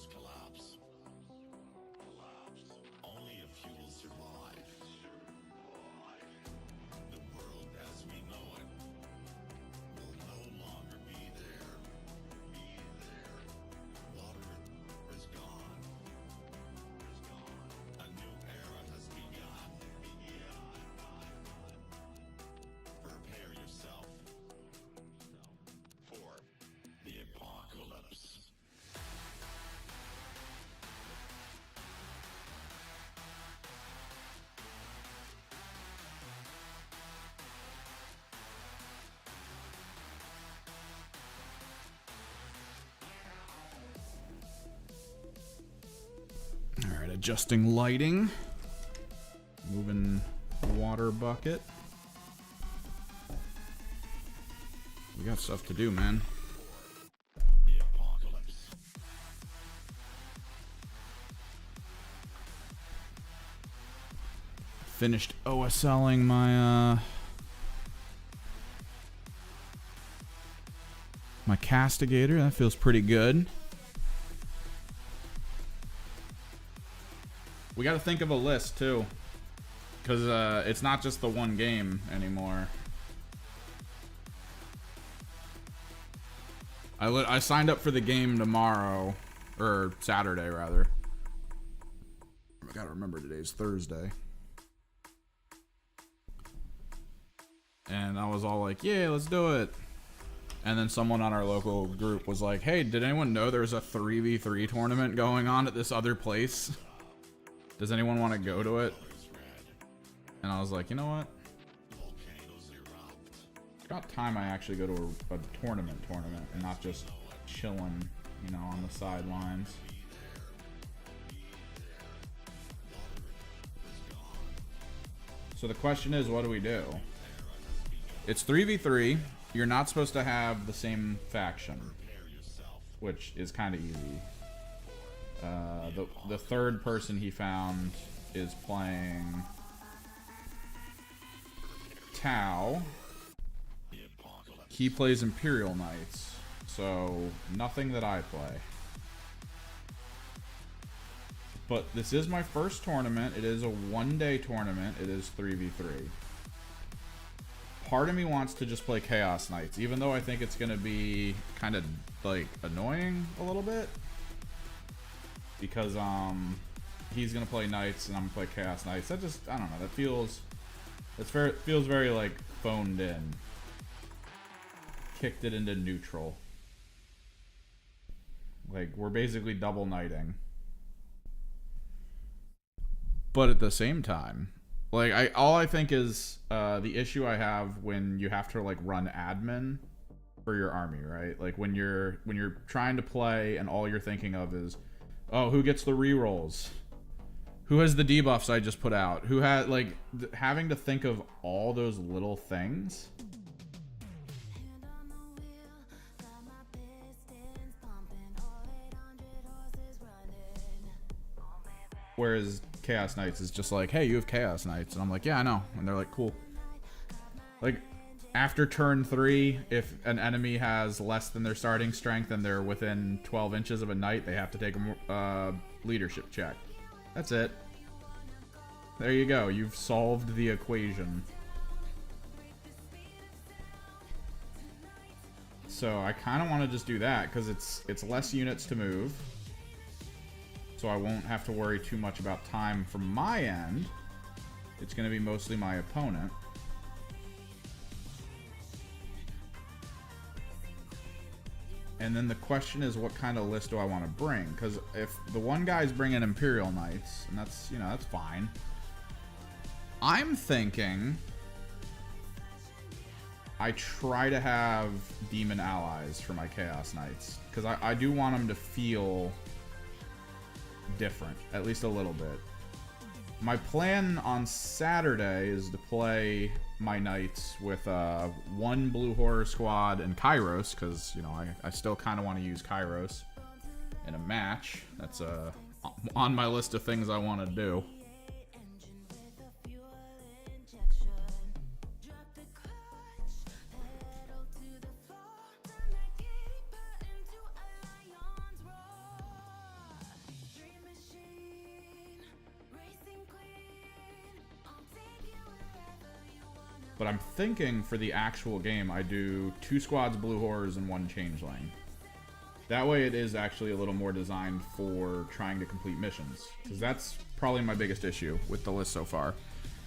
collapse. Only a few will survive. The world as we know it will no longer be there. Water is gone. A new era has begun. Prepare yourself for the apocalypse. All right, adjusting lighting. Moving water bucket. We got stuff to do, man. The apocalypse. Finished OSLing my my castigator. That feels pretty good. We got to think of a list too, because it's not just the one game anymore. I signed up for the game tomorrow, or Saturday rather. I gotta remember today's Thursday. And I was all like, yeah, let's do it. And then someone on our local group was like, hey, did anyone know there's a 3v3 tournament going on at this other place? Does anyone want to go to it? And I was like, you know what? It's about time I actually go to a tournament and not just chilling, you know, on the sidelines. So the question is, what do we do? It's 3v3. You're not supposed to have the same faction, which is kind of easy. The third person he found is playing Tau. He plays Imperial Knights, so nothing that I play. But this is my first tournament. It is a one-day tournament. It is 3v3. Part of me wants to just play Chaos Knights, even though I think it's going to be kind of like annoying a little bit. Because he's gonna play Knights and I'm gonna play Chaos Knights. That just, I don't know, it feels very like phoned in. Kicked it into neutral. Like we're basically double knighting. But at the same time, like all I think is the issue I have when you have to like run admin for your army, right? Like when you're trying to play and all you're thinking of is, oh, who gets the rerolls? Who has the debuffs I just put out? Who had, like, having to think of all those little things. Whereas Chaos Knights is just like, hey, you have Chaos Knights. And I'm like, yeah, I know. And they're like, cool. Like, after turn 3, if an enemy has less than their starting strength and they're within 12 inches of a knight, they have to take a leadership check. That's it. There you go. You've solved the equation. So I kind of want to just do that because it's less units to move. So I won't have to worry too much about time from my end. It's going to be mostly my opponent. And then the question is, what kind of list do I want to bring? Because if the one guy's bringing Imperial Knights, and that's, you know, that's fine. I'm thinking I try to have demon allies for my Chaos Knights. Because I do want them to feel different, at least a little bit. My plan on Saturday is to play my Knights with one Blue Horror Squad and Kairos, because, you know, I still kind of want to use Kairos in a match. That's on my list of things I want to do. but I'm thinking for the actual game, I do 2 squads blue horrors and 1 changeling. That way it is actually a little more designed for trying to complete missions. Because that's probably my biggest issue with the list so far.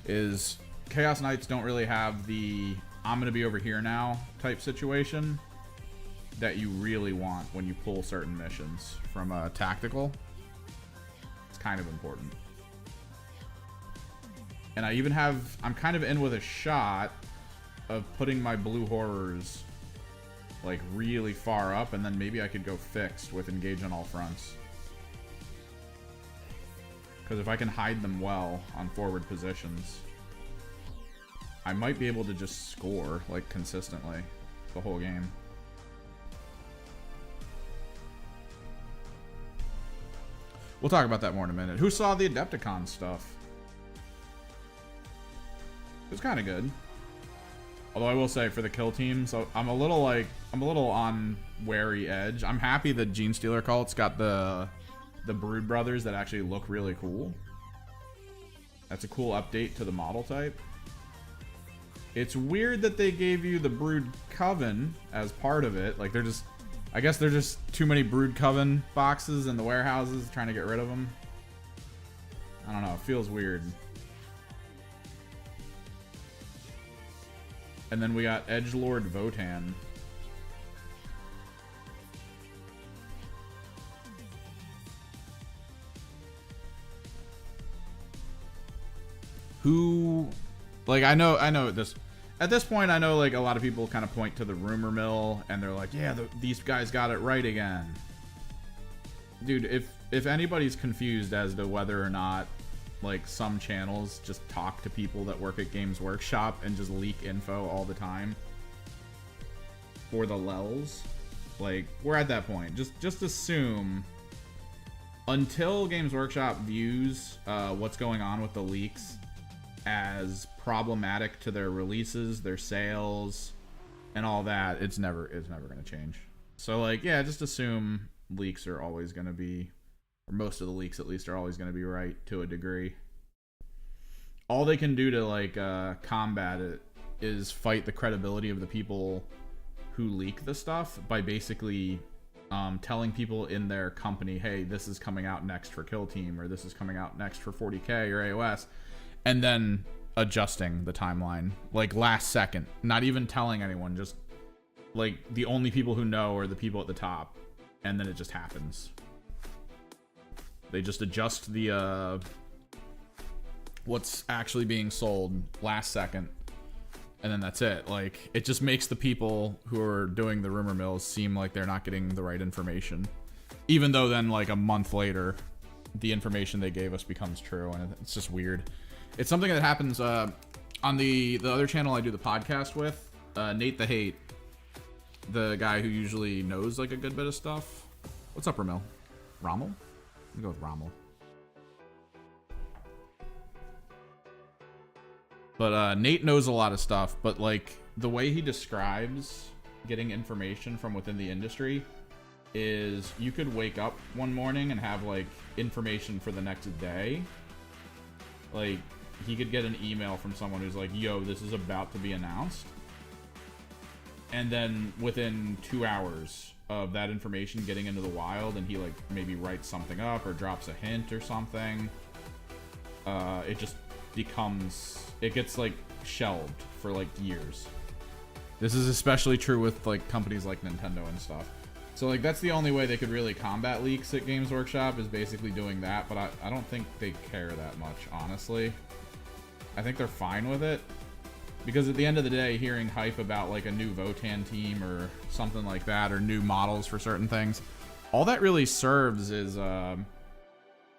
Is Chaos Knights don't really have the I'm going to be over here now type situation that you really want when you pull certain missions from a tactical. It's kind of important. And I even have, I'm kind of in with a shot of putting my blue horrors like really far up, and then maybe I could go fixed with engage on all fronts. Because if I can hide them well on forward positions, I might be able to just score like consistently the whole game. We'll talk about that more in a minute. Who saw the Adepticon stuff? It was kind of good. Although I will say for the kill teams, I'm a little on wary edge. I'm happy that Gene Stealer Cult's got the Brood Brothers that actually look really cool. That's a cool update to the model type. It's weird that they gave you the Brood Coven as part of it. Like, they're just, I guess they're just too many Brood Coven boxes in the warehouses trying to get rid of them. I don't know, it feels weird. And then we got Edgelord Votan. Who, like, I know this, at this point, I know, like, a lot of people kind of point to the rumor mill, and they're like, yeah, these guys got it right again. Dude, if anybody's confused as to whether or not, like, some channels just talk to people that work at Games Workshop and just leak info all the time for the lulz, like, we're at that point. Just assume until Games Workshop views what's going on with the leaks as problematic to their releases, their sales, and all that, it's never going to change. So, like, yeah, just assume leaks are always going to be, or most of the leaks at least, are always going to be right to a degree. All they can do to, like, combat it is fight the credibility of the people who leak the stuff by basically telling people in their company, hey, this is coming out next for Kill Team, or this is coming out next for 40K or AOS, and then adjusting the timeline, like, last second. Not even telling anyone, just, like, the only people who know are the people at the top, and then it just happens. They just adjust the what's actually being sold last second, and then that's it. Like, it just makes the people who are doing the rumor mills seem like they're not getting the right information, even though then, like, a month later the information they gave us becomes true, and it's just weird. It's something that happens on the other channel I do the podcast with, Nate the Hate, the guy who usually knows, like, a good bit of stuff. What's up, Ramil? Rommel? I'm gonna go with Rommel. But Nate knows a lot of stuff, but, like, the way he describes getting information from within the industry is you could wake up one morning and have, like, information for the next day. Like, he could get an email from someone who's like, yo, this is about to be announced. And then within 2 hours of that information getting into the wild, and he, like, maybe writes something up or drops a hint or something, it just becomes, it gets, like, shelved for, like, years. This is especially true with, like, companies like Nintendo and stuff. So, like, that's the only way they could really combat leaks at Games Workshop, is basically doing that, but I don't think they care that much, honestly. I think they're fine with it, because at the end of the day, hearing hype about, like, a new Votan team or something like that, or new models for certain things, all that really serves is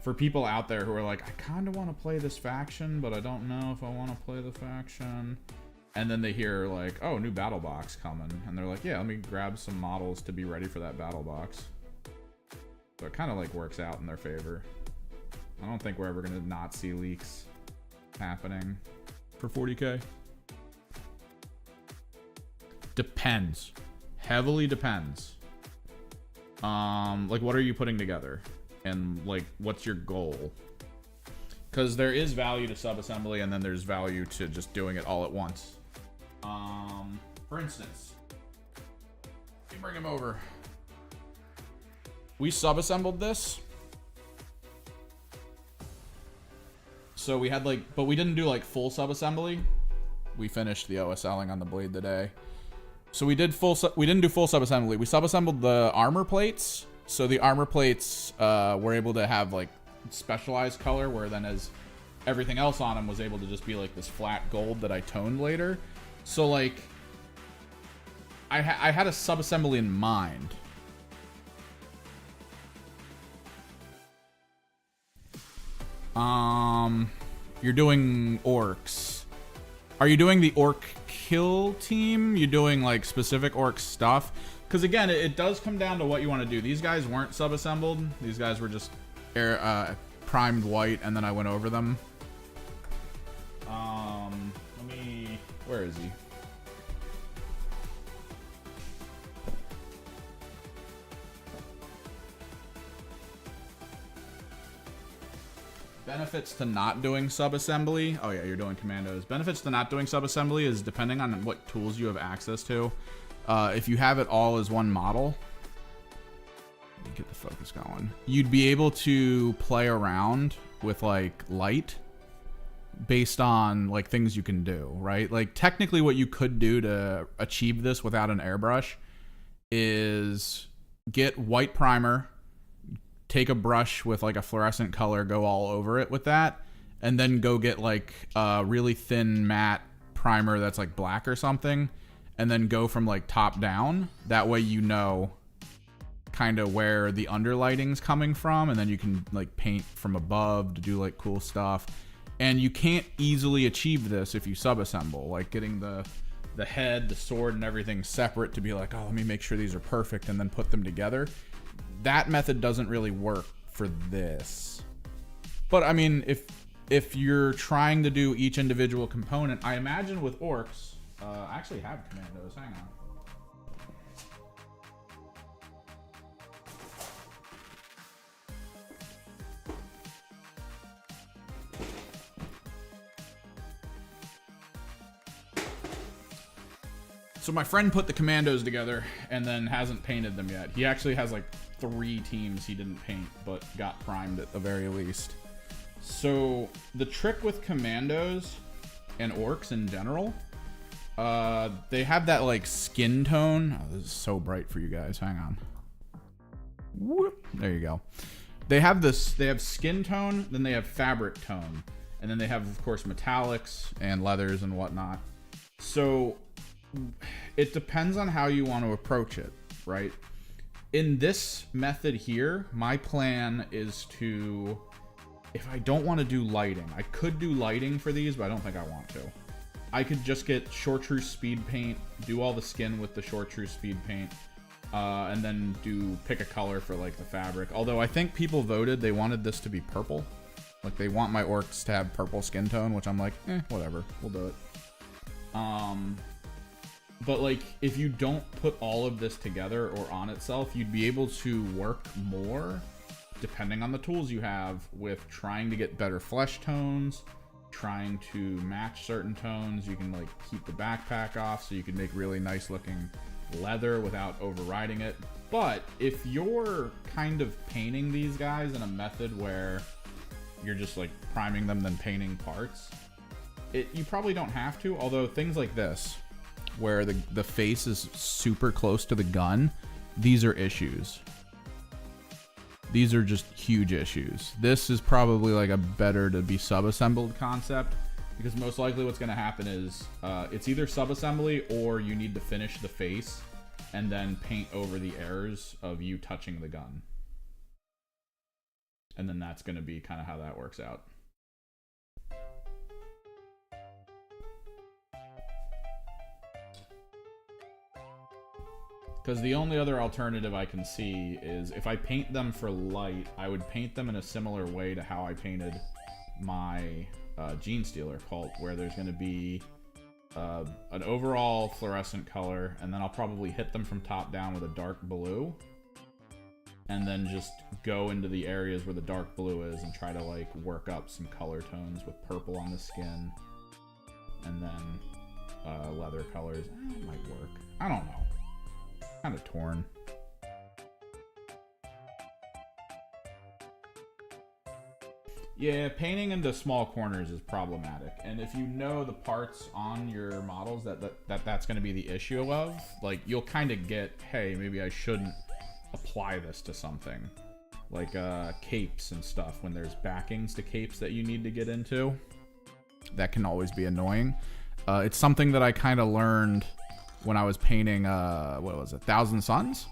for people out there who are like, I kind of want to play this faction, but I don't know if I want to play the faction. And then they hear, like, oh, new battle box coming, and they're like, yeah, let me grab some models to be ready for that battle box. So it kind of, like, works out in their favor. I don't think we're ever going to not see leaks happening for 40K. Depends. Heavily depends. Like, what are you putting together? And, like, what's your goal? Because there is value to sub-assembly, and then there's value to just doing it all at once. For instance, let me bring him over. We sub-assembled this. So we had like, but we didn't do like full sub-assembly. We finished the OSLing on the blade today. So we didn't do full sub-assembly. We sub-assembled the armor plates. So the armor plates were able to have like specialized color, where then as everything else on them was able to just be like this flat gold that I toned later. So like, I had a sub-assembly in mind. You're doing orcs. Are you doing the orc kill team? You doing like specific orc stuff? Because again, it does come down to what you want to do. These guys weren't sub-assembled. These guys were just primed white, and then I went over them. Where is he? Benefits to not doing sub-assembly. Oh yeah, you're doing commandos. Benefits to not doing sub-assembly is depending on what tools you have access to. If you have it all as one model, let me get the focus going. You'd be able to play around with like light based on like things you can do, right? Like technically what you could do to achieve this without an airbrush is get white primer, take a brush with like a fluorescent color, go all over it with that, and then go get like a really thin matte primer that's like black or something, and then go from like top down. That way you know kind of where the underlighting's coming from, and then you can like paint from above to do like cool stuff. And you can't easily achieve this if you sub-assemble, like getting the head, the sword, and everything separate to be like, oh, let me make sure these are perfect and then put them together. That method doesn't really work for this. But I mean, if you're trying to do each individual component, I imagine with orcs, I actually have commandos, hang on. So my friend put the commandos together and then hasn't painted them yet. He actually has like 3 teams he didn't paint, but got primed at the very least. So the trick with commandos and orcs in general, they have that like skin tone. Oh, this is so bright for you guys. Hang on. Whoop. There you go. They have this, they have skin tone, then they have fabric tone, and then they have, of course, metallics and leathers and whatnot. So it depends on how you want to approach it, right? In this method here, my plan is to, if I don't want to do lighting, I could do lighting for these, but I don't think I want to. I could just get chartreuse speed paint, do all the skin with the chartreuse speed paint, and then pick a color for like the fabric. Although I think people voted they wanted this to be purple. Like they want my orcs to have purple skin tone, which I'm like, whatever, we'll do it. But like, if you don't put all of this together or on itself, you'd be able to work more, depending on the tools you have, with trying to get better flesh tones, trying to match certain tones. You can like keep the backpack off so you can make really nice looking leather without overriding it. But if you're kind of painting these guys in a method where you're just like priming them, then painting parts, you probably don't have to. Although things like this, where the face is super close to the gun, these are issues. These are just huge issues. This is probably like a better to be sub-assembled concept, because most likely what's going to happen is it's either sub-assembly or you need to finish the face and then paint over the errors of you touching the gun. And then that's going to be kind of how that works out. Because the only other alternative I can see is if I paint them for light, I would paint them in a similar way to how I painted my Gene Stealer cult, where there's going to be an overall fluorescent color, and then I'll probably hit them from top down with a dark blue, and then just go into the areas where the dark blue is and try to like work up some color tones with purple on the skin, and then leather colors. It might work. I don't know. Kind of torn. Yeah, painting into small corners is problematic, and if you know the parts on your models that's going to be the issue of, like, you'll kind of get, hey, maybe I shouldn't apply this to something, like capes and stuff. When there's backings to capes that you need to get into, that can always be annoying. It's something that I kind of learned when I was painting, what was it, Thousand Suns?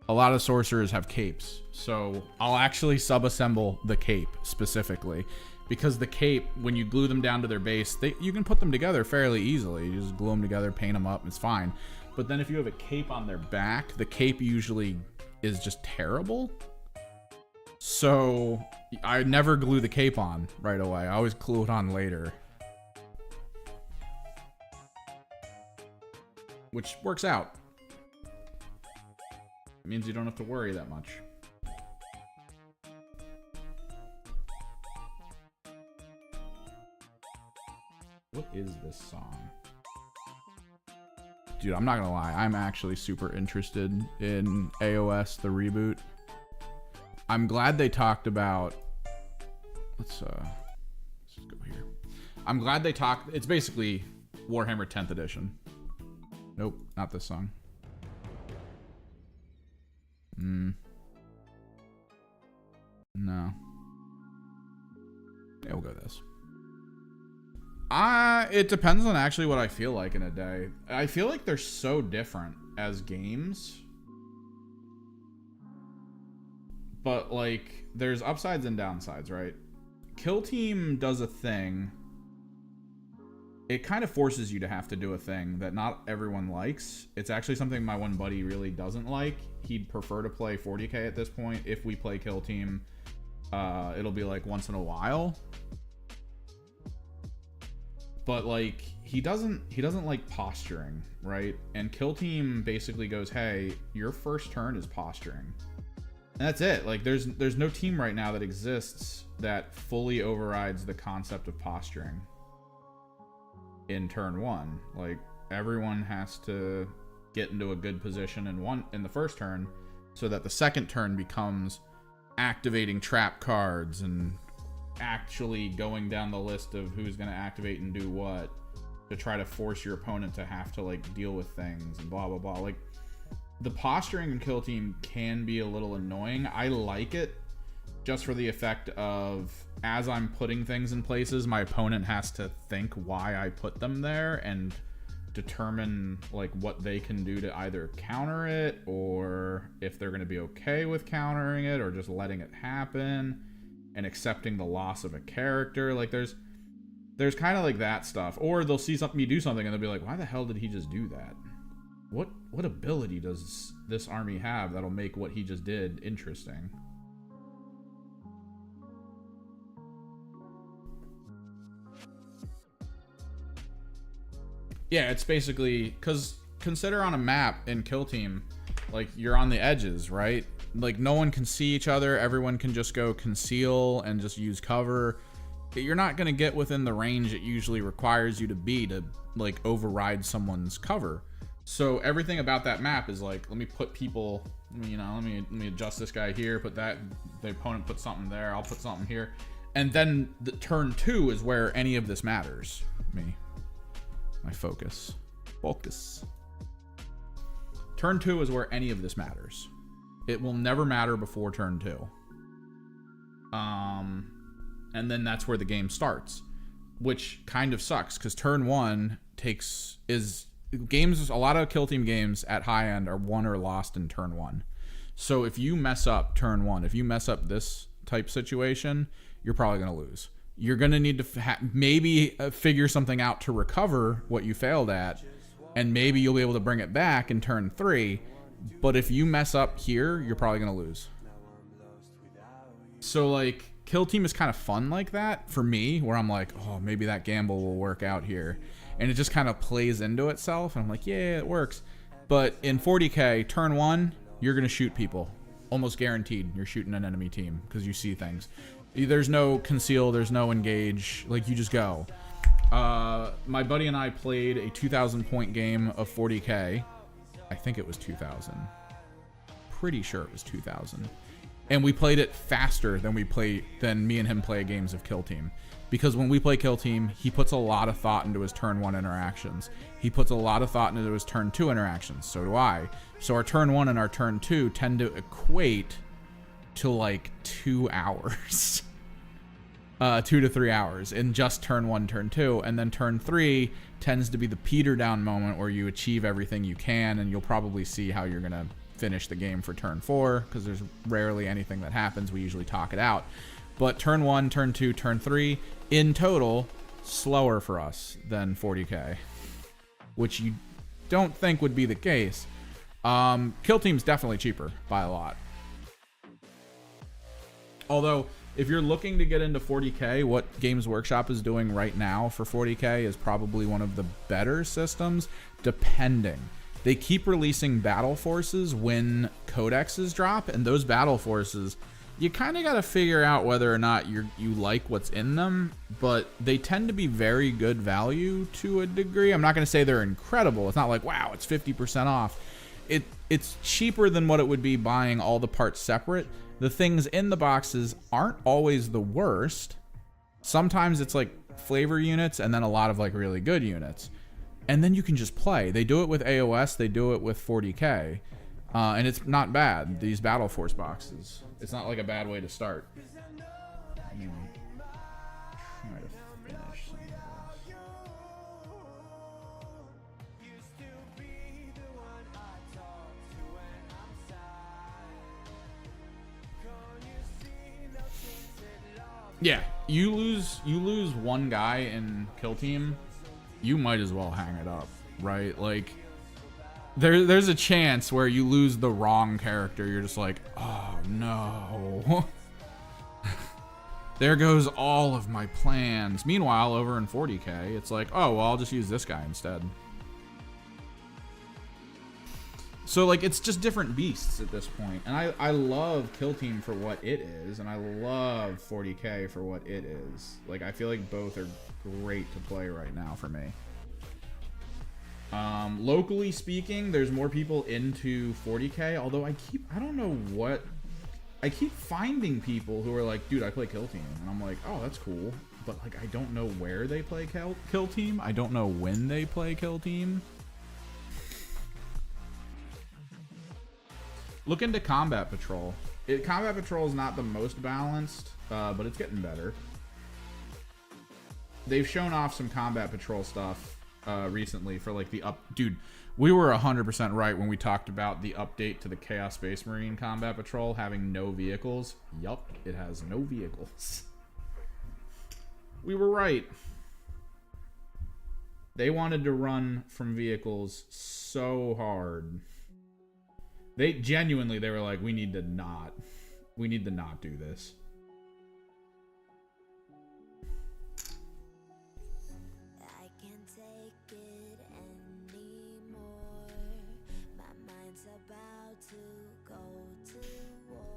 A lot of sorcerers have capes, so I'll actually sub-assemble the cape specifically, because the cape, when you glue them down to their base, you can put them together fairly easily. You just glue them together, paint them up, it's fine. But then if you have a cape on their back, the cape usually is just terrible. So I never glue the cape on right away. I always glue it on later, which works out. It means you don't have to worry that much. What is this song? Dude, I'm not gonna lie. I'm actually super interested in AOS, the reboot. I'm glad they talked about... Let's just go here. I'm glad they talked... It's basically Warhammer 10th edition. Nope, not this song. No. Yeah, we'll go this. It depends on actually what I feel like in a day. I feel like they're so different as games. But, like, there's upsides and downsides, right? Kill Team does a thing. It kind of forces you to have to do a thing that not everyone likes. It's actually something my one buddy really doesn't like. He'd prefer to play 40k at this point. If we play Kill Team, it'll be like once in a while. But like he doesn't like posturing, right? And Kill Team basically goes, hey, your first turn is posturing. And that's it. Like there's no team right now that exists that fully overrides the concept of posturing in turn one. Like everyone has to get into a good position in the first turn, so that the second turn becomes activating trap cards and actually going down the list of who's going to activate and do what to try to force your opponent to have to like deal with things and blah blah blah. Like the posturing in Kill Team can be a little annoying. I like it just for the effect of, as I'm putting things in places, my opponent has to think why I put them there and determine like what they can do to either counter it, or if they're going to be okay with countering it, or just letting it happen and accepting the loss of a character. Like there's kind of like that stuff. Or they'll see something, you do something, and they'll be like, why the hell did he just do that? What ability does this army have that'll make what he just did interesting? Yeah, it's basically, because consider on a map in Kill Team, like you're on the edges, right? Like no one can see each other. Everyone can just go conceal and just use cover. You're not going to get within the range it usually requires you to be to like override someone's cover. So everything about that map is like, let me put people, you know, let me adjust this guy here, put that, the opponent put something there, I'll put something here. And then the turn 2 is where any of this matters. My focus. Turn 2 is where any of this matters. It will never matter before turn 2. And then that's where the game starts, which kind of sucks because turn 1 a lot of Kill Team games at high end are won or lost in turn 1. So if you mess up turn 1, if you mess up this type situation, you're probably going to lose. You're going to need to maybe figure something out to recover what you failed at, and maybe you'll be able to bring it back in turn 3. But if you mess up here, you're probably going to lose. So, like, Kill Team is kind of fun like that for me, where I'm like, oh, maybe that gamble will work out here. And it just kind of plays into itself, and I'm like, yeah, it works. But in 40k, turn 1, you're going to shoot people. Almost guaranteed you're shooting an enemy team because you see things. There's no conceal, there's no engage, like you just go. My buddy and I played a 2,000 point game of 40K. I think it was 2,000. Pretty sure it was 2,000. And we played it faster than me and him play games of Kill Team. Because when we play Kill Team, he puts a lot of thought into his turn 1 interactions. He puts a lot of thought into his turn 2 interactions. So do I. So our turn 1 and our turn 2 tend to equate to like 2 hours. 2 to 3 hours in just turn 1, turn 2. And then turn 3 tends to be the peter down moment where you achieve everything you can, and you'll probably see how you're going to finish the game for turn 4, because there's rarely anything that happens. We usually talk it out. But turn 1, turn 2, turn 3, in total, slower for us than 40K, which you don't think would be the case. Kill Team's definitely cheaper by a lot. Although, if you're looking to get into 40K, what Games Workshop is doing right now for 40K is probably one of the better systems, depending. They keep releasing battle forces when codexes drop, and those battle forces, you kind of got to figure out whether or not you like what's in them, but they tend to be very good value to a degree. I'm not going to say they're incredible. It's not like, wow, it's 50% off. It's cheaper than what it would be buying all the parts separate. The things in the boxes aren't always the worst. Sometimes it's like flavor units and then a lot of like really good units. And then you can just play. They do it with AOS, they do it with 40K. And it's not bad, these Battle Force boxes. It's not like a bad way to start. Try to finish some of this. Yeah, you lose one guy in Kill Team, you might as well hang it up, right? Like, there's a chance where you lose the wrong character. You're just like, oh no. There goes all of my plans. Meanwhile, over in 40K, it's like, oh, well, I'll just use this guy instead. So, like, it's just different beasts at this point. And I love Kill Team for what it is, and I love 40K for what it is. Like, I feel like both are great to play right now for me. Locally speaking, there's more people into 40K, although I keep finding people who are like, dude, I play Kill Team, and I'm like, oh, that's cool, but like, I don't know where they play Kill Team. I don't know when they play Kill Team. Look into Combat Patrol. Combat Patrol is not the most balanced, but it's getting better. They've shown off some Combat Patrol stuff recently for like the dude, we were 100% right when we talked about the update to the Chaos Space Marine Combat Patrol having no vehicles. Yup, it has no vehicles. We were right. They wanted to run from vehicles so hard. They were like, we need to not do this.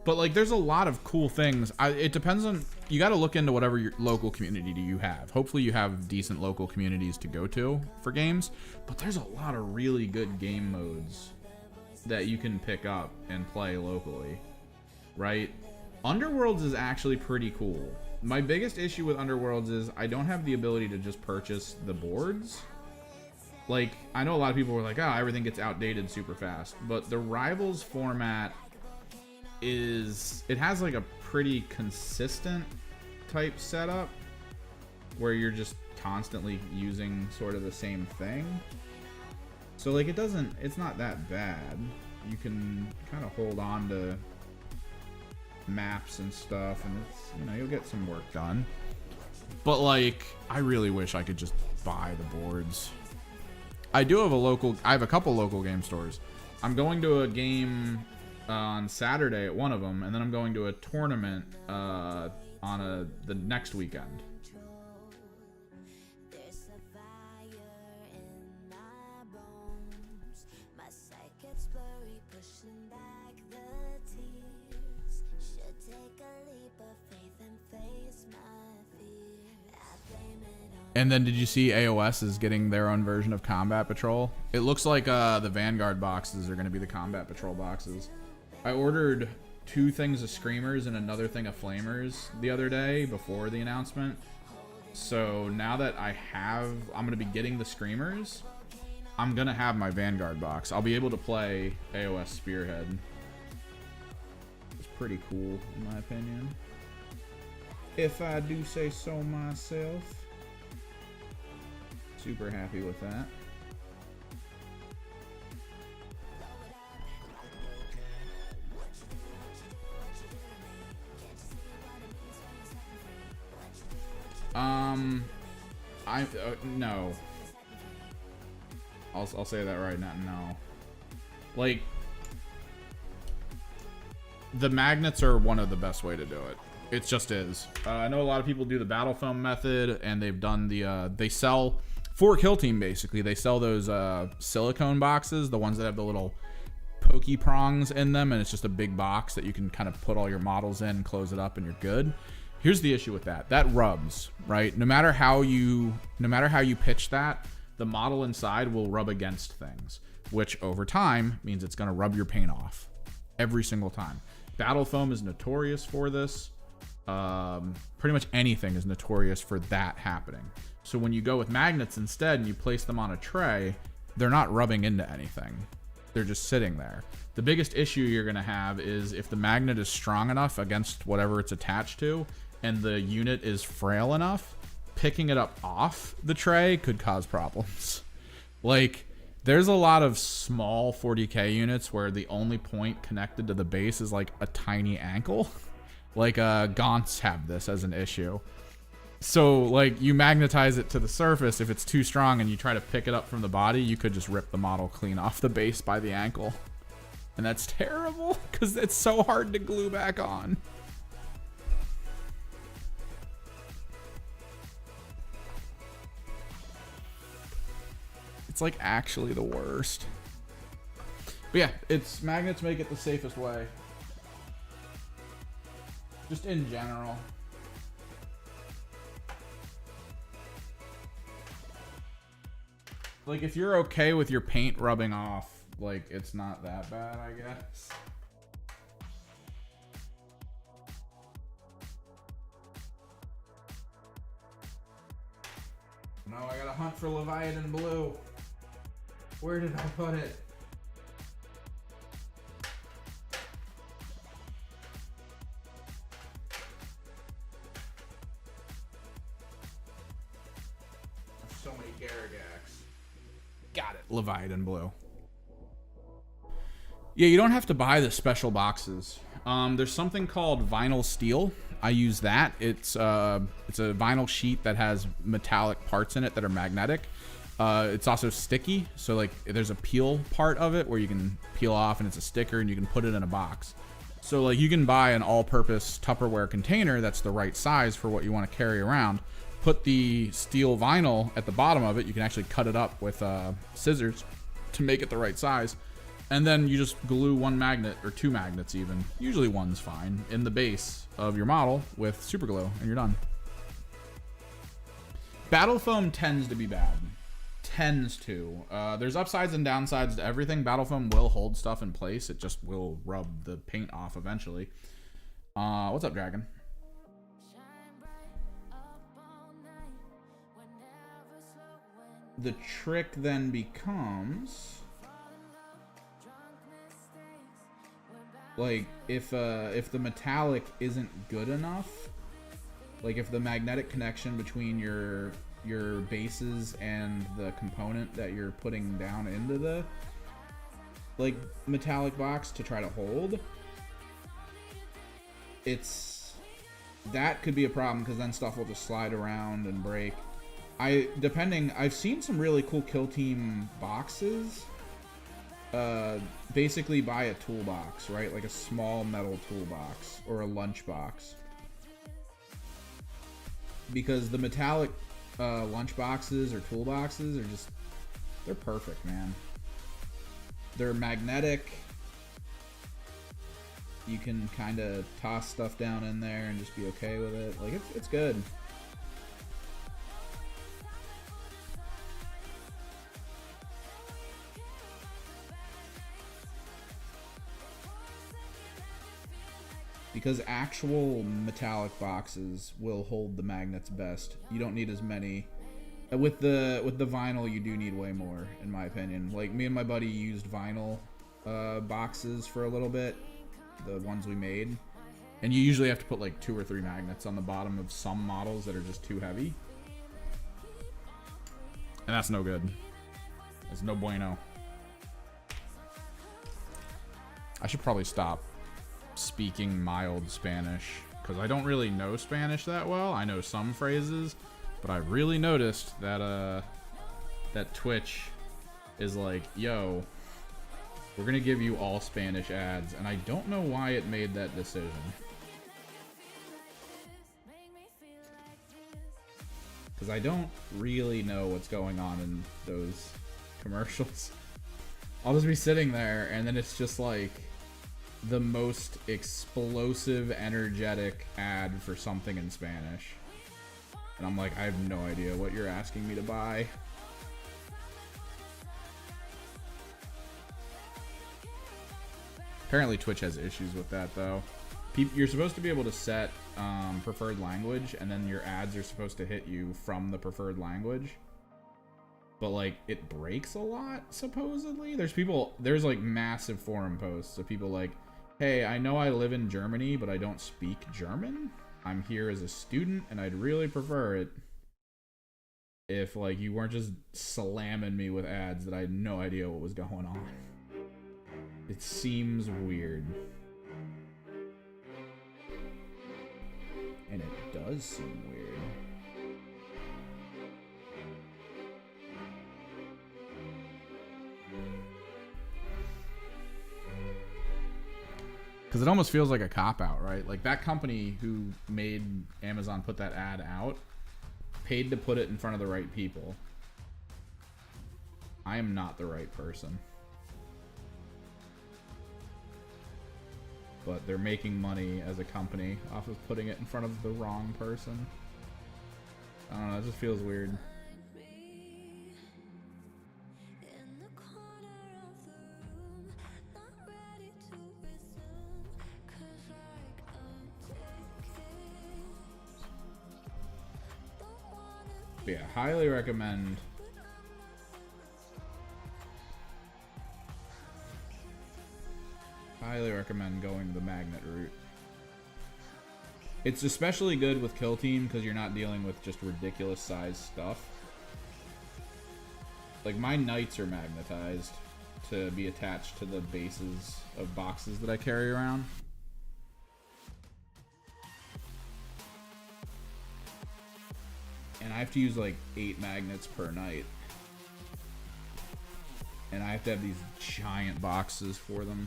But like, there's a lot of cool things. It depends on, you got to look into whatever your local community do you have. Hopefully you have decent local communities to go to for games. But there's a lot of really good game modes that you can pick up and play locally, right? Underworlds is actually pretty cool. My biggest issue with Underworlds is I don't have the ability to just purchase the boards. Like, I know a lot of people were like, oh, everything gets outdated super fast. But the Rivals format it has like a pretty consistent type setup where you're just constantly using sort of the same thing. So like, it's not that bad. You can kind of hold on to maps and stuff, and it's, you'll get some work done. But like, I really wish I could just buy the boards. I have a couple local game stores. I'm going to a game on Saturday at one of them, and then I'm going to a tournament on the next weekend. And then did you see AOS is getting their own version of Combat Patrol? It looks like the Vanguard boxes are going to be the Combat Patrol boxes. I ordered 2 things of Screamers and another thing of Flamers the other day before the announcement. So now that I'm going to be getting the Screamers, I'm going to have my Vanguard box. I'll be able to play AOS Spearhead. It's pretty cool, in my opinion. If I do say so myself. Super happy with that. No. I'll say that right now. No. Like, the magnets are one of the best way to do it. It just is. I know a lot of people do the battle foam method, and they've done the they sell for Kill Team, basically. They sell those silicone boxes, the ones that have the little pokey prongs in them, and it's just a big box that you can kind of put all your models in, close it up, and you're good. Here's the issue with that. That rubs, right? No matter how you pitch that, the model inside will rub against things, which over time means it's going to rub your paint off every single time. Battle foam is notorious for this. Pretty much anything is notorious for that happening. So when you go with magnets instead and you place them on a tray, they're not rubbing into anything. They're just sitting there. The biggest issue you're going to have is if the magnet is strong enough against whatever it's attached to and the unit is frail enough, picking it up off the tray could cause problems. Like, there's a lot of small 40k units where the only point connected to the base is like a tiny ankle. Like Gaunts have this as an issue. So like you magnetize it to the surface. If it's too strong and you try to pick it up from the body, you could just rip the model clean off the base by the ankle. And that's terrible because it's so hard to glue back on. It's like actually the worst. But yeah, it's magnets make it the safest way. Just in general. Like if you're okay with your paint rubbing off, like it's not that bad, I guess. No, I gotta hunt for Leviathan Blue. Where did I put it? So many Garagax. Got it. Leviathan Blue. Yeah, you don't have to buy the special boxes. There's something called vinyl steel. I use that. It's a vinyl sheet that has metallic parts in it that are magnetic. It's also sticky, so like there's a peel part of it where you can peel off and it's a sticker and you can put it in a box. So like you can buy an all-purpose Tupperware container that's the right size for what you want to carry around. Put the steel vinyl at the bottom of it. You can actually cut it up with scissors to make it the right size. And then you just glue one magnet, or 2 magnets even, usually one's fine, in the base of your model with super glue, and you're done. Battle foam tends to be bad. Tends to. There's upsides and downsides to everything. Battle foam will hold stuff in place. It just will rub the paint off eventually. What's up, Dragon? The trick then becomes... like if the metallic isn't good enough, like if the magnetic connection between your bases and the component that you're putting down into the like metallic box to try to hold, that could be a problem because then stuff will just slide around and break. I've seen some really cool Kill Team boxes. Basically buy a toolbox, right? Like a small metal toolbox or a lunch box. Because the metallic lunch boxes or toolboxes are just, they're perfect, man. They're magnetic. You can kind of toss stuff down in there and just be okay with it. Like, it's good. Because actual metallic boxes will hold the magnets best. You don't need as many. With the vinyl, you do need way more, in my opinion. Like, me and my buddy used vinyl boxes for a little bit, the ones we made. And you usually have to put like 2 or 3 magnets on the bottom of some models that are just too heavy. And that's no good. It's no bueno. I should probably stop speaking mild Spanish, because I don't really know Spanish that well. I know some phrases, but I really noticed that that Twitch is like, yo, we're gonna give you all Spanish ads, and I don't know why it made that decision. Because I don't really know what's going on in those commercials. I'll just be sitting there, and then it's just like the most explosive, energetic ad for something in Spanish. And I'm like, I have no idea what you're asking me to buy. Apparently Twitch has issues with that, though. You're supposed to be able to set preferred language, and then your ads are supposed to hit you from the preferred language. But, like, it breaks a lot, supposedly. There's like massive forum posts of people like, hey, I know I live in Germany, but I don't speak German. I'm here as a student, and I'd really prefer it if, like, you weren't just slamming me with ads that I had no idea what was going on. It seems weird. And it does seem weird. Because it almost feels like a cop-out, right? Like, that company who made Amazon put that ad out paid to put it in front of the right people. I am not the right person. But they're making money as a company off of putting it in front of the wrong person. I don't know, it just feels weird. But yeah, highly recommend. Highly recommend going the magnet route. It's especially good with Kill Team because you're not dealing with just ridiculous size stuff. Like, my knights are magnetized to be attached to the bases of boxes that I carry around. And I have to use like 8 magnets per night. And I have to have these giant boxes for them.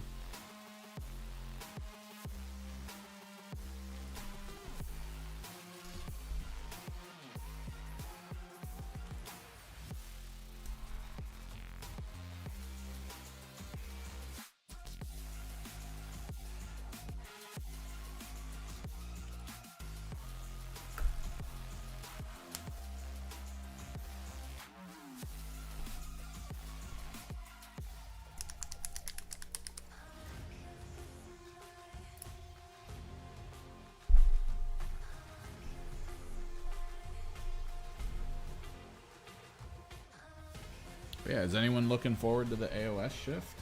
But yeah, is anyone looking forward to the AOS shift?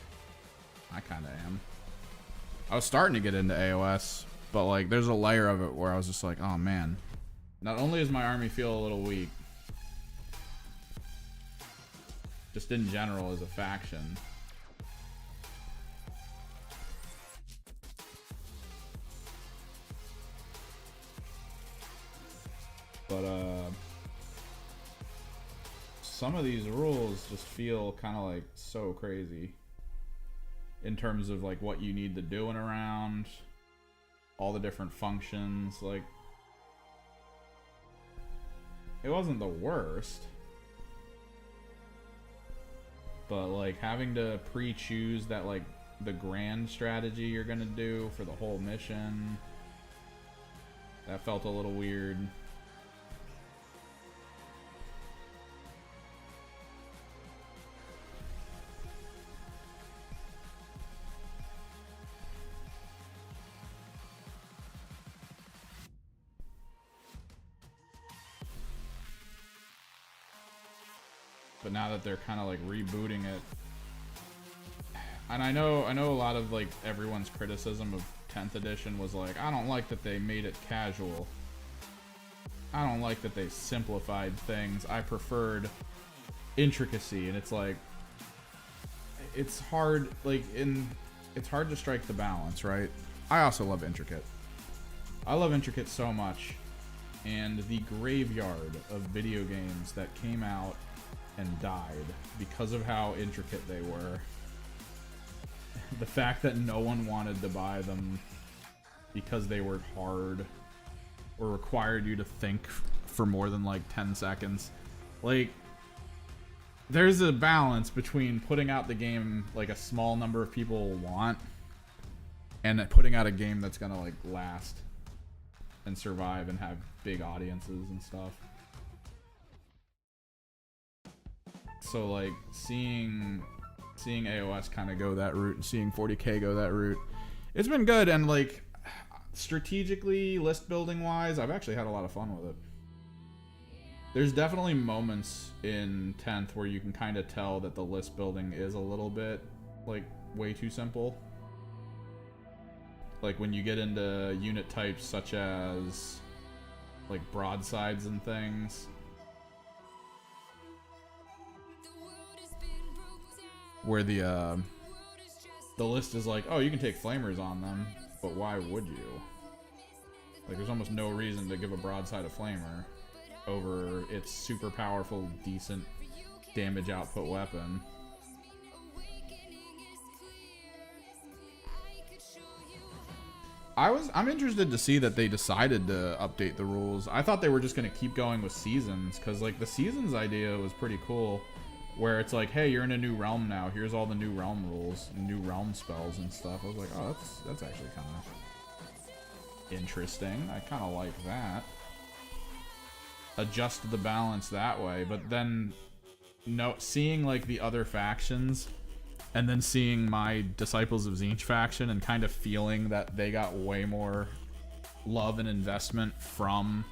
I kind of am. I was starting to get into AOS, but like there's a layer of it where I was just like, oh man. Not only does my army feel a little weak, just in general as a faction. But some of these rules just feel kind of like so crazy in terms of like what you need to do in a round, all the different functions. Like, it wasn't the worst, but like having to pre-choose that like the grand strategy you're gonna do for the whole mission, that felt a little weird. but now that they're kind of like rebooting it, and I know a lot of like everyone's criticism of 10th edition was like, I don't like that they made it casual. I don't like that they simplified things. I preferred intricacy, and it's like, it's hard, like it's hard to strike the balance, right? I also love intricate. I love intricate so much, and the graveyard of video games that came out and died because of how intricate they were. The fact that no one wanted to buy them because they were hard or required you to think for more than like 10 seconds. Like, there's a balance between putting out the game like a small number of people want and putting out a game that's gonna like last and survive and have big audiences and stuff. So like seeing AOS kind of go that route and seeing 40K go that route, it's been good. And like strategically, list building wise, I've actually had a lot of fun with it. There's definitely moments in 10th where you can kind of tell that the list building is a little bit like way too simple. Like when you get into unit types such as like broadsides and things, where the list is like, oh, you can take flamers on them, but why would you? Like, there's almost no reason to give a broadside a flamer over its super powerful, decent damage output weapon. I'm interested to see that they decided to update the rules. I thought they were just gonna keep going with seasons, because like the seasons idea was pretty cool, where it's like, hey, you're in a new realm now, here's all the new realm rules and new realm spells and stuff. I was like, oh, that's actually kind of interesting. I kind of like that. Adjust the balance that way. But then seeing like the other factions and then seeing my Disciples of Tzeentch faction and kind of feeling that they got way more love and investment from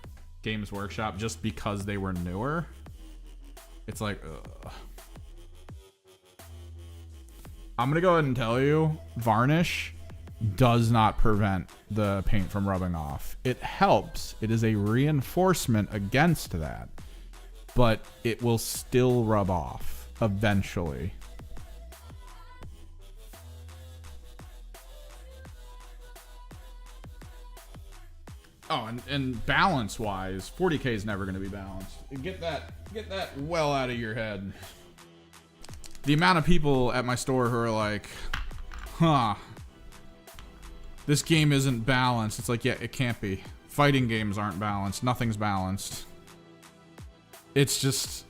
Games Workshop just because they were newer, it's like, ugh. I'm gonna go ahead and tell you, varnish does not prevent the paint from rubbing off. It helps. It is a reinforcement against that, but it will still rub off eventually. Oh, and balance-wise, 40K is never going to be balanced. Get that well out of your head. The amount of people at my store who are like, huh, this game isn't balanced. It's like, yeah, it can't be. Fighting games aren't balanced. Nothing's balanced. It's just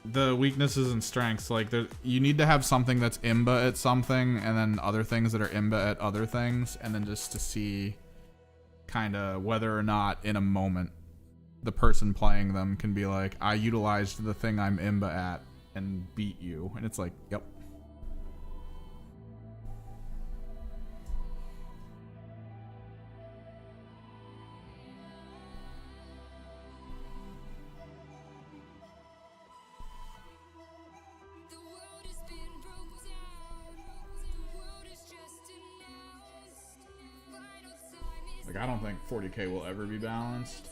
the weaknesses and strengths. Like, you need to have something that's imba at something, and then other things that are imba at other things, and then just to see kind of whether or not in a moment the person playing them can be like, I utilized the thing I'm imba at and beat you. And it's like, yep. Like, I don't think 40K will ever be balanced.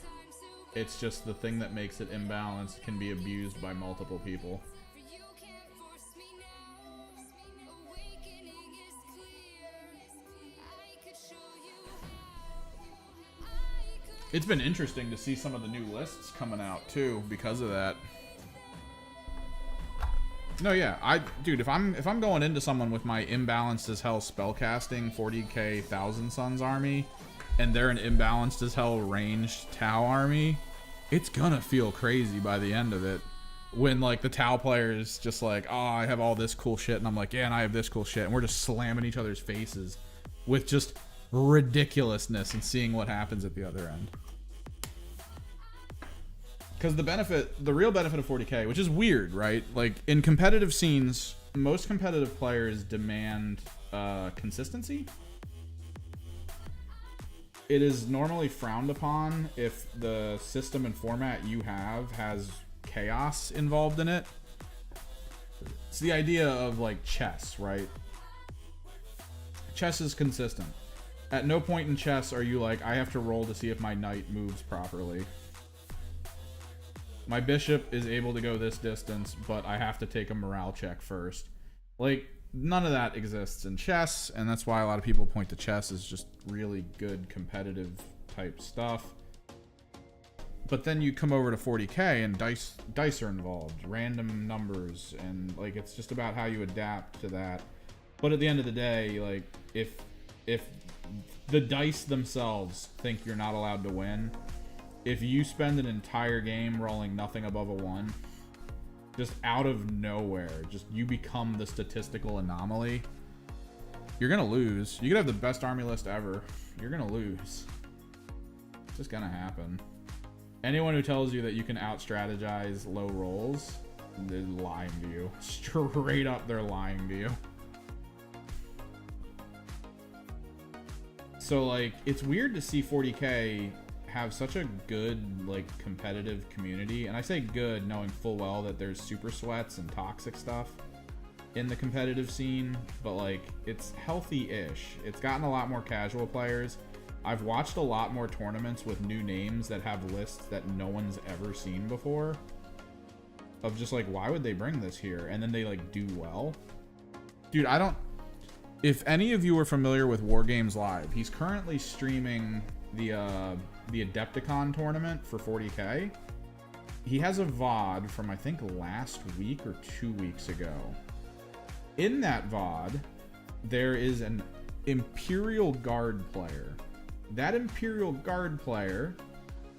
It's just the thing that makes it imbalanced can be abused by multiple people. It's been interesting to see some of the new lists coming out too because of that. No, yeah, dude, if I'm going into someone with my imbalanced as hell spellcasting 40K Thousand Suns army, and they're an imbalanced as hell ranged Tau army, it's gonna feel crazy by the end of it. When like the Tau player is just like, oh, I have all this cool shit, and I'm like, yeah, and I have this cool shit, and we're just slamming each other's faces with just ridiculousness and seeing what happens at the other end. Because the real benefit of 40K, which is weird, right? Like in competitive scenes, most competitive players demand consistency. It is normally frowned upon if the system and format you have has chaos involved in it. It's the idea of like chess, right? Chess is consistent. At no point in chess are you like, I have to roll to see if my knight moves properly. My bishop is able to go this distance, but I have to take a morale check first. Like, none of that exists in chess, and that's why a lot of people point to chess as just really good competitive type stuff. But then you come over to 40K and dice are involved, random numbers, and like it's just about how you adapt to that. But at the end of the day, like if the dice themselves think you're not allowed to win, if you spend an entire game rolling nothing above a 1, just out of nowhere, just you become the statistical anomaly, you're gonna lose. You could have the best army list ever. You're gonna lose. It's just gonna happen. Anyone who tells you that you can out-strategize low rolls, they're lying to you. Straight up, they're lying to you. So, like, it's weird to see 40K have such a good, like, competitive community. And I say good, knowing full well that there's super sweats and toxic stuff in the competitive scene. But, like, it's healthy-ish. It's gotten a lot more casual players. I've watched a lot more tournaments with new names that have lists that no one's ever seen before. Of just like, why would they bring this here? And then they like do well. Dude, I don't... If any of you are familiar with War Games Live, he's currently streaming the Adepticon tournament for 40K. He has a VOD from I think last week or 2 weeks ago. In that VOD, there is an Imperial Guard player. That Imperial Guard player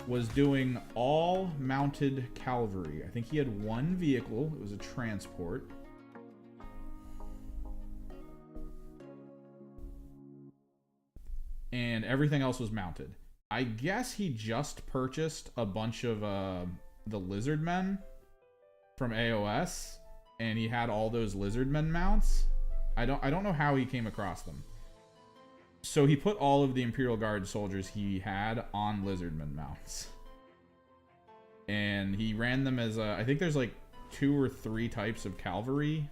was doing all mounted cavalry. I think he had one vehicle. It was a transport. And everything else was mounted. I guess he just purchased a bunch of the Lizardmen from AOS, and he had all those Lizardmen mounts. I don't know how he came across them. So he put all of the Imperial Guard soldiers he had on Lizardman mounts. And he ran them as I think there's like 2 or 3 types of cavalry.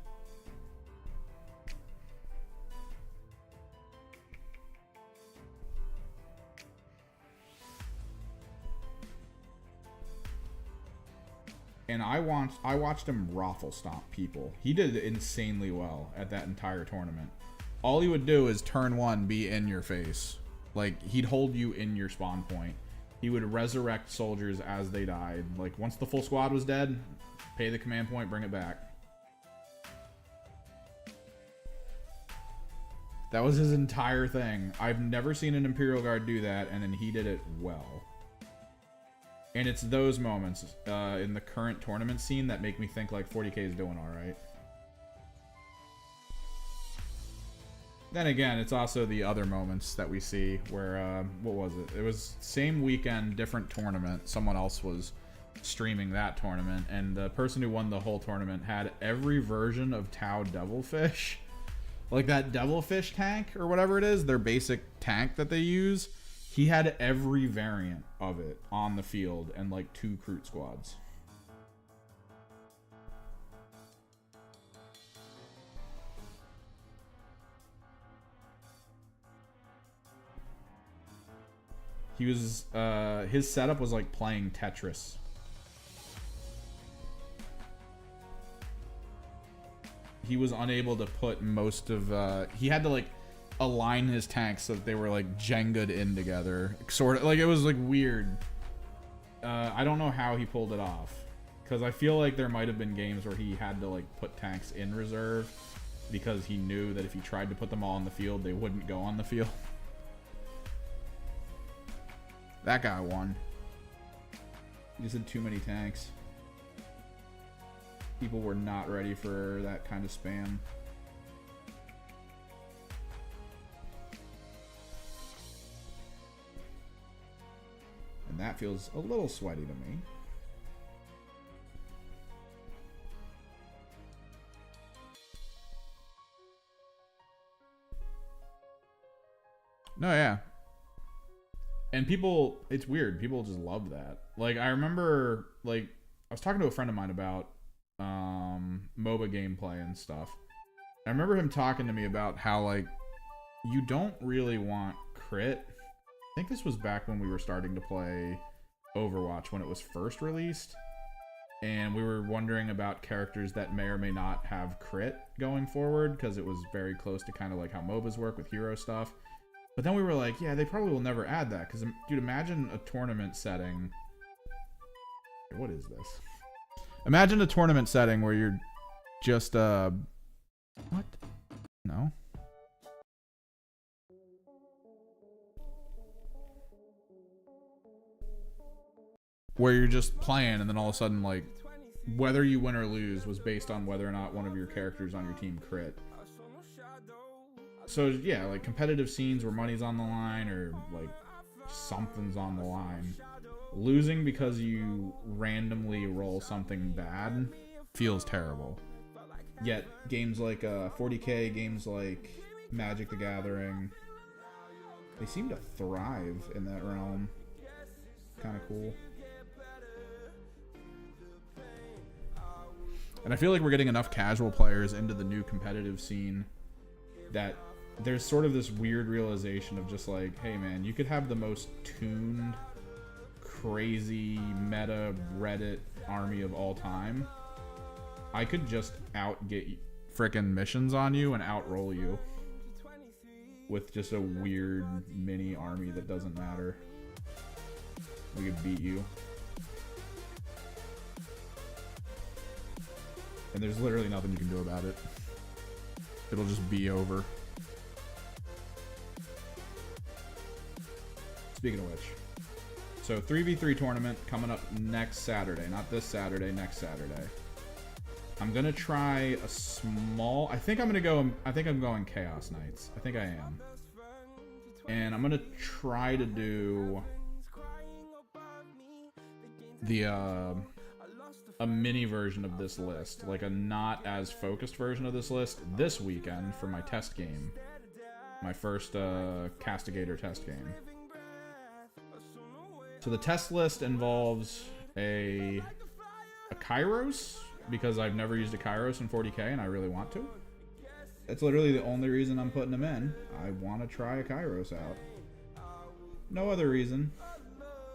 And I watched him raffle stomp people. He did insanely well at that entire tournament. All he would do is turn 1 be in your face. Like, he'd hold you in your spawn point. He would resurrect soldiers as they died. Like, once the full squad was dead, pay the command point, bring it back. That was his entire thing. I've never seen an Imperial Guard do that, and then he did it well. And it's those moments in the current tournament scene that make me think, like, 40K is doing alright. Then again, it's also the other moments that we see where, what was it? It was same weekend, different tournament. Someone else was streaming that tournament, and the person who won the whole tournament had every version of Tau Devilfish. Like that Devilfish tank, or whatever it is, their basic tank that they use. He had every variant of it on the field, and like 2 Kroot squads. He was, his setup was like playing Tetris. He was unable to put most of, he had to like align his tanks so that they were like Jenga'd in together. Sort of, like it was like weird. I don't know how he pulled it off. Because I feel like there might have been games where he had to like put tanks in reserve. Because he knew that if he tried to put them all on the field, they wouldn't go on the field. That guy won. He just had too many tanks. People were not ready for that kind of spam. And that feels a little sweaty to me. No, yeah. And people, it's weird. People just love that. Like, I remember, like, I was talking to a friend of mine about MOBA gameplay and stuff. I remember him talking to me about how, like, you don't really want crit. I think this was back when we were starting to play Overwatch when it was first released. And we were wondering about characters that may or may not have crit going forward, because it was very close to kind of like how MOBAs work with hero stuff. But then we were like, yeah, they probably will never add that, because, dude, imagine a tournament setting. What is this? Imagine a tournament setting where you're just, what? No. Where you're just playing, and then all of a sudden, like, whether you win or lose was based on whether or not one of your characters on your team crit. So, yeah, like, competitive scenes where money's on the line, or, like, something's on the line. Losing because you randomly roll something bad feels terrible. Yet, games like 40K, games like Magic the Gathering, they seem to thrive in that realm. Kind of cool. And I feel like we're getting enough casual players into the new competitive scene that there's sort of this weird realization of just like, hey man, you could have the most tuned, crazy, meta Reddit army of all time. I could just get frickin' missions on you and outroll you with just a weird mini army that doesn't matter. We could beat you. And there's literally nothing you can do about it. It'll just be over. Speaking of which, so 3v3 tournament coming up next Saturday. Not this Saturday, next Saturday. I'm gonna try a small. I think I'm going Chaos Knights. I think I am. And I'm gonna try to do the a mini version of this list, like a not as focused version of this list this weekend for my test game. My first Castigator test game. So the test list involves a Kairos, because I've never used a Kairos in 40k and I really want to. That's literally the only reason I'm putting them in. I want to try a Kairos out. No other reason.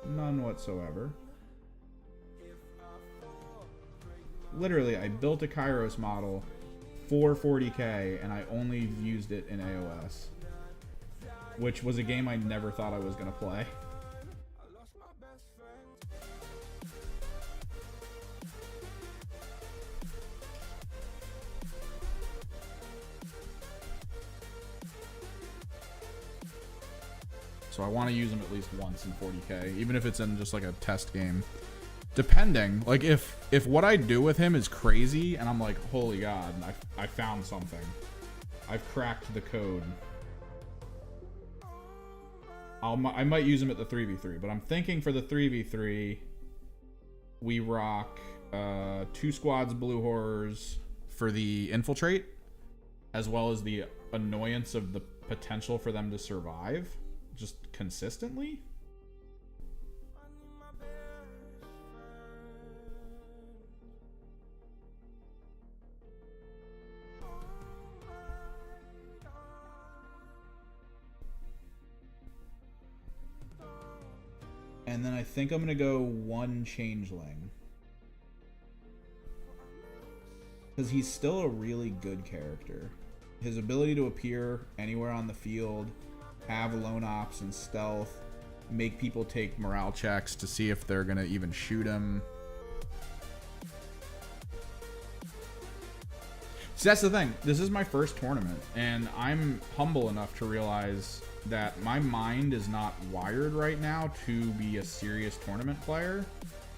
None whatsoever. Literally, I built a Kairos model for 40k and I only used it in AOS, which was a game I never thought I was going to play. So I want to use him at least once in 40k, even if it's in just like a test game. Depending, like if what I do with him is crazy and I'm like, holy god, I found something. I've cracked the code. I might use him at the 3v3, but I'm thinking for the 3v3, we rock 2 squads Blue Horrors for the infiltrate, as well as the annoyance of the potential for them to survive just consistently. And then I think I'm going to go 1 Changeling, because he's still a really good character. His ability to appear anywhere on the field, have lone ops and stealth, make people take morale checks to see if they're going to even shoot him. See, that's the thing. This is my first tournament, and I'm humble enough to realize that my mind is not wired right now to be a serious tournament player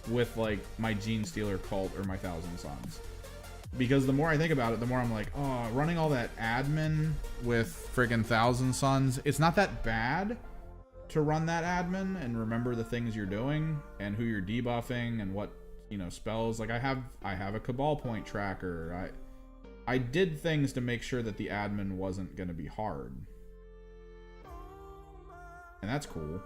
with like my Gene Stealer cult or my Thousand Suns. Because the more I think about it, the more I'm like, oh, running all that admin with friggin' Thousand Suns, it's not that bad to run that admin and remember the things you're doing and who you're debuffing and what, you know, spells. Like I have a Cabal point tracker. I did things to make sure that the admin wasn't going to be hard. And that's cool.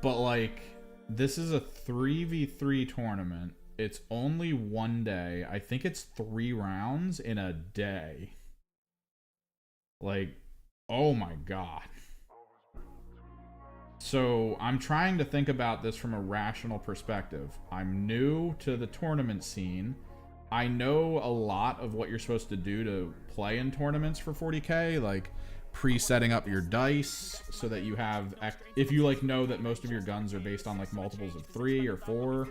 But like, This is a 3v3 tournament. It's only 1 day. I think it's 3 rounds in a day. Like, oh my god. So I'm trying to think about this from a rational perspective. I'm new to the tournament scene. I know a lot of what you're supposed to do to play in tournaments for 40k, like pre-setting up your dice so that you have, if you like know that most of your guns are based on like multiples of 3 or 4,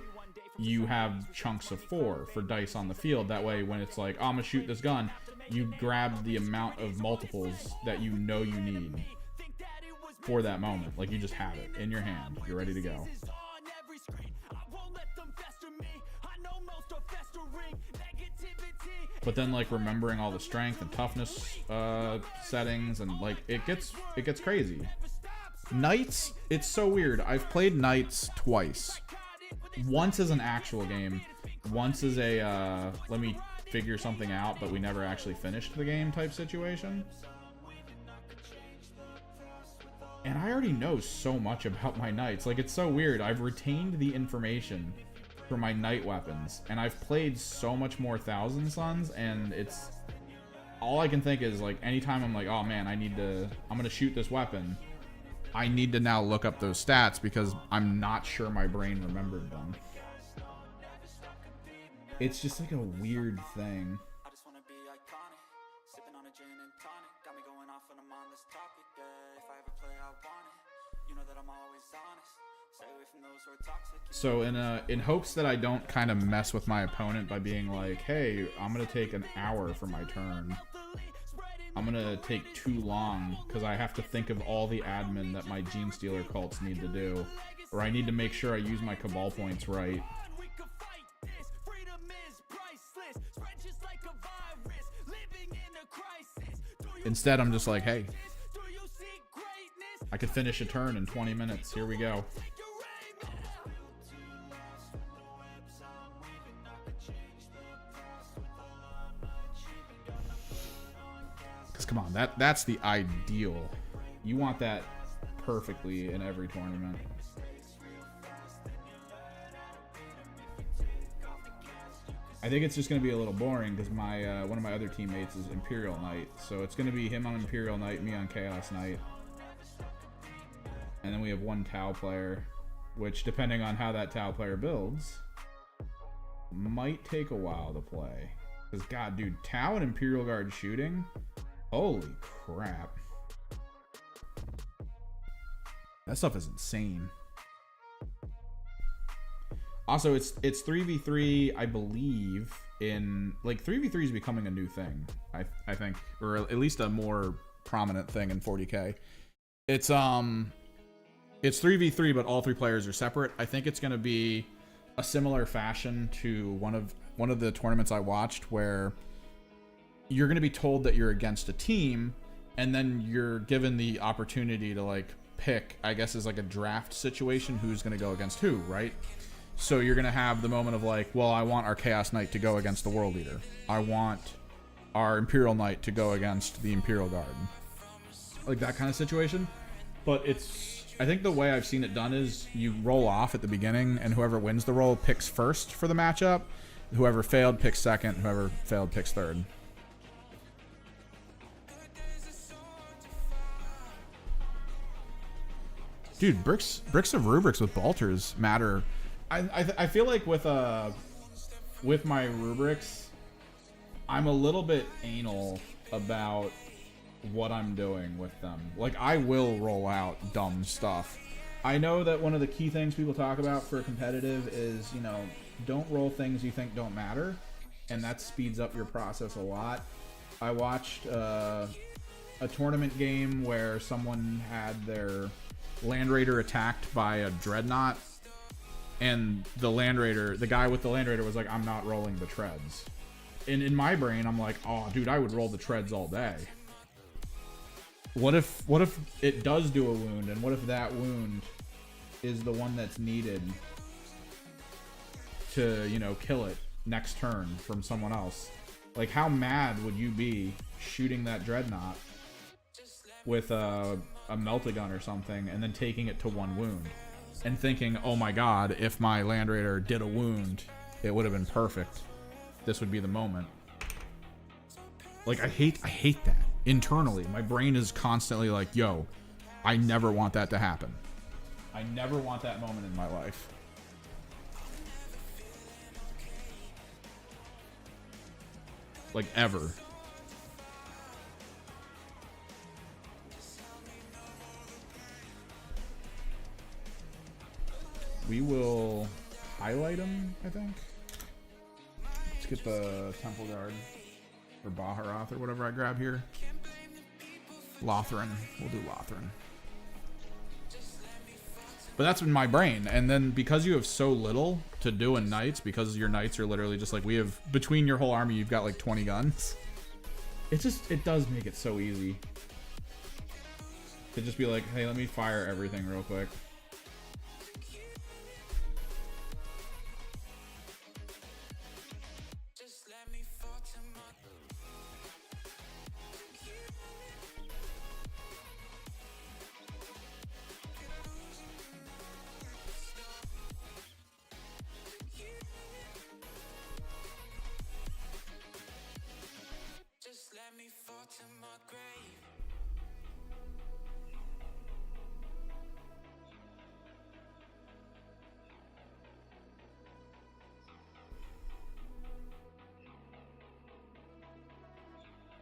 you have chunks of 4 for dice on the field. That way when it's like, oh, I'm gonna shoot this gun, you grab the amount of multiples that you know you need for that moment. Like, you just have it in your hand, you're ready to go. But then like remembering all the strength and toughness settings, and like it gets crazy. Knights, it's so weird. I've played Knights twice. Once as an actual game, once as a let me figure something out, but we never actually finished the game type situation. And I already know so much about my Knights. Like, it's so weird. I've retained the information for my Knight weapons, and I've played so much more Thousand Sons, and it's all I can think is like anytime I'm like, oh man, I'm gonna shoot this weapon, I need to now look up those stats because I'm not sure my brain remembered them. It's just like a weird thing. So in hopes that I don't kind of mess with my opponent by being like, hey, I'm gonna take an hour for my turn, I'm gonna take too long because I have to think of all the admin that my Gene Stealer cults need to do, or I need to make sure I use my Cabal points right. Instead, I'm just like, hey, I could finish a turn in 20 minutes. Here we go. Because come on, that's the ideal. You want that perfectly in every tournament. I think it's just going to be a little boring because my one of my other teammates is Imperial Knight, so it's going to be him on Imperial Knight, me on Chaos Knight, and then we have one Tau player, which depending on how that Tau player builds, might take a while to play. Because god, dude, Tau and Imperial Guard shooting, holy crap, that stuff is insane. Also, it's 3v3, I believe, in like 3v3 is becoming a new thing, I think, or at least a more prominent thing in 40k. It's 3v3, but all 3 players are separate. I think it's going to be a similar fashion to one of the tournaments I watched, where you're going to be told that you're against a team, and then you're given the opportunity to like pick, I guess, is like a draft situation, who's going to go against who, right? So you're going to have the moment of like, well, I want our Chaos Knight to go against the World Leader. I want our Imperial Knight to go against the Imperial Guard. Like that kind of situation. But I think the way I've seen it done is you roll off at the beginning, and whoever wins the roll picks first for the matchup. Whoever failed picks second. Whoever failed picks third. Dude, bricks of rubrics with bolters matter. I feel like with my rubrics, I'm a little bit anal about what I'm doing with them. Like, I will roll out dumb stuff. I know that one of the key things people talk about for competitive is, you know, don't roll things you think don't matter, and that speeds up your process a lot. I watched a tournament game where someone had their Land Raider attacked by a Dreadnought, and the guy with the Land Raider was like, I'm not rolling the treads. And in my brain, I'm like, oh, dude, I would roll the treads all day. What if it does do a wound, and what if that wound is the one that's needed to, you know, kill it next turn from someone else? Like, how mad would you be shooting that Dreadnought with a melta gun or something, and then taking it to 1 wound, and thinking, oh my god, if my Land Raider did a wound, it would have been perfect. This would be the moment. Like, I hate that. Internally, my brain is constantly like, yo, I never want that to happen. I never want that moment in my life. Like, ever. We will highlight him, I think. Let's get the Temple Guard. Or Baharoth or whatever I grab here. Lothran. We'll do Lothran. But that's in my brain. And then because you have so little to do in knights, because your knights are literally just like, we have, between your whole army, you've got like 20 guns. It does make it so easy. To just be like, hey, let me fire everything real quick.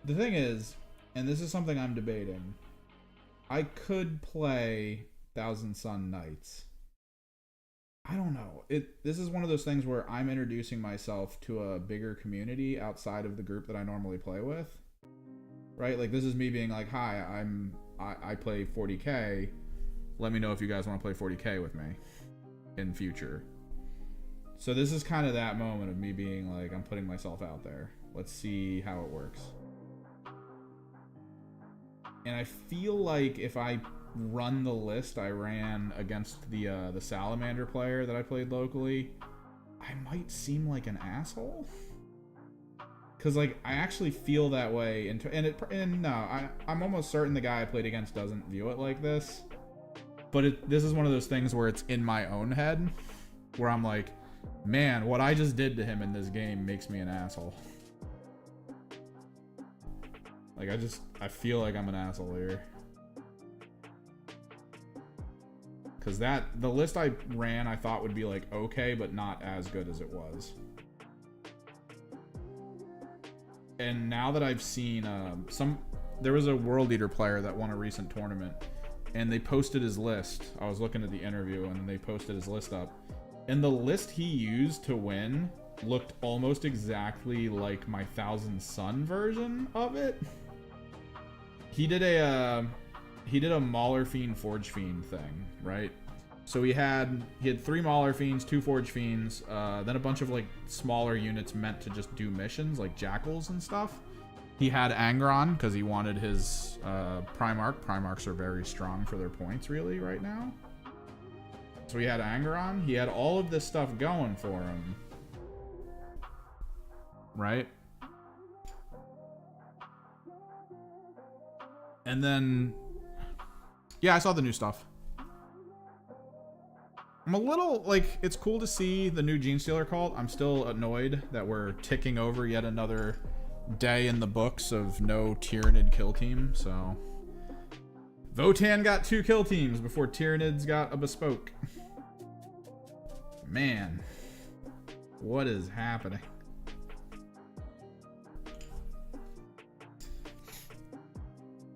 The thing is, and this is something I'm debating, I could play Thousand Sun Knights. I don't know. This is one of those things where I'm introducing myself to a bigger community outside of the group that I normally play with. Right? Like, this is me being like, hi, I play 40k. Let me know if you guys want to play 40k with me in future. So this is kind of that moment of me being like, I'm putting myself out there. Let's see how it works. And I feel like if I run the list I ran against the Salamander player that I played locally, I might seem like an asshole. Cause like I actually feel that way, I'm almost certain the guy I played against doesn't view it like this. But this is one of those things where it's in my own head, where I'm like, man, what I just did to him in this game makes me an asshole. Like, I feel like I'm an asshole here. Because the list I ran, I thought would be, like, okay, but not as good as it was. And now that I've seen there was a World Eater player that won a recent tournament, and they posted his list. I was looking at the interview, and they posted his list up. And the list he used to win looked almost exactly like my Thousand Sun version of it. He did a Mauler Fiend Forge Fiend thing, right? So he had 3 Mauler Fiends, 2 Forge Fiends, then a bunch of like smaller units meant to just do missions like Jackals and stuff. He had Angron because he wanted his Primarch. Primarchs are very strong for their points really right now. So he had Angron. He had all of this stuff going for him, right? And then, yeah, I saw the new stuff. I'm a little, like, it's cool to see the new Genestealer cult. I'm still annoyed that we're ticking over yet another day in the books of no Tyrannid kill team, so. Votann got 2 kill teams before Tyrannid's got a bespoke. Man, what is happening?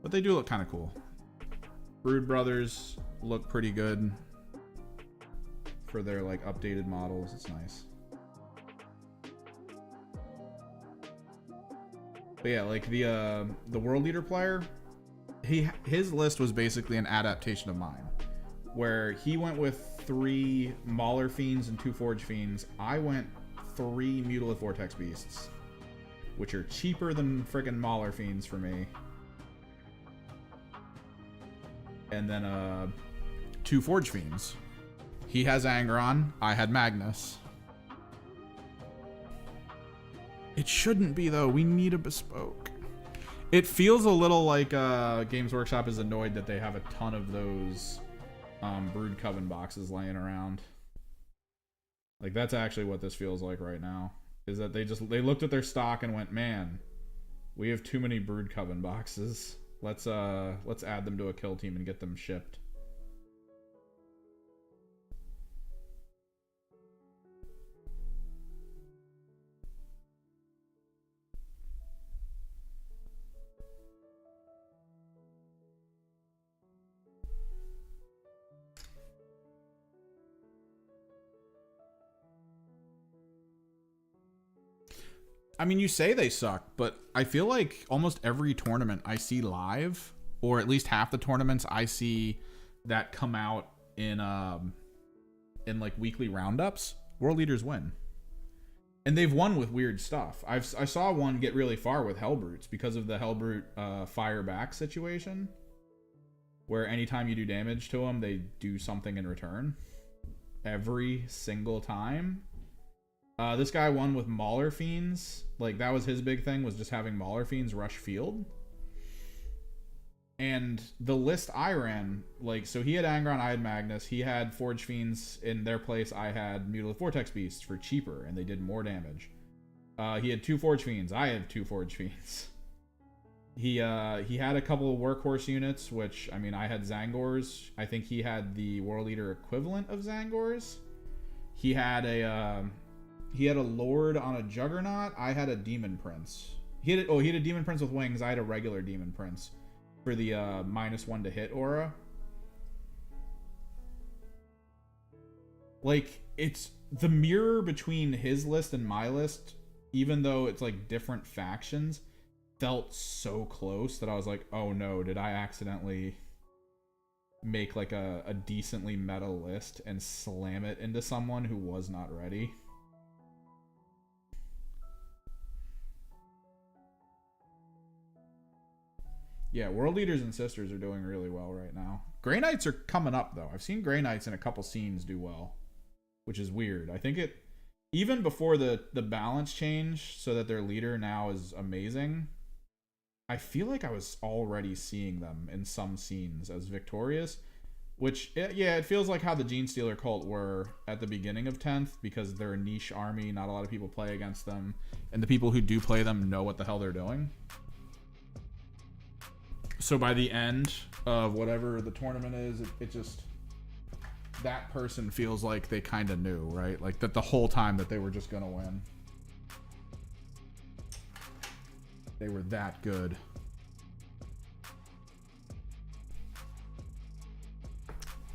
But they do look kind of cool. Brood Brothers look pretty good for their like updated models. It's nice. But yeah, like the World Eater player, his list was basically an adaptation of mine, where he went with 3 Mauler Fiends and 2 Forge Fiends. I went 3 Mutilith Vortex Beasts, which are cheaper than friggin' Mauler Fiends for me. And then 2 Forge Fiends. He has Angron, I had Magnus. It shouldn't be though, we need a bespoke. It feels a little like Games Workshop is annoyed that they have a ton of those Brood Coven boxes laying around. Like, that's actually what this feels like right now. Is that they looked at their stock and went, man, we have too many Brood Coven boxes. Let's add them to a kill team and get them shipped. I mean, you say they suck, but I feel like almost every tournament I see live, or at least half the tournaments I see that come out in like weekly roundups, world leaders win. And they've won with weird stuff. I saw one get really far with Hellbrutes because of the Hellbrute fire back situation, where anytime you do damage to them, they do something in return. Every single time. This guy won with Mauler Fiends. Like, that was his big thing, was just having Mauler Fiends rush field. And the list I ran, like, so he had Angron, I had Magnus. He had Forge Fiends. In their place, I had Mutilate Vortex Beasts for cheaper, and they did more damage. He had 2 Forge Fiends. I have 2 Forge Fiends. He had a couple of Workhorse units, which, I mean, I had Zangors. I think he had the World Leader equivalent of Zangors. He had a Lord on a Juggernaut. I had a Demon Prince. He had a Demon Prince with wings. I had a regular Demon Prince for the -1 to hit aura. Like, it's the mirror between his list and my list, even though it's like different factions, felt so close that I was like, oh no, did I accidentally make like a decently meta list and slam it into someone who was not ready? Yeah, World Leaders and Sisters are doing really well right now. Grey Knights are coming up, though. I've seen Grey Knights in a couple scenes do well, which is weird. I think it, even before the balance change so that their leader now is amazing, I feel like I was already seeing them in some scenes as victorious, which, yeah, it feels like how the Gene Stealer cult were at the beginning of 10th, because they're a niche army, not a lot of people play against them, and the people who do play them know what the hell they're doing. So by the end of whatever the tournament is, it just, that person feels like they kind of knew, right? Like that the whole time that they were just going to win. They were that good.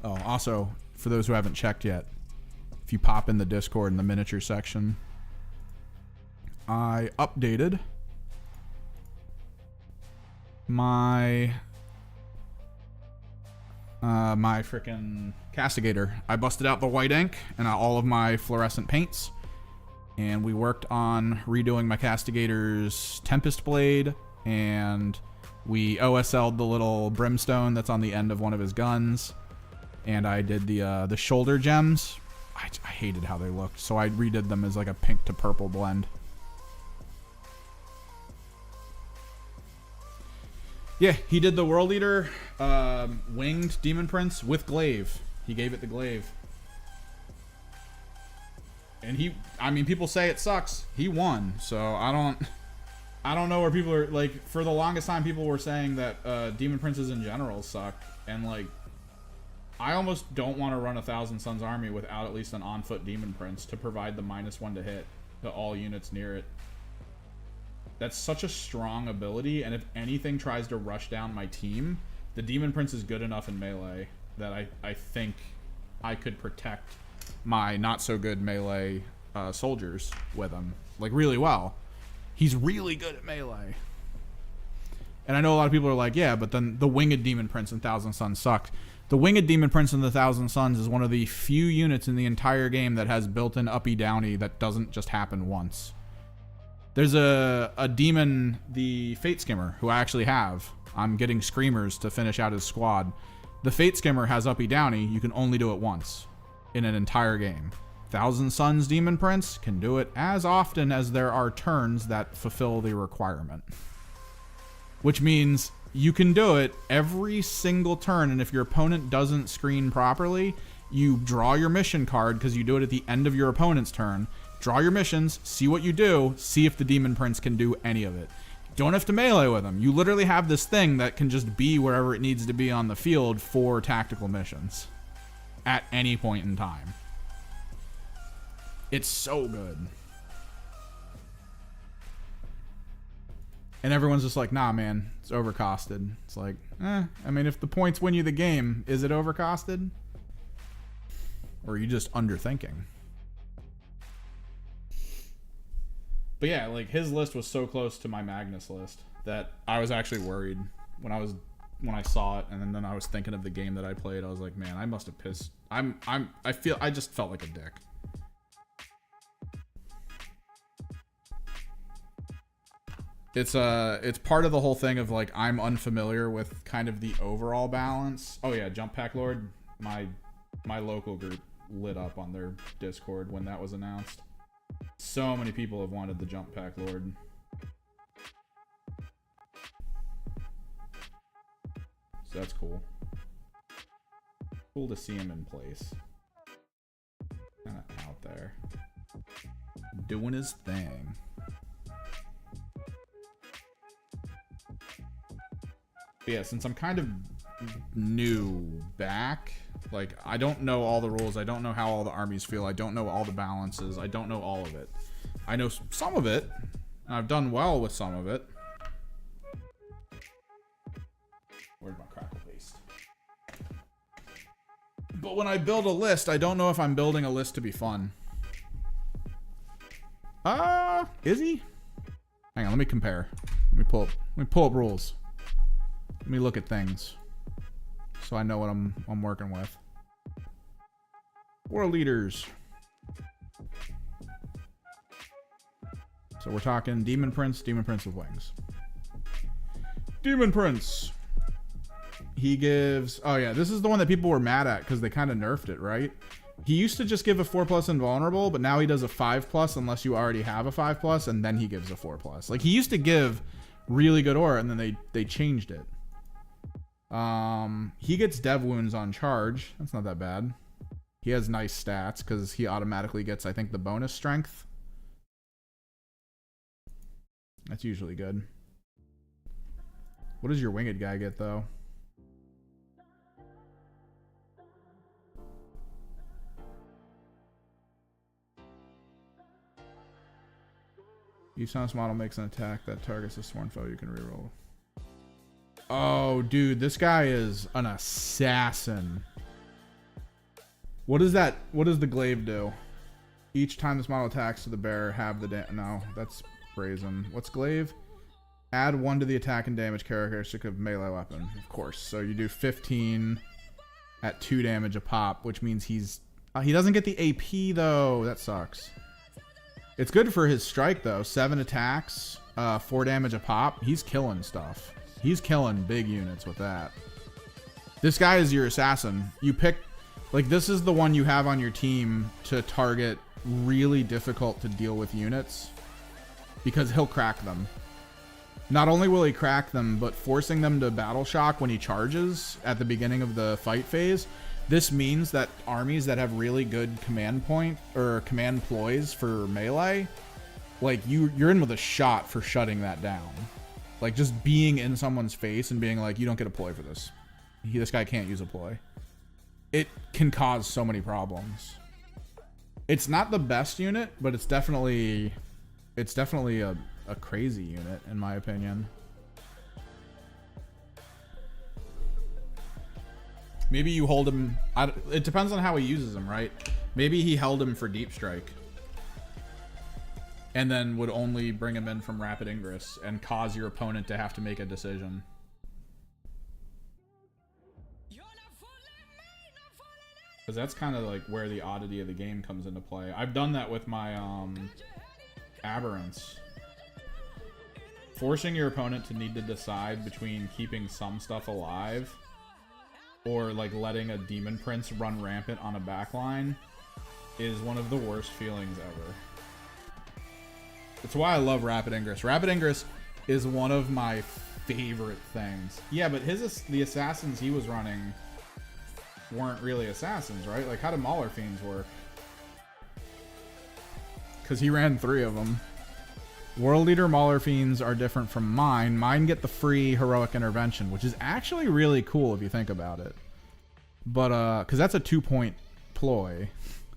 Oh, also, for those who haven't checked yet, if you pop in the Discord in the miniature section, I updated my freaking Castigator. I busted out the white ink and all of my fluorescent paints, and we worked on redoing my Castigator's Tempest Blade, and we OSL'd the little brimstone that's on the end of one of his guns, and I did the shoulder gems. I hated how they looked, so I redid them as like a pink to purple blend. Yeah, he did the World Leader winged Demon Prince with glaive. He gave it the glaive. And I mean, people say it sucks. He won, so I don't know where people are, like, for the longest time people were saying that Demon Princes in general suck, and like, I almost don't want to run a Thousand Suns army without at least an on-foot Demon Prince to provide the -1 to hit to all units near it. That's such a strong ability, and if anything tries to rush down my team, the Demon Prince is good enough in melee that I think I could protect my not-so-good melee soldiers with him, like, really well. He's really good at melee. And I know a lot of people are like, yeah, but then the Winged Demon Prince in Thousand Suns sucked. The Winged Demon Prince in the Thousand Suns is one of the few units in the entire game that has built-in uppy-downy that doesn't just happen once. There's a demon, the Fate Skimmer, who I actually have. I'm getting Screamers to finish out his squad. The Fate Skimmer has uppy downy. You can only do it once in an entire game. Thousand Suns Demon Prince can do it as often as there are turns that fulfill the requirement. which means you can do it every single turn, and if your opponent doesn't screen properly, you draw your mission card, because you do it at the end of your opponent's turn. Draw your missions, see what you do, see if the Demon Prince can do any of it. Don't have to melee with him. You literally have this thing that can just be wherever it needs to be on the field for tactical missions at any point in time. It's so good. And everyone's just like, nah, man, it's overcosted. It's like, I mean, if the points win you the game, is it overcosted? Or are you just underthinking? But yeah, like, his list was so close to my Magnus list that I was actually worried when I saw it, and then I was thinking of the game that I played. I was like, man, I must have pissed. I just felt like a dick. It's part of the whole thing of, like, I'm unfamiliar with kind of the overall balance. Oh yeah, Jump Pack Lord, my local group lit up on their Discord when that was announced. So many people have wanted the Jump Pack Lord. So that's cool. Cool to see him in place. Kind of out there. Doing his thing. But yeah, since I'm kind of new back, like, I don't know all the rules. I don't know how all the armies feel. I don't know all the balances. I don't know all of it. I know some of it. And I've done well with some of it. Where's my crackle paste? But when I build a list, I don't know if I'm building a list to be fun. Is he? Hang on, let me compare. Let me pull up rules. Let me look at things so I know what I'm working with. World leaders. So we're talking Demon Prince with wings. Demon Prince. He gives, oh yeah, this is the one that people were mad at because they kind of nerfed it, right? He used to just give a 4+ invulnerable, but now he does a 5+ unless you already have a 5+, and then he gives a 4+. Like, he used to give really good aura, and then they changed it. He gets dev wounds on charge. That's not that bad. He has nice stats because he automatically gets, I think, the bonus strength. That's usually good. What does your winged guy get, though? Each time this model makes an attack that targets a sworn foe, you can reroll. Oh, dude, this guy is an assassin. What is that? What does the glaive do? Each time this model attacks to the bearer, have the no, that's brazen. What's glaive? Add 1 to the attack and damage characteristic of melee weapon, of course. So you do 15 at 2 damage a pop, which means he doesn't get the AP though. That sucks. It's good for his strike though. 7 attacks, 4 damage a pop. He's killing stuff. He's killing big units with that. This guy is your assassin. You pick, like, this is the one you have on your team to target really difficult to deal with units because he'll crack them. Not only will he crack them, but forcing them to battle shock when he charges at the beginning of the fight phase. This means that armies that have really good command point or command ploys for melee, like, you're in with a shot for shutting that down. Like, just being in someone's face and being like, you don't get a ploy for this. This guy can't use a ploy. It can cause so many problems. It's not the best unit, but it's definitely a crazy unit, in my opinion. Maybe you hold him. It depends on how he uses him, right? Maybe he held him for deep strike. And then would only bring him in from Rapid Ingress and cause your opponent to have to make a decision. Because that's kind of like where the oddity of the game comes into play. I've done that with my Aberrants. Forcing your opponent to need to decide between keeping some stuff alive or like letting a Demon Prince run rampant on a backline is one of the worst feelings ever. It's why I love Rapid Ingress. Rapid Ingress is one of my favorite things. Yeah, but the assassins he was running weren't really assassins, right? Like, how do Mauler Fiends work? Because he ran 3 of them. World Leader Mauler Fiends are different from mine. Mine get the free Heroic Intervention, which is actually really cool if you think about it. But, because that's a 2-point ploy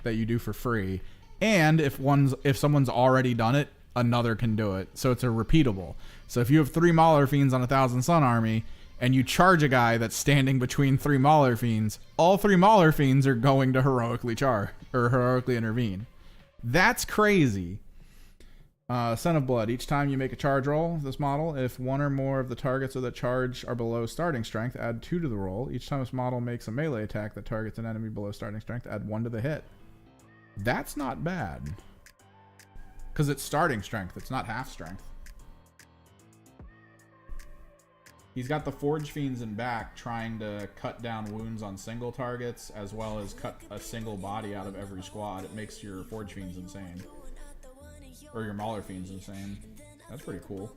that you do for free. And if someone's already done it, another can do it. So it's a repeatable. So if you have 3 Mauler Fiends on a 1,000 Sun army, and you charge a guy that's standing between 3 Mauler Fiends, all 3 Mauler Fiends are going to heroically heroically intervene. That's crazy. Son of Blood. Each time you make a charge roll, this model, if one or more of the targets of the charge are below starting strength, add 2 to the roll. Each time this model makes a melee attack that targets an enemy below starting strength, add 1 to the hit. That's not bad. Because it's starting strength. It's not half strength. He's got the Forge Fiends in back trying to cut down wounds on single targets as well as cut a single body out of every squad. It makes your Forge Fiends insane. Or your Mauler Fiends insane. That's pretty cool.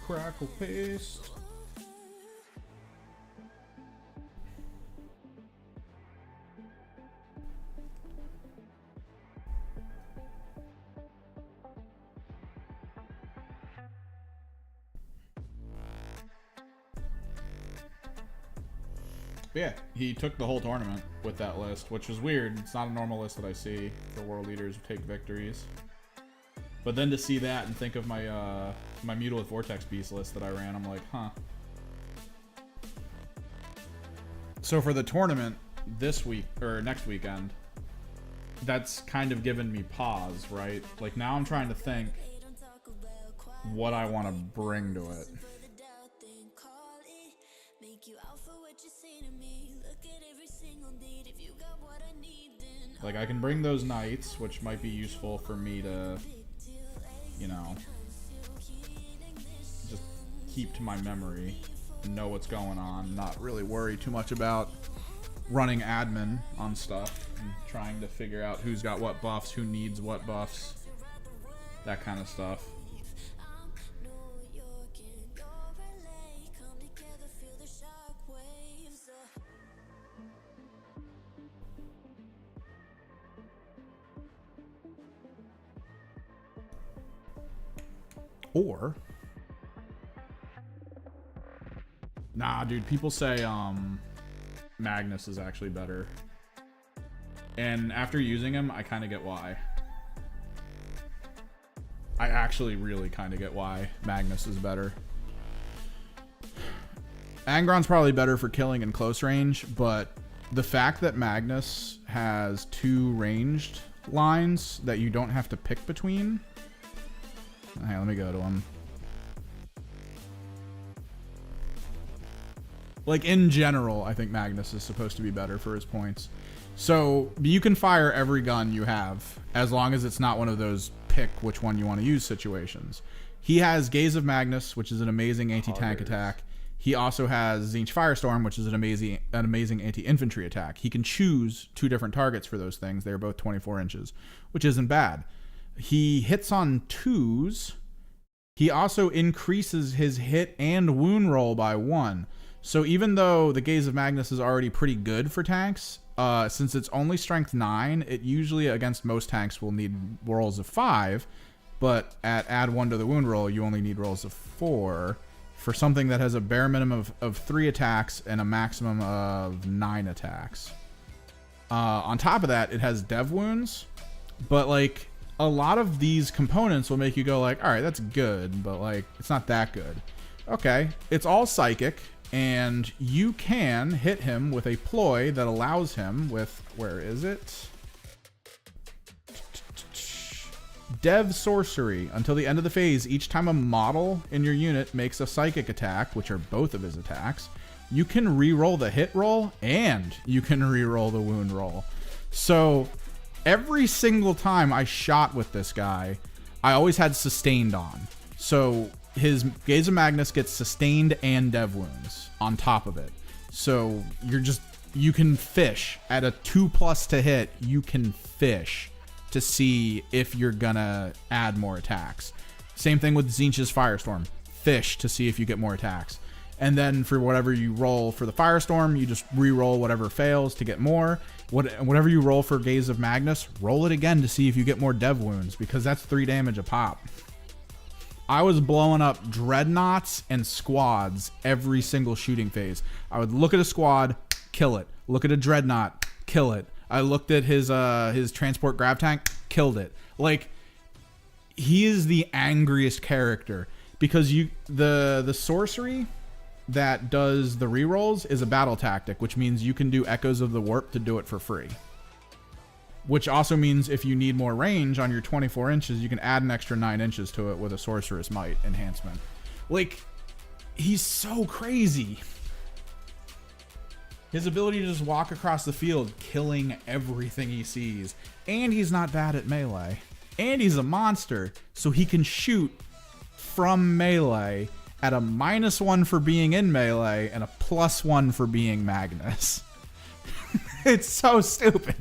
Crackle paste. Yeah, he took the whole tournament with that list, which was weird. It's not a normal list that I see for world leaders who take victories. But then to see that and think of my my Mutilate Vortex Beast list that I ran, I'm like, huh. So for the tournament this week, or next weekend, that's kind of given me pause, right? Like, now I'm trying to think what I want to bring to it. Like, I can bring those knights, which might be useful for me to, you know, just keep to my memory and know what's going on, not really worry too much about running admin on stuff and trying to figure out who's got what buffs, who needs what buffs, that kind of stuff. Or, nah, dude, people say Magnus is actually better. And after using him, I kind of get why. I actually really kind of get why Magnus is better. Angron's probably better for killing in close range, but the fact that Magnus has 2 ranged lines that you don't have to pick between. Hey, let me go to him. Like, in general, I think Magnus is supposed to be better for his points. So, you can fire every gun you have, as long as it's not one of those pick which one you want to use situations. He has Gaze of Magnus, which is an amazing anti-tank attack. He also has Tzeentch Firestorm, which is an amazing anti-infantry attack. He can choose 2 different targets for those things. They're both 24 inches, which isn't bad. He hits on 2s. He also increases his hit and wound roll by 1. So even though the Gaze of Magnus is already pretty good for tanks, since it's only strength 9, it usually against most tanks will need rolls of 5. But at add 1 to the wound roll, you only need rolls of 4 for something that has a bare minimum of 3 attacks and a maximum of 9 attacks. On top of that, it has dev wounds, but like, a lot of these components will make you go like, all right, that's good, but like, it's not that good. Okay, it's all psychic, and you can hit him with a ploy that allows him with, where is it? Dev Sorcery. Until the end of the phase, each time a model in your unit makes a psychic attack, which are both of his attacks, you can re-roll the hit roll, and you can re-roll the wound roll. So every single time I shot with this guy, I always had sustained on. So his Gaze of Magnus gets sustained and dev wounds on top of it. So you can fish at a 2+ to hit. You can fish to see if you're gonna add more attacks. Same thing with Tzeentch's Firestorm. Fish to see if you get more attacks. And then for whatever you roll for the Firestorm, you just re-roll whatever fails to get more. Whatever you roll for Gaze of Magnus, roll it again to see if you get more dev wounds, because that's 3 damage a pop. I was blowing up dreadnoughts and squads every single shooting phase. I would look at a squad, kill it. Look at a dreadnought, kill it. I looked at his transport grab tank, killed it. Like, he is the angriest character, because the sorcery that does the rerolls is a battle tactic, which means you can do Echoes of the Warp to do it for free. Which also means if you need more range on your 24 inches, you can add an extra 9 inches to it with a Sorceress Might enhancement. Like, he's so crazy. His ability to just walk across the field, killing everything he sees. And he's not bad at melee. And he's a monster, so he can shoot from melee at a -1 for being in melee and a +1 for being Magnus. It's so stupid.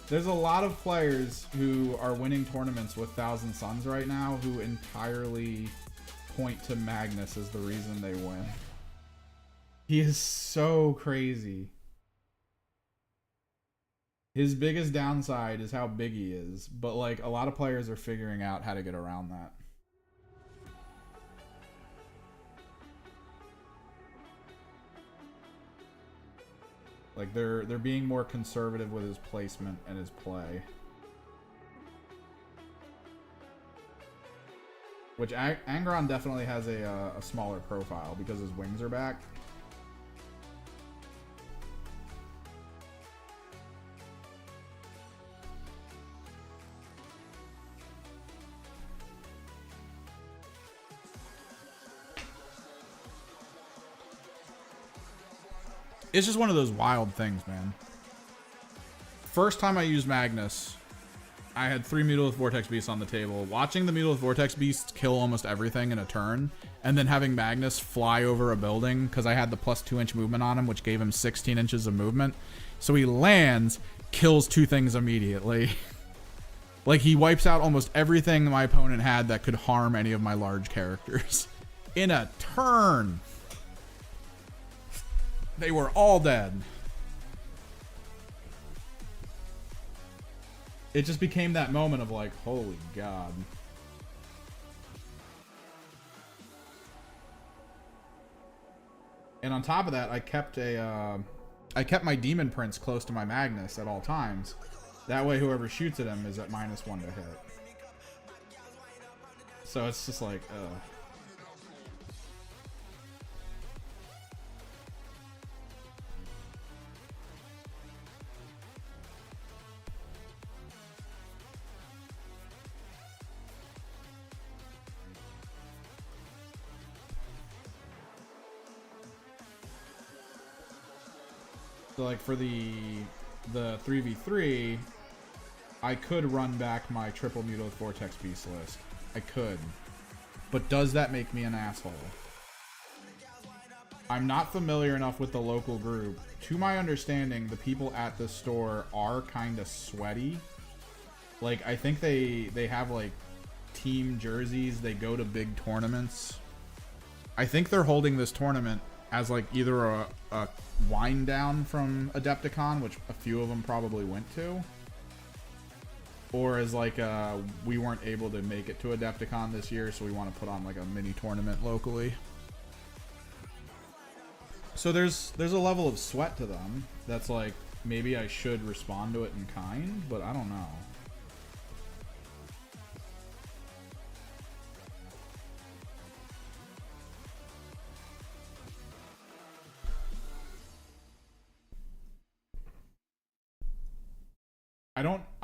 There's a lot of players who are winning tournaments with Thousand Suns right now who entirely point to Magnus as the reason they win. He is so crazy. His biggest downside is how big he is, but like a lot of players are figuring out how to get around that. Like they're being more conservative with his placement and his play. Which Angron definitely has a smaller profile because his wings are back. It's just one of those wild things, man. First time I used Magnus, I had 3 Mutalith Vortex Beasts on the table. Watching the Mutalith Vortex Beasts kill almost everything in a turn, and then having Magnus fly over a building, because I had the +2 inch movement on him, which gave him 16 inches of movement. So he lands, kills 2 things immediately. Like, he wipes out almost everything my opponent had that could harm any of my large characters. In a turn! They were all dead. It just became that moment of like, holy God. And on top of that, I kept my Demon Prince close to my Magnus at all times. That way whoever shoots at him is at -1 to hit. So it's just like, ugh. So like for the 3v3, I could run back my triple Mutalith Vortex Beast list. I could. But does that make me an asshole? I'm not familiar enough with the local group. To my understanding, the people at the store are kind of sweaty. Like, I think they have like team jerseys. They go to big tournaments. I think they're holding this tournament as like either a wind down from Adepticon, which a few of them probably went to, or as like we weren't able to make it to Adepticon this year, so we want to put on like a mini tournament locally. So there's a level of sweat to them that's like, maybe I should respond to it in kind, but I don't know.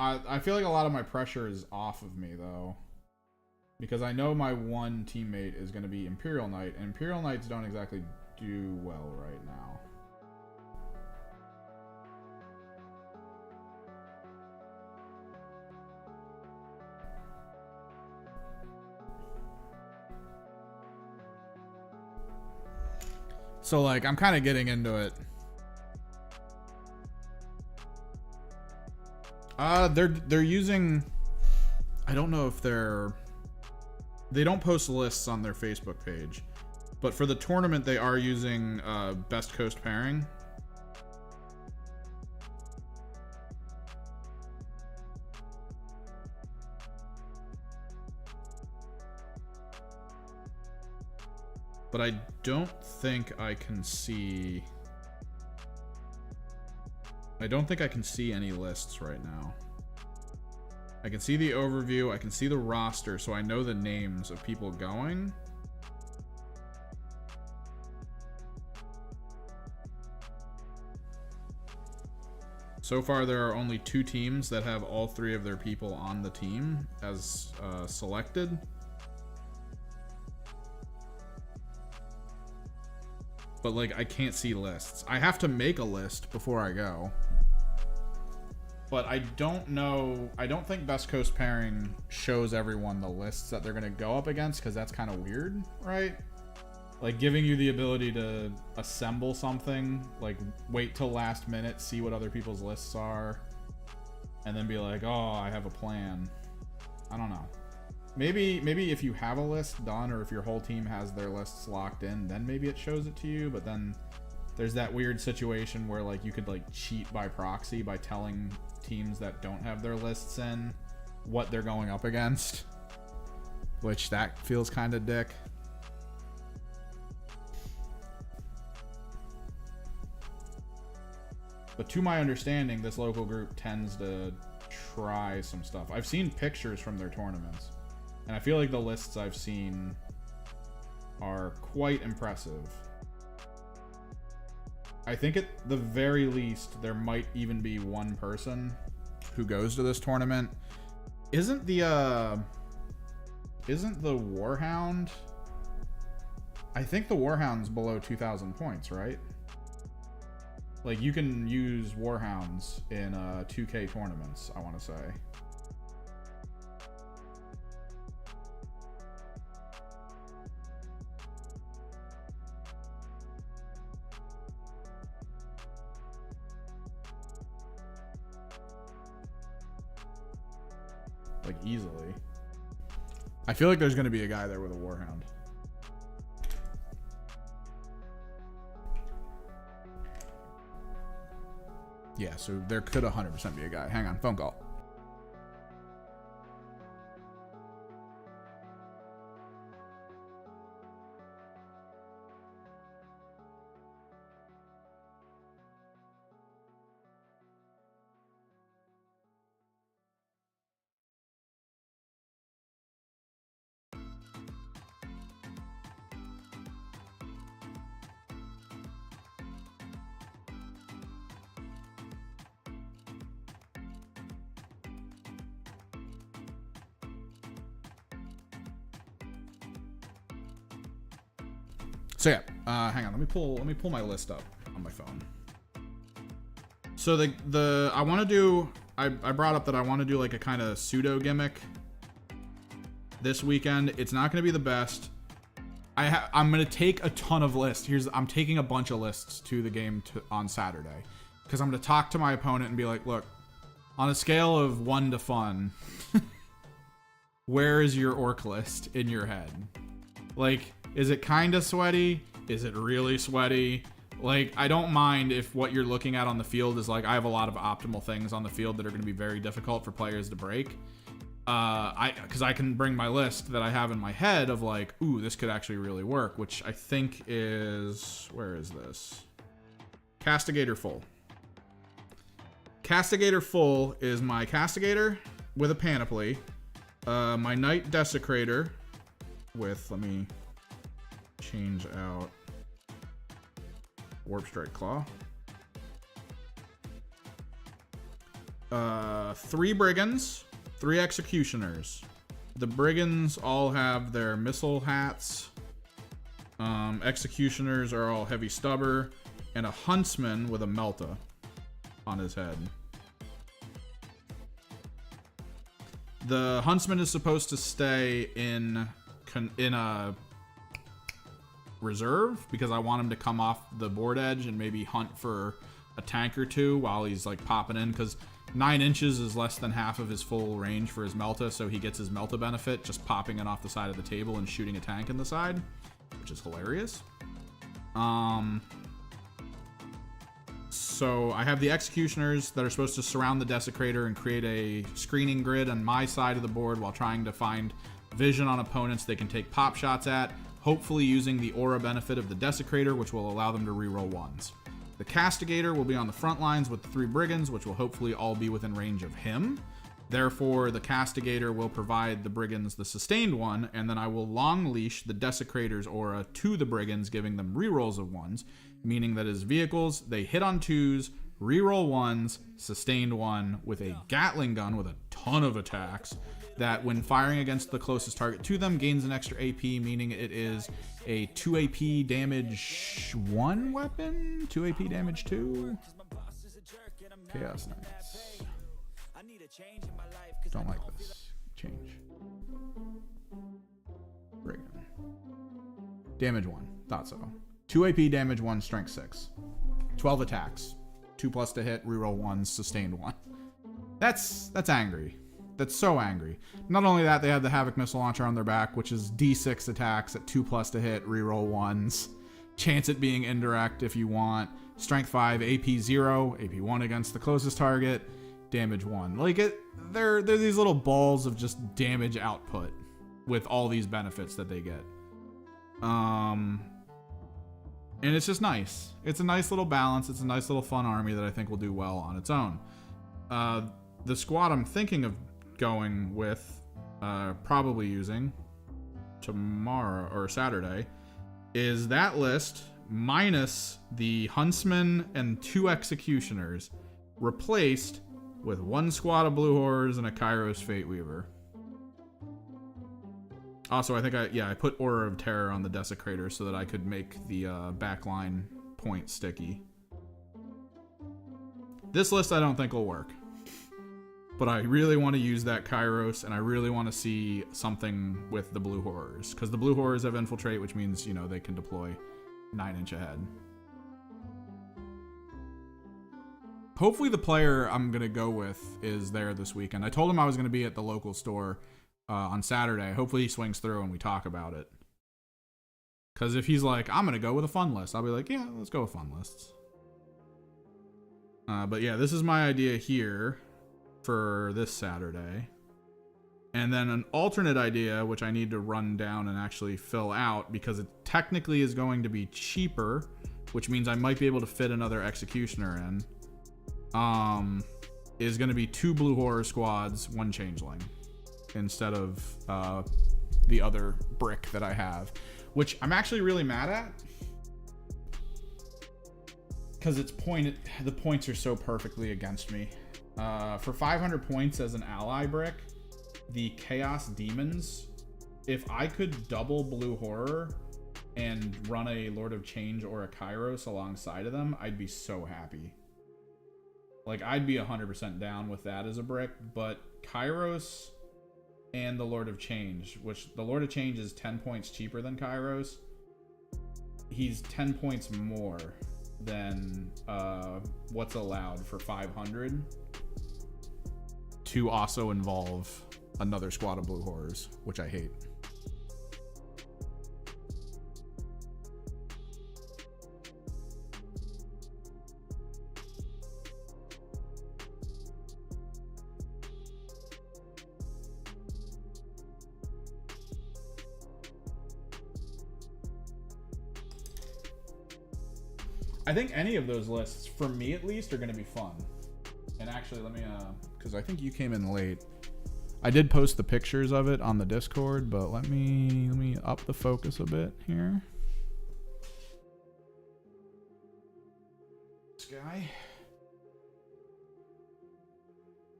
I feel like a lot of my pressure is off of me though, because I know my one teammate is going to be Imperial Knight, and Imperial Knights don't exactly do well right now. So like I'm kind of getting into it. They're using, I don't know if they don't post lists on their Facebook page, but for the tournament they are using best coast pairing. But I don't think I can see any lists right now. I can see the overview, I can see the roster, so I know the names of people going. So far, there are only 2 teams that have all 3 of their people on the team as selected. But like, I can't see lists. I have to make a list before I go. But I don't know. I don't think Best Coast Pairing shows everyone the lists that they're going to go up against, because that's kind of weird, right? Like giving you the ability to assemble something, like wait till last minute, see what other people's lists are, and then be like, oh, I have a plan. I don't know. Maybe if you have a list done, or if your whole team has their lists locked in, then maybe it shows it to you. But then there's that weird situation where like you could like cheat by proxy by telling teams that don't have their lists in what they're going up against, which that feels kind of dick. But to my understanding, this local group tends to try some stuff. I've seen pictures from their tournaments, and I feel like the lists I've seen are quite impressive. I think at the very least, there might even be one person who goes to this tournament. Isn't the Warhound? I think the Warhound's below 2,000 points, right? Like, you can use Warhounds in 2K tournaments, I want to say. Like, easily. I feel like there's going to be a guy there with a Warhound. Yeah, so there could 100% be a guy. Hang on, phone call. So yeah, hang on. Let me pull my list up on my phone. So I want to do. I brought up that I want to do like a kind of pseudo gimmick this weekend. It's not going to be the best. I'm going to take a ton of lists. I'm taking a bunch of lists to the game on Saturday, because I'm going to talk to my opponent and be like, look, on a scale of 1 to fun, where is your orc list in your head? Like, is it kind of sweaty? Is it really sweaty? Like, I don't mind if what you're looking at on the field is like, I have a lot of optimal things on the field that are going to be very difficult for players to break. Because I can bring my list that I have in my head of like, ooh, this could actually really work, which I think is, where is this? Castigator Full. Castigator Full is my Castigator with a Panoply, my Knight Desecrator with, let me change out Warp Strike Claw. 3 Brigands, 3 Executioners. The Brigands all have their missile hats. Executioners are all heavy stubber, and a Huntsman with a Melta on his head. The Huntsman is supposed to stay in a reserve because I want him to come off the board edge and maybe hunt for a tank or two while he's like popping in, because 9 inches is less than half of his full range for his Melta, so he gets his Melta benefit just popping it off the side of the table and shooting a tank in the side, which is hilarious. So I have the Executioners that are supposed to surround the Desecrator and create a screening grid on my side of the board while trying to find vision on opponents they can take pop shots at, hopefully using the aura benefit of the Desecrator, which will allow them to reroll 1s. The Castigator will be on the front lines with the 3 Brigands, which will hopefully all be within range of him. Therefore, the Castigator will provide the Brigands the sustained 1, and then I will long leash the Desecrator's aura to the Brigands, giving them rerolls of 1s, meaning that his vehicles, they hit on 2s, reroll 1s, sustained 1 with a Gatling gun with a ton of attacks, that when firing against the closest target to them gains an extra AP, meaning it is a 2 AP damage 1 weapon, 2 AP damage 2. Chaos Knights. Don't like this. Change. Brigand. Damage 1. Thought so. 2 AP damage 1, strength 6. 12 attacks. 2+ to hit, reroll 1s, sustained 1. That's angry. That's so angry. Not only that, they have the Havoc Missile Launcher on their back, which is D6 attacks at 2+ to hit, reroll 1s. Chance it being indirect if you want. Strength 5, AP 0, AP 1 against the closest target, damage 1. Like, they're these little balls of just damage output with all these benefits that they get. And it's just nice. It's a nice little balance. It's a nice little fun army that I think will do well on its own. The squad I'm thinking of going with, probably using tomorrow or Saturday, is that list minus the Huntsman and 2 Executioners, replaced with 1 squad of Blue Horrors and a Kairos Fate Weaver. Also, I think I put Aura of Terror on the Desecrator so that I could make the backline point sticky. This list I don't think will work. But I really want to use that Kairos, and I really want to see something with the Blue Horrors. Because the Blue Horrors have Infiltrate, which means, you know, they can deploy 9 inch ahead. Hopefully the player I'm going to go with is there this weekend. I told him I was going to be at the local store on Saturday. Hopefully he swings through and we talk about it. Because if he's like, I'm going to go with a fun list, I'll be like, yeah, let's go with fun lists. But yeah, this is my idea here for this Saturday. And then an alternate idea, which I need to run down and actually fill out because it technically is going to be cheaper, which means I might be able to fit another Executioner in, is going to be 2 Blue Horror squads, 1 Changeling, instead of the other brick that I have, which I'm actually really mad at because the points are so perfectly against me. For 500 points as an ally brick, the Chaos Demons, if I could double Blue Horror and run a Lord of Change or a Kairos alongside of them, I'd be so happy. Like, I'd be 100% down with that as a brick, but Kairos and the Lord of Change, which the Lord of Change is 10 points cheaper than Kairos, he's 10 points more than what's allowed for 500 to also involve another squad of Blue Horrors, which I hate. I think any of those lists, for me at least, are going to be fun. And actually, let me, because I think you came in late. I did post the pictures of it on the Discord, but let me up the focus a bit here. This guy.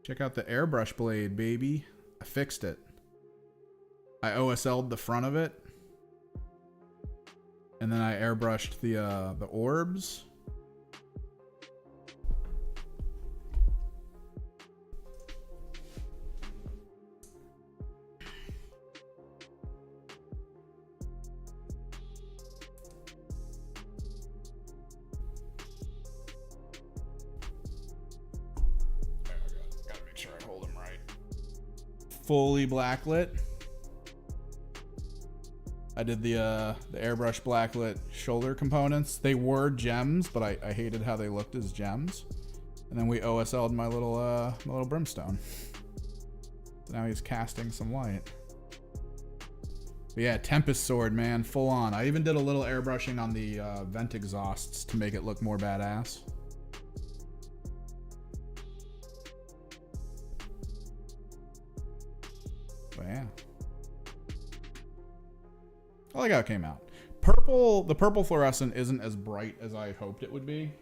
Check out the airbrush blade, baby. I fixed it. I OSL'd the front of it. And then I airbrushed the orbs. fully blacklit. I did the airbrush blacklit shoulder components. They were gems, but I hated how they looked as gems. And then we OSL'd my little brimstone. So now he's casting some light. But yeah, Tempest Sword, man, full on. I even did a little airbrushing on the vent exhausts to make it look more badass. But yeah. I like how it came out. Purple, the purple fluorescent isn't as bright as I hoped it would be.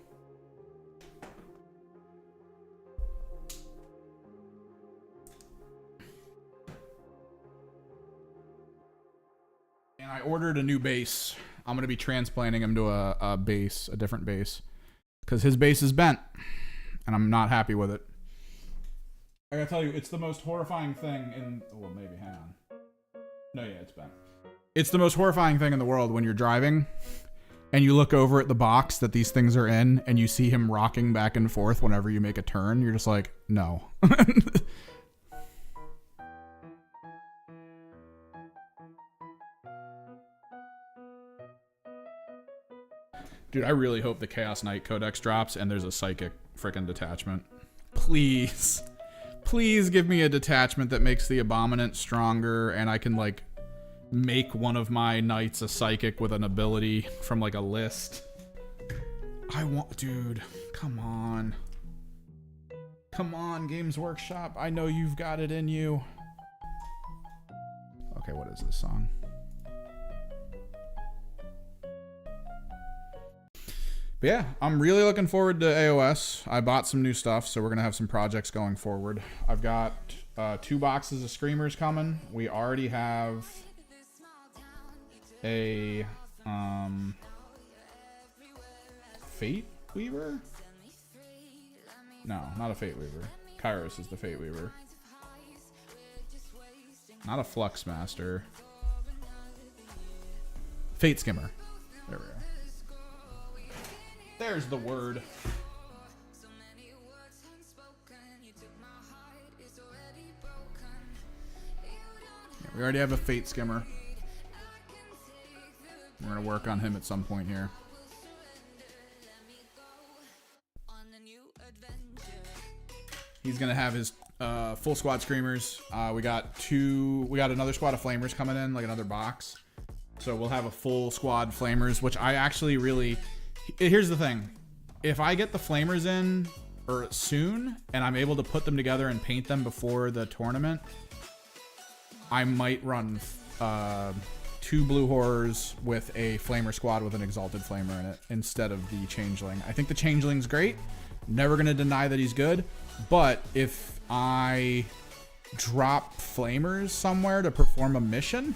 And I ordered a new base. I'm going to be transplanting him to a base, a different base. Because his base is bent. And I'm not happy with it. I gotta tell you, it's the most horrifying thing in... Well, maybe, hang on. No, yeah, it's bent. It's the most horrifying thing in the world when you're driving and you look over at the box that these things are in and you see him rocking back and forth whenever you make a turn. You're just like, no. Dude, I really hope the Chaos Knight Codex drops and there's a psychic frickin' detachment. Please. Please give me a detachment that makes the Abominant stronger and I can, like, make one of my knights a psychic with an ability from, like, a list. I want... Dude, come on. Come on, Games Workshop. I know you've got it in you. Okay, what is this song? But yeah, I'm really looking forward to AOS. I bought some new stuff, so we're going to have some projects going forward. I've got 2 boxes of Screamers coming. We already have a Fate Weaver? No, not a Fate Weaver. Kairos is the Fate Weaver. Not a Flux Master. Fate Skimmer. There we go. There's the word. Yeah, we already have a Fate Skimmer. We're going to work on him at some point here. He's going to have his full squad Screamers. We got another squad of Flamers coming in, like another box. So we'll have a full squad Flamers, which I actually really... Here's the thing. If I get the Flamers in soon and I'm able to put them together and paint them before the tournament, I might run 2 Blue Horrors with a Flamer squad with an Exalted Flamer in it instead of the Changeling. I think the Changeling's great. Never going to deny that he's good. But if I drop Flamers somewhere to perform a mission...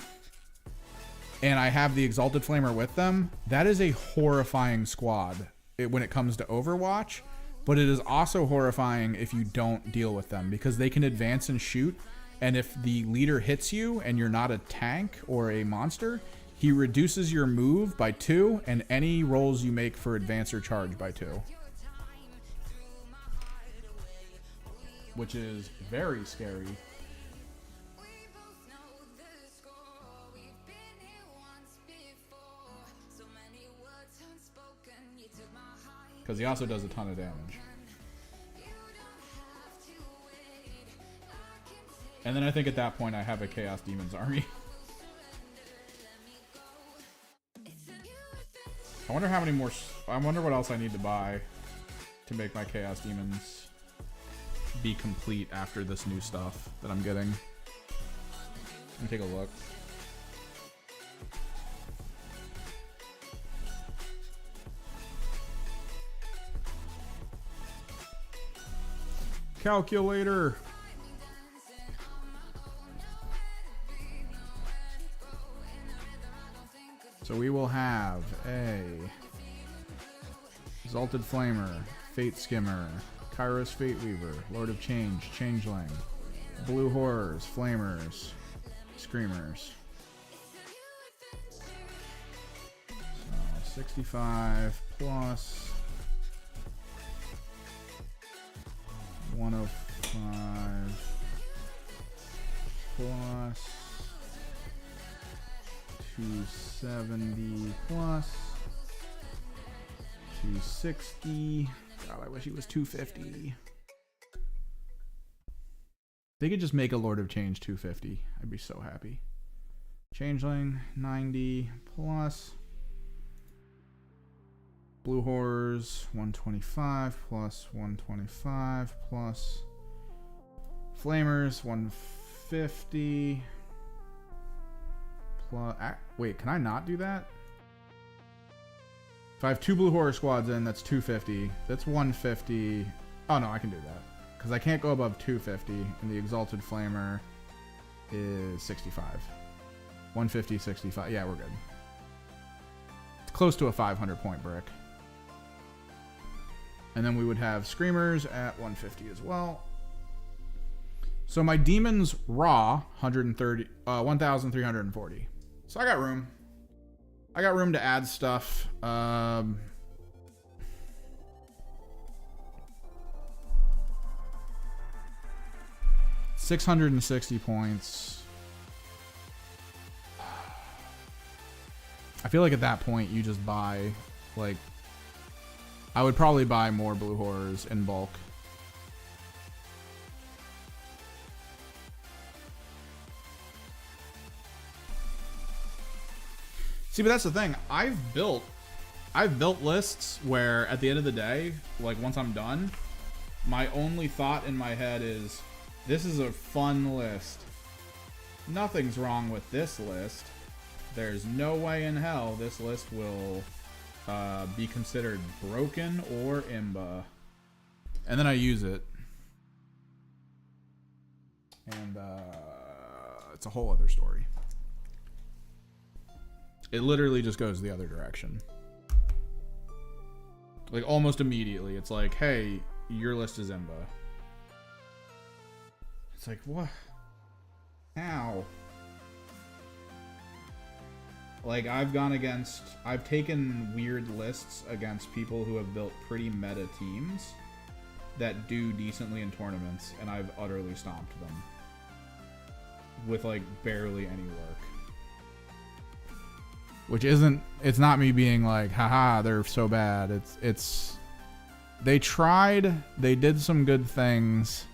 and I have the Exalted Flamer with them, that is a horrifying squad when it comes to Overwatch, but it is also horrifying if you don't deal with them, because they can advance and shoot, and if the leader hits you and you're not a tank or a monster, he reduces your move by 2, and any rolls you make for advance or charge by 2. Which is very scary. Because he also does a ton of damage. And then I think at that point I have a Chaos Demons army. I wonder how many more... I wonder what else I need to buy to make my Chaos Demons be complete after this new stuff that I'm getting. Let me take a look. Calculator. So we will have a Exalted Flamer, Fate Skimmer, Kairos Fate Weaver, Lord of Change, Changeling, Blue Horrors, Flamers, Screamers. So 65 plus 105 plus 270 plus 260. God, I wish he was 250. They could just make a Lord of Change 250. I'd be so happy. Changeling 90 plus Blue Horrors 125 plus 125 plus Flamers 150 plus. Wait, can I not do that? If I have 2 Blue Horror squads in, that's 250. That's 150. Oh no, I can do that. Because I can't go above 250, and the Exalted Flamer is 65. 150, 65. Yeah, we're good. It's close to a 500 point brick. And then we would have Screamers at 150 as well. So my Demons raw 1,340. So I got room. I got room to add stuff. 660 points. I feel like at that point you just buy, like, I would probably buy more Blue Horrors in bulk. See, but that's the thing. I've built lists where at the end of the day, like once I'm done, my only thought in my head is, this is a fun list. Nothing's wrong with this list. There's no way in hell this list will be considered broken or imba. And then I use it. And it's a whole other story. It literally just goes the other direction. Like almost immediately. It's like, hey, your list is imba. It's like, what? Ow. Like, I've taken weird lists against people who have built pretty meta teams that do decently in tournaments, and I've utterly stomped them. With, like, barely any work. Which isn't, it's not me being like, haha, they're so bad. They tried, they did some good things,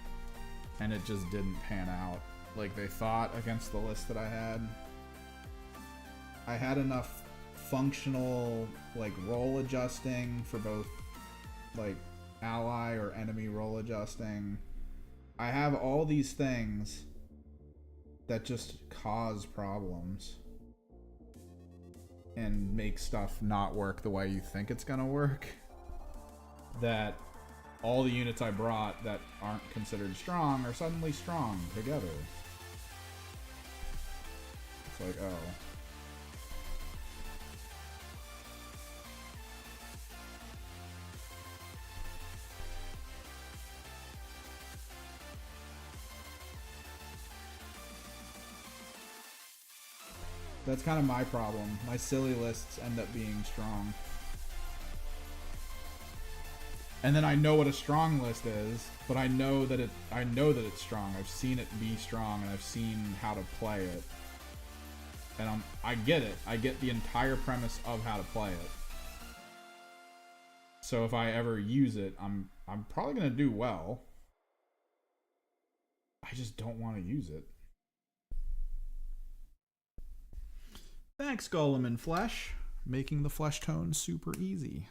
and it just didn't pan out like they thought against the list that I had. I had enough functional, like, roll adjusting for both, like, ally or enemy roll adjusting. I have all these things that just cause problems and make stuff not work the way you think it's gonna work. That all the units I brought that aren't considered strong are suddenly strong together. It's like, oh. That's kind of my problem. My silly lists end up being strong. And then I know what a strong list is, but I know that it's strong. I've seen it be strong, and I've seen how to play it. And I get it. I get the entire premise of how to play it. So if I ever use it, I'm probably gonna do well. I just don't want to use it. Thanks, Golem in Flesh. Making the flesh tone super easy.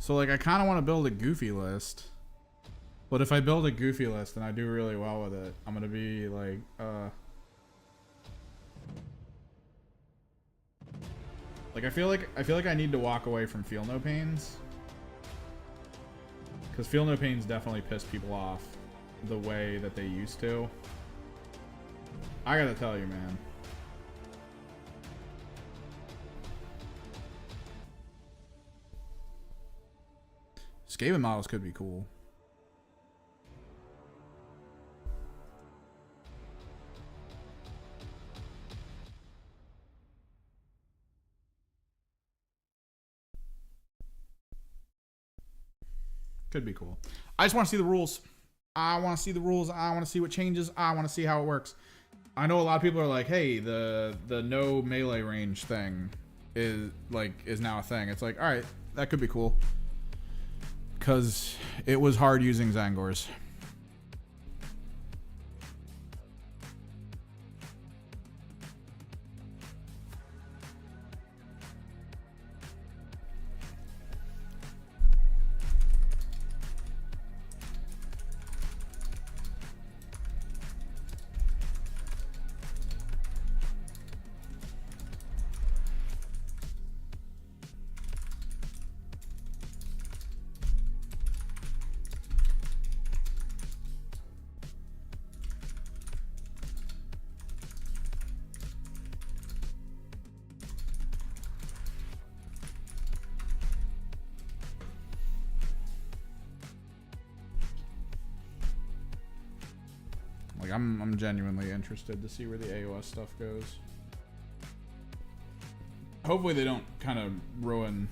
So, like, I kind of want to build a goofy list, But if I build a goofy list and I do really well with it, I'm gonna be like, I feel like I need to walk away from Feel No Pains. Because Feel No Pains definitely piss people off the way that they used to. I gotta tell you, man. Skaven models could be cool. Could be cool. I just want to see the rules. I want to see the rules. I want to see what changes. I want to see how it works. I know a lot of people are like, "Hey, the no melee range thing is now a thing." It's like, all right, that could be cool. Because it was hard using Zangors. Like, I'm genuinely interested to see where the AOS stuff goes. Hopefully they don't kind of ruin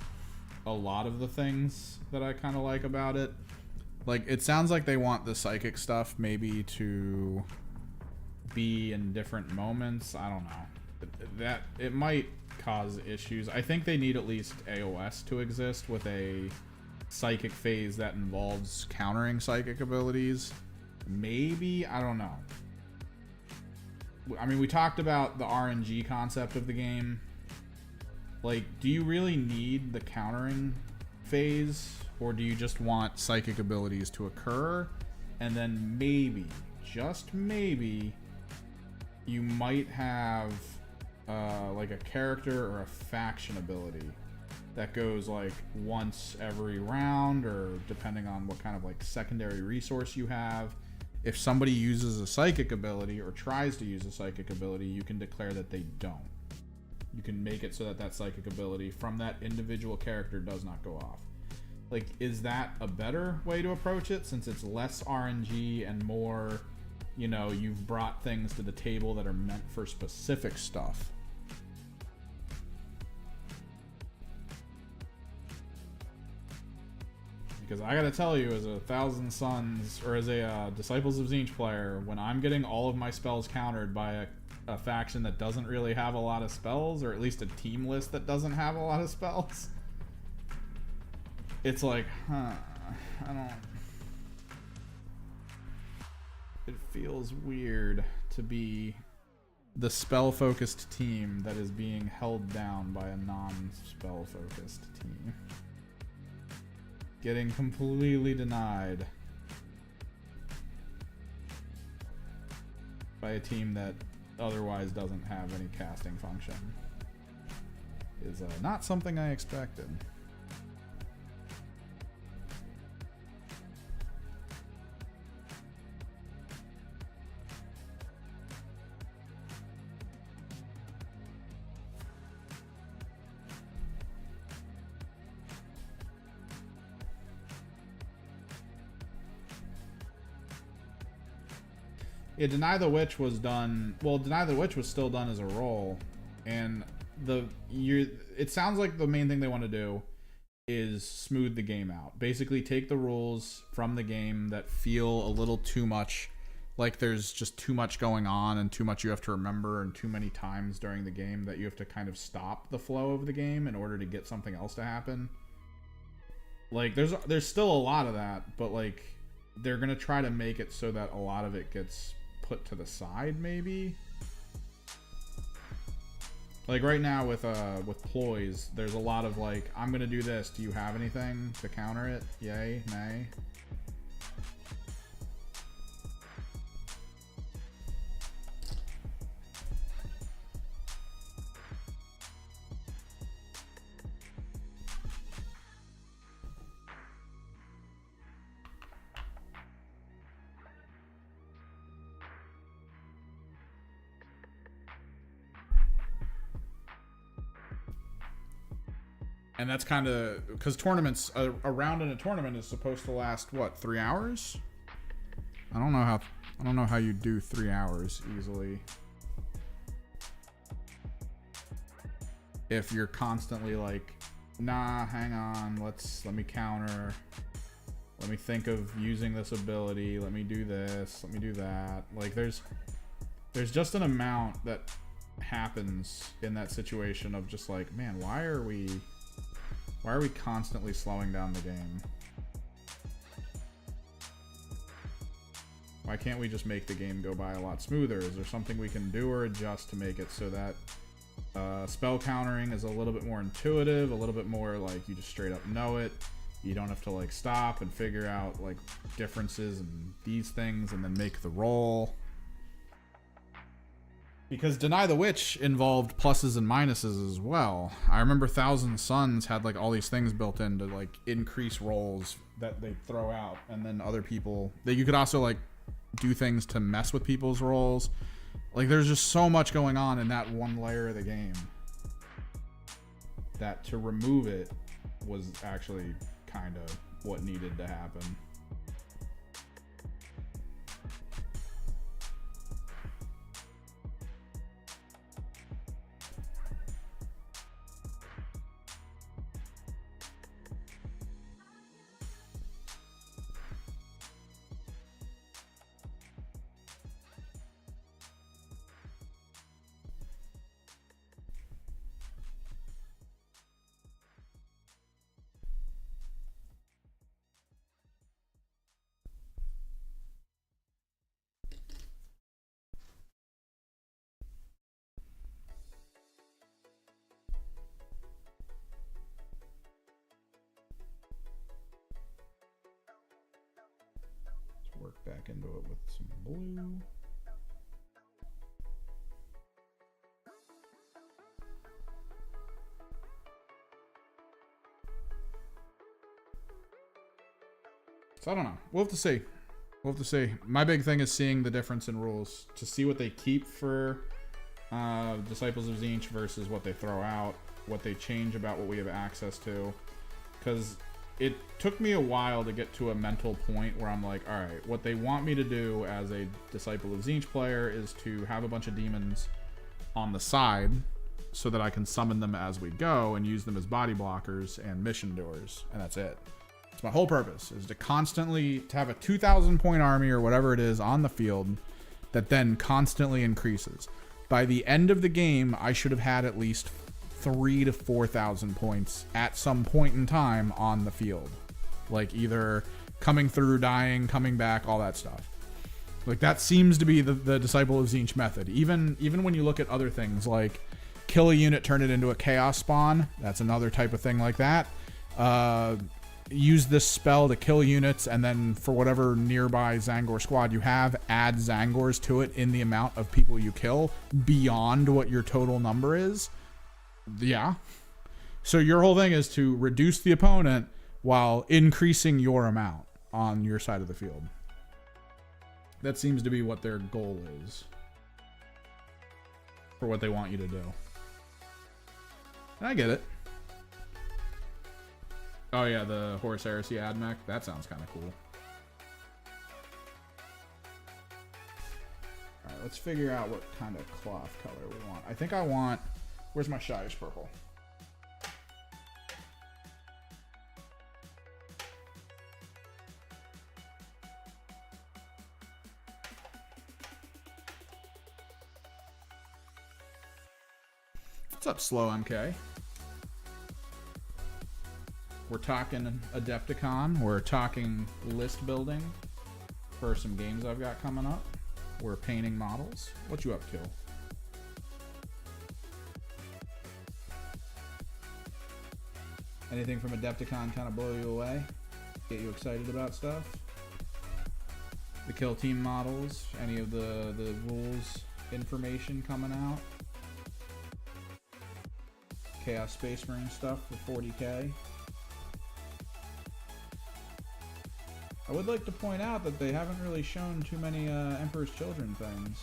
a lot of the things that I kind of like about it. Like, it sounds like they want the psychic stuff maybe to be in different moments. I don't know. It might cause issues. I think they need at least AOS to exist with a psychic phase that involves countering psychic abilities. Maybe, I don't know. I mean, we talked about the RNG concept of the game. Like, do you really need the countering phase, or do you just want psychic abilities to occur? And then maybe, just maybe, you might have like a character or a faction ability that goes like once every round, or depending on what kind of like secondary resource you have. If somebody uses a psychic ability or tries to use a psychic ability, you can declare that they don't. You can make it so that that psychic ability from that individual character does not go off. Like, is that a better way to approach it, since it's less RNG and more, you know, you've brought things to the table that are meant for specific stuff? Because I gotta tell you, as a Thousand Sons, or as a Disciples of Tzeentch player, when I'm getting all of my spells countered by a faction that doesn't really have a lot of spells, or at least a team list that doesn't have a lot of spells, it's like, I don't... It feels weird to be the spell-focused team that is being held down by a non-spell-focused team. Getting completely denied by a team that otherwise doesn't have any casting function is not something I expected. Yeah, Deny the Witch was done. Well, Deny the Witch was still done as a role, and it sounds like the main thing they want to do is smooth the game out. Basically, take the rules from the game that feel a little too much, like there's just too much going on and too much you have to remember, and too many times during the game that you have to kind of stop the flow of the game in order to get something else to happen. Like, there's still a lot of that, but like, they're gonna try to make it so that a lot of it gets put to the side, maybe. Like right now with ploys, there's a lot of like, I'm gonna do this, do you have anything to counter it? Yay, nay. And that's kind of because tournaments, a round in a tournament is supposed to last what, 3 hours? I don't know how you do 3 hours easily. If you're constantly like, nah, hang on, let me counter. Let me think of using this ability. Let me do this. Let me do that. Like there's just an amount that happens in that situation of just like, man, why are we constantly slowing down the game? Why can't we just make the game go by a lot smoother? Is there something we can do or adjust to make it so that spell countering is a little bit more intuitive, a little bit more like you just straight up know it? You don't have to like stop and figure out like differences in these things and then make the roll. Because Deny the Witch involved pluses and minuses as well. I remember Thousand Suns had like all these things built in to like increase rolls that they throw out, and then other people that you could also like do things to mess with people's rolls. Like there's just so much going on in that one layer of the game that to remove it was actually kind of what needed to happen. Work back into it with some blue. So I don't know. We'll have to see. We'll have to see. My big thing is seeing the difference in rules to see what they keep for Disciples of Tzeentch versus what they throw out, what they change about what we have access to. Because it took me a while to get to a mental point where I'm like, all right, what they want me to do as a Disciple of Tzeentch player is to have a bunch of demons on the side so that I can summon them as we go and use them as body blockers and mission doers, and that's it. It's my whole purpose, is to constantly have a 2,000 point army or whatever it is on the field that then constantly increases. By the end of the game, I should have had at least 3,000 to 4,000 points at some point in time on the field. Like either coming through, dying, coming back, all that stuff. Like that seems to be the Disciple of Tzeentch method. Even when you look at other things like kill a unit, turn it into a chaos spawn. That's another type of thing like that. Use this spell to kill units, and then for whatever nearby Zangor squad you have, add Zangors to it in the amount of people you kill beyond what your total number is. Yeah. So your whole thing is to reduce the opponent while increasing your amount on your side of the field. That seems to be what their goal is for what they want you to do. And I get it. Oh yeah, the Horus Heresy Admech. That sounds kind of cool. Alright, let's figure out what kind of cloth color we want. I think I want... Where's my Shyish purple? What's up, Slow MK? We're talking Adepticon. We're talking list building for some games I've got coming up. We're painting models. What you up to? Anything from Adepticon kind of blow you away? Get you excited about stuff? The kill team models? Any of the rules information coming out? Chaos Space Marine stuff for 40k? I would like to point out that they haven't really shown too many Emperor's Children things.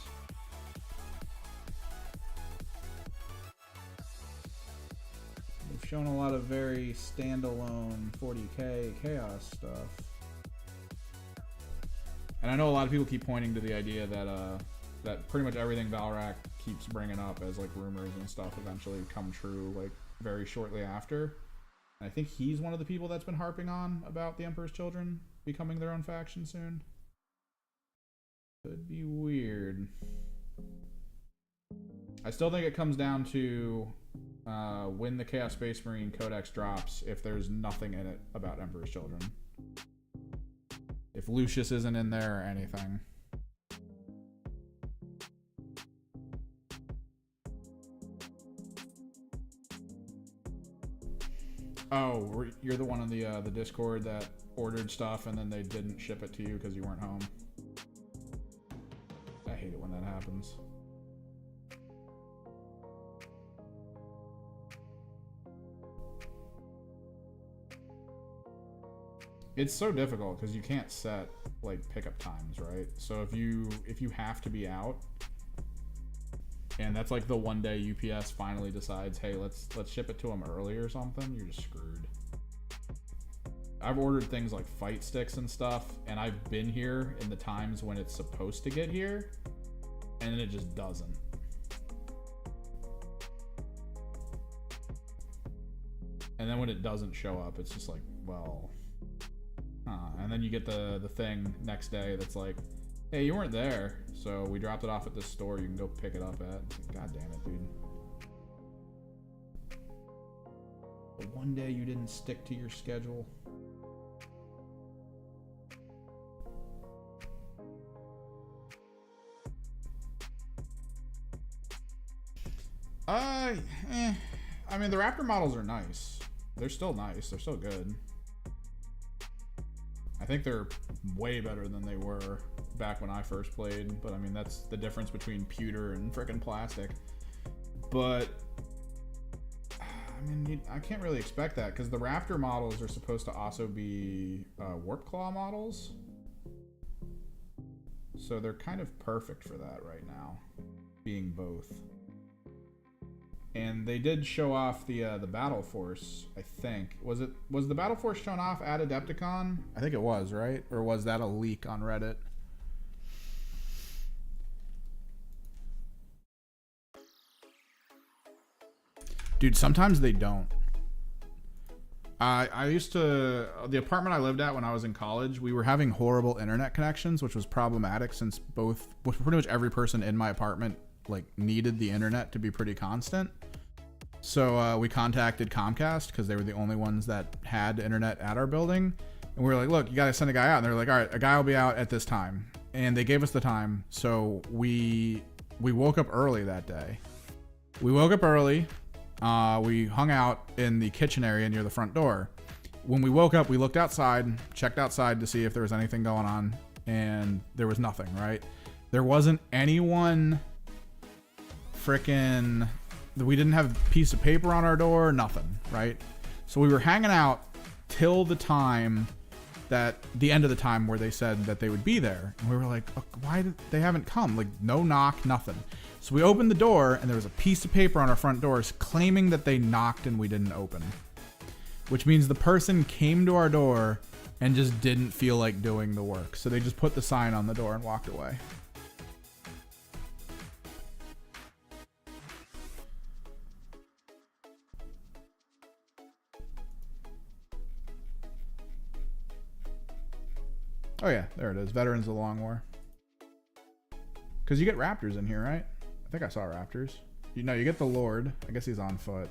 They've Showing a lot of very standalone 40k chaos stuff. And I know a lot of people keep pointing to the idea that that pretty much everything Valrak keeps bringing up as like rumors and stuff eventually come true like very shortly after. And I think he's one of the people that's been harping on about the Emperor's Children becoming their own faction soon. Could be weird. I still think it comes down to when the Chaos Space Marine Codex drops, if there's nothing in it about Emperor's Children. If Lucius isn't in there or anything. Oh, you're the one on the Discord that ordered stuff and then they didn't ship it to you because you weren't home. I hate it when that happens. It's so difficult because you can't set like pickup times, right? So if you have to be out, and that's like the one day UPS finally decides, hey, let's ship it to them early or something, you're just screwed. I've ordered things like fight sticks and stuff, and I've been here in the times when it's supposed to get here, and then it just doesn't. And then when it doesn't show up, it's just like, well, and then you get the thing next day that's like, hey, you weren't there, so we dropped it off at this store you can go pick it up at. God damn it, dude. The one day you didn't stick to your schedule. I mean, the Raptor models are nice. They're still nice. They're still good. I think they're way better than they were back when I first played, but I mean, that's the difference between pewter and frickin' plastic. But I mean, I can't really expect that because the Raptor models are supposed to also be Warp Claw models, so they're kind of perfect for that right now, being both. And they did show off the Battle Force, I think. Was the Battle Force shown off at Adepticon? I think it was, right? Or was that a leak on Reddit? Dude, sometimes they don't. I used to, the apartment I lived at when I was in college, we were having horrible internet connections, which was problematic since pretty much every person in my apartment like needed the internet to be pretty constant. So we contacted Comcast because they were the only ones that had internet at our building. And we were like, look, you got to send a guy out. And they were like, all right, a guy will be out at this time. And they gave us the time. So we woke up early that day. We woke up early. We hung out in the kitchen area near the front door. When we woke up, we looked outside, checked outside to see if there was anything going on. And there was nothing, right? There wasn't anyone frickin', we didn't have a piece of paper on our door, nothing, right? So we were hanging out till the time the end of the time where they said that they would be there. And we were like, oh, why did they haven't come? Like, no knock, nothing. So we opened the door and there was a piece of paper on our front doors claiming that they knocked and we didn't open. Which means the person came to our door and just didn't feel like doing the work. So they just put the sign on the door and walked away. Oh yeah, there it is. Veterans of the Long War. Because you get Raptors in here, right? I think I saw Raptors. You get the Lord. I guess he's on foot.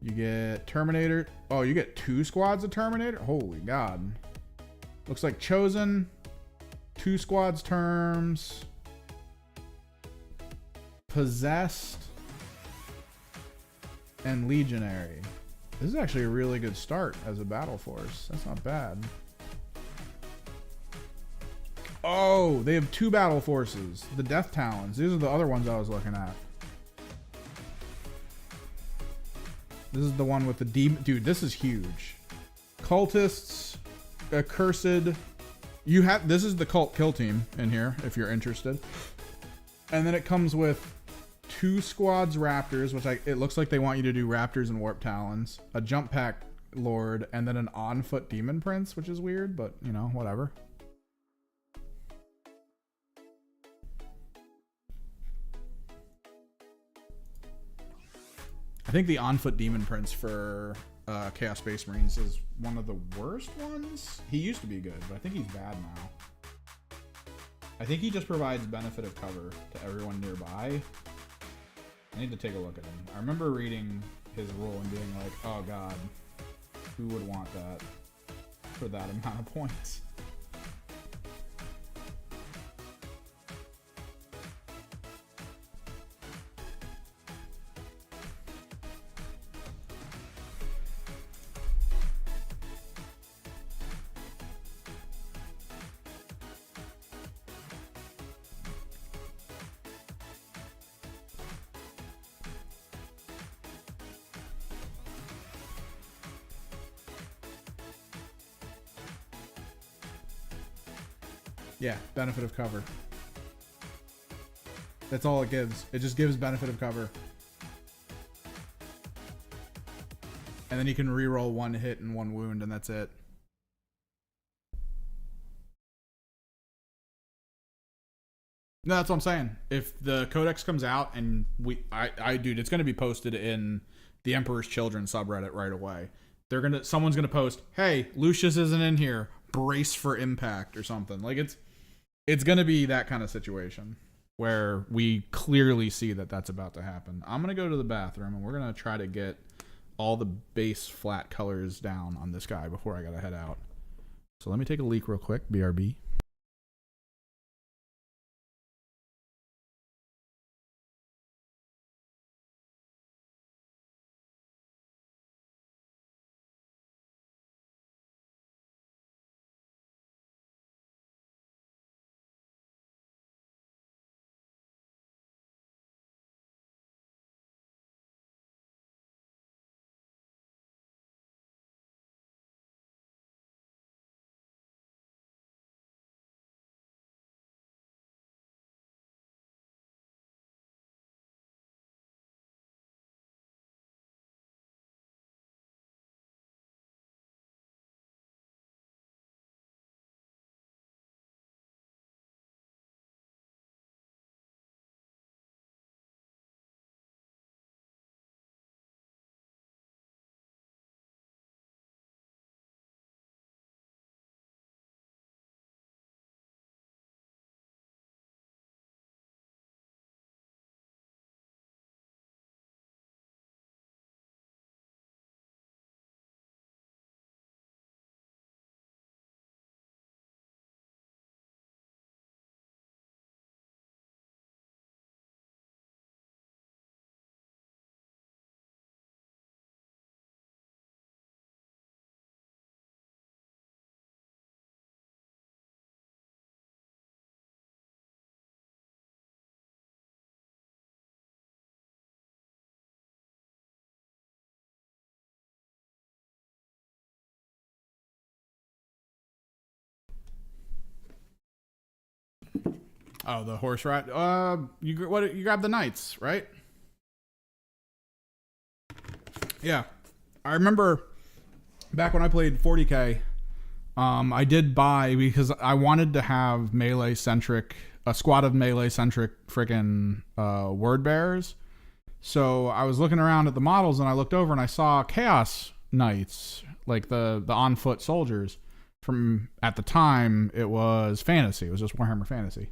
You get Terminator. Oh, you get 2 squads of Terminator? Holy God. Looks like Chosen. 2 squads terms. Possessed. And Legionary. This is actually a really good start as a battle force. That's not bad. Oh, they have 2 battle forces. The Death Talons. These are the other ones I was looking at. This is the one with the demon. Dude, this is huge. Cultists, Accursed. This is the cult kill team in here, if you're interested. And then it comes with 2 squads Raptors, which it looks like they want you to do Raptors and Warp Talons, a Jump Pack Lord, and then an on-foot Demon Prince, which is weird, but, you know, whatever. I think the on-foot Demon Prince for Chaos Space Marines is one of the worst ones. He used to be good, but I think he's bad now. I think he just provides benefit of cover to everyone nearby. I need to take a look at him. I remember reading his rule and being like, oh god, who would want that for that amount of points? Yeah, benefit of cover. That's all it gives. It just gives benefit of cover. And then you can reroll 1 hit and 1 wound, and that's it. No, that's what I'm saying. If the Codex comes out and dude, it's gonna be posted in the Emperor's Children subreddit right away. Someone's gonna post, hey, Lucius isn't in here. Brace for impact or something. Like it's gonna be that kind of situation where we clearly see that that's about to happen. I'm gonna go to the bathroom and we're gonna try to get all the base flat colors down on this guy before I gotta head out. So let me take a leak real quick. BRB. Oh, the horse ride. You grabbed the knights, right? Yeah, I remember back when I played 40k. I did buy because I wanted to have a squad of melee centric freaking word bearers. So I was looking around at the models and I looked over and I saw Chaos Knights, like the on foot soldiers from, at the time it was Fantasy. It was just Warhammer Fantasy.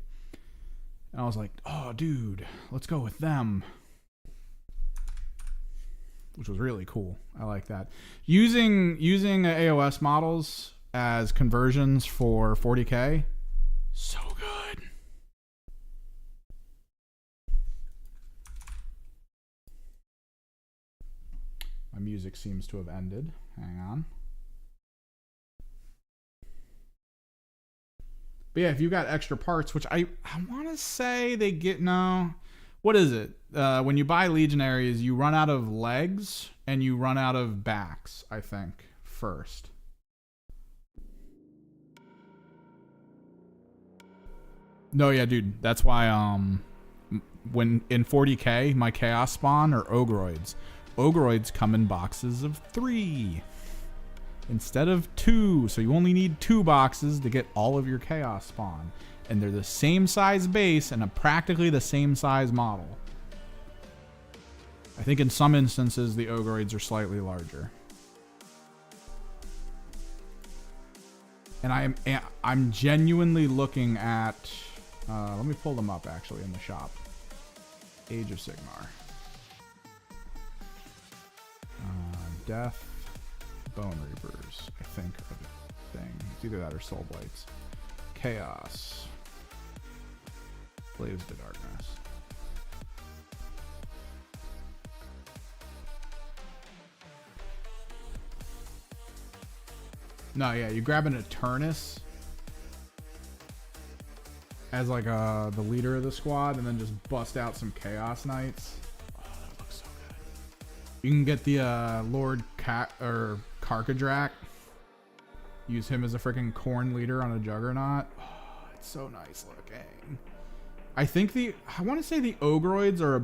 And I was like, oh, dude, let's go with them. Which was really cool. I like that. Using AOS models as conversions for 40k, so good. My music seems to have ended. Hang on. But yeah, if you got extra parts, which I want to say they get, no. What is it? When you buy Legionaries, you run out of legs and you run out of backs, I think, first. No, yeah, dude. That's why when in 40k, my chaos spawn are Ogroids. Ogroids come in boxes of 3 instead of 2, so you only need 2 boxes to get all of your chaos spawn, and they're the same size base and practically the same size model. I think in some instances the Ogroids are slightly larger. And I'm genuinely looking at let me pull them up actually in the shop. Age of Sigmar. Death, Bone Reapers, I think are the thing. It's either that or Soul Blights. Chaos. Blaze the Darkness. No, yeah, you grab an Eternus as like the leader of the squad, and then just bust out some Chaos Knights. Oh, that looks so good. You can get the Lord Karkadrak. Use him as a freaking Khorne leader on a Juggernaut. Oh, it's so nice looking. I think I want to say the Ogroids are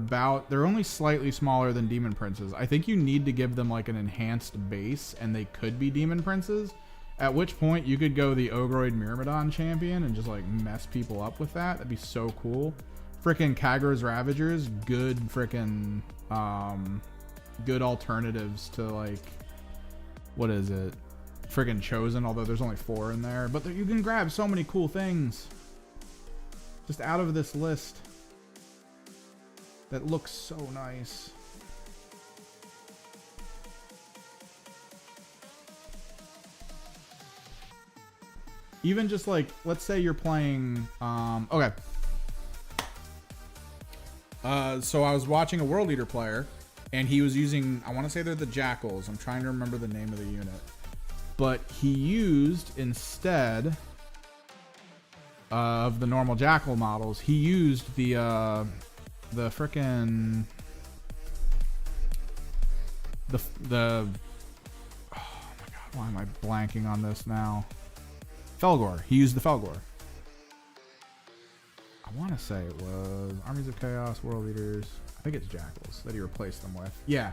they're only slightly smaller than Demon Princes. I think you need to give them like an enhanced base, and they could be Demon Princes. At which point you could go the Ogroid Myrmidon champion and just like mess people up with that. That'd be so cool. Frickin' Kagra's Ravagers, good frickin' good alternatives to like, what is it? Frickin' Chosen, although there's only 4 in there. But you can grab so many cool things just out of this list that looks so nice. Even just like, let's say you're playing, okay. So I was watching a World Eater player, and he was using, I want to say they're the Jackals. I'm trying to remember the name of the unit. But he used, instead of the normal Jackal models, he used the frickin', oh my god, why am I blanking on this now? Felgor. He used the Felgor. I want to say it was Armies of Chaos, World Leaders. I think it's Jackals that he replaced them with. Yeah.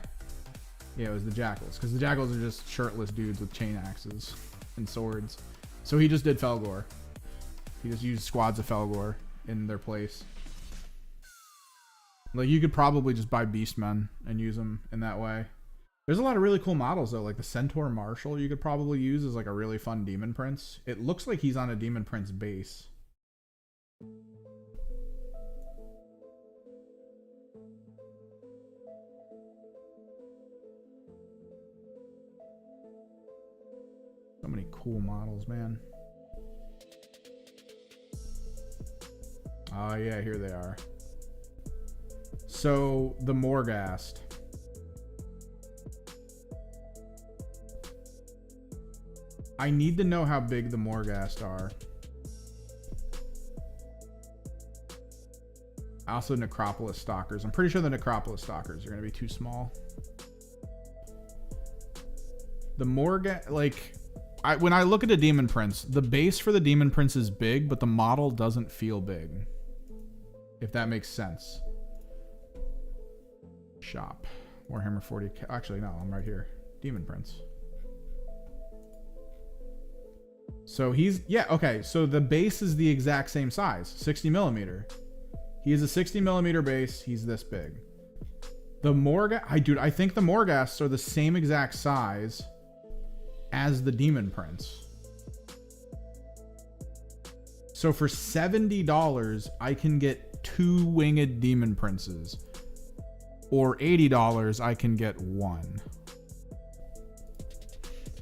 Yeah, it was the Jackals. Because the Jackals are just shirtless dudes with chain axes and swords. So he just did Felgor. He just used squads of Felgor in their place. Like, you could probably just buy Beastmen and use them in that way. There's a lot of really cool models, though. Like the Centaur Marshal you could probably use as like a really fun Demon Prince. It looks like he's on a Demon Prince base. So many cool models, man. Oh, yeah, here they are. So, the Morghast. I need to know how big the Morghast are. Also, Necropolis Stalkers. I'm pretty sure the Necropolis Stalkers are going to be too small. The Morghast, like, when I look at a Demon Prince, the base for the Demon Prince is big, but the model doesn't feel big. If that makes sense. Shop. Warhammer 40k. Actually, no, I'm right here. Demon Prince. So he's, yeah, okay. So the base is the exact same size, 60 millimeter. He is a 60 millimeter base. He's this big. The Morghast, I think the Morghasts are the same exact size as the Demon Prince. So for $70, I can get 2 winged Demon Princes. Or $80, I can get 1.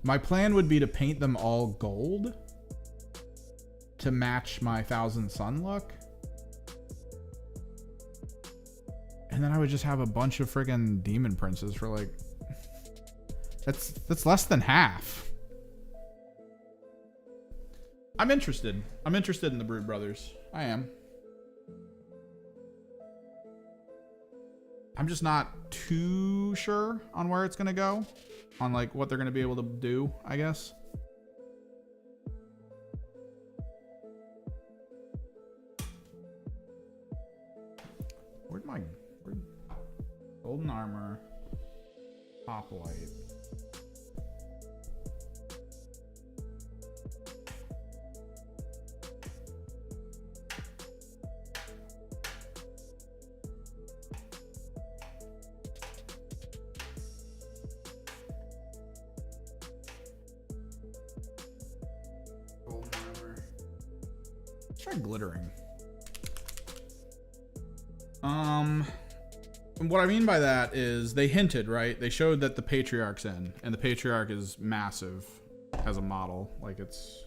My plan would be to paint them all gold to match my Thousand Sun look. And then I would just have a bunch of friggin' Demon Princes for like... That's less than half. I'm interested. I'm interested in the Brood Brothers. I am. I'm just not too sure on where it's going to go. On like what they're going to be able to do, I guess. Where'd golden armor, hoplite. Golden armor. Let's try glittering. What I mean by that is they hinted, right? They showed that the Patriarch's in, and the Patriarch is massive as a model. Like it's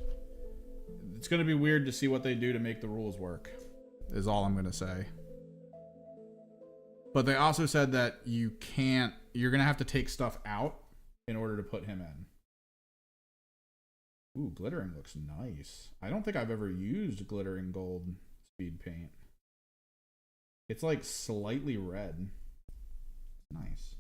going to be weird to see what they do to make the rules work, is all I'm going to say. But they also said that you're going to have to take stuff out in order to put him in. Ooh, glittering looks nice. I don't think I've ever used glittering gold speed paint. It's like slightly red. Nice.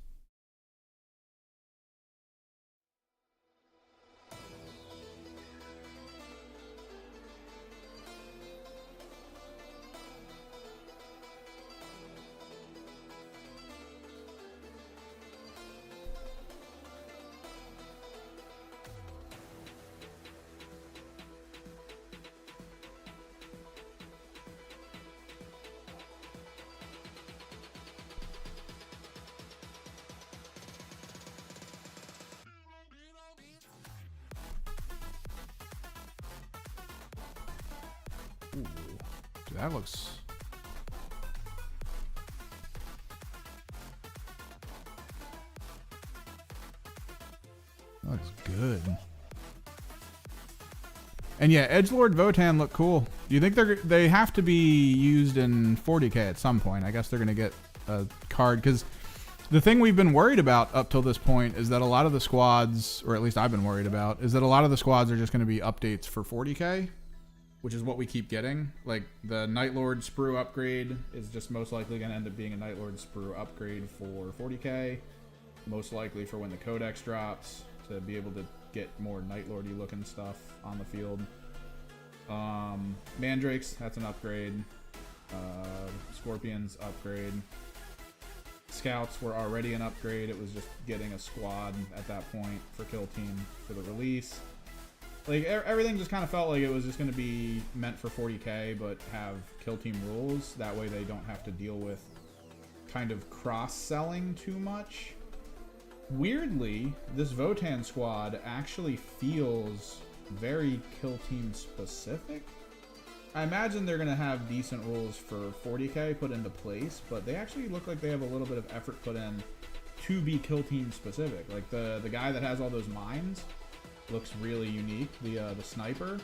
Ooh, that looks... That looks good. And yeah, Edgelord Votann look cool. Do you think they have to be used in 40k at some point? I guess they're gonna get a card, because the thing we've been worried about up till this point is that a lot of the squads, or at least I've been worried about, is that a lot of the squads are just going to be updates for 40k, which is what we keep getting. Like the Night Lord Sprue upgrade is just most likely going to end up being a Night Lord Sprue upgrade for 40k, most likely for when the Codex drops, to be able to get more Night Lordy looking stuff on the field. Mandrakes, that's an upgrade. Scorpions, upgrade. Scouts were already an upgrade. It was just getting a squad at that point for Kill Team for the release. Like everything just kind of felt like it was just going to be meant for 40k, but have Kill Team rules. That way they don't have to deal with kind of cross-selling too much. Weirdly, this Votann squad actually feels very Kill Team specific. I imagine they're going to have decent rules for 40k put into place, but they actually look like they have a little bit of effort put in to be Kill Team specific. Like the guy that has all those mines looks really unique. The sniper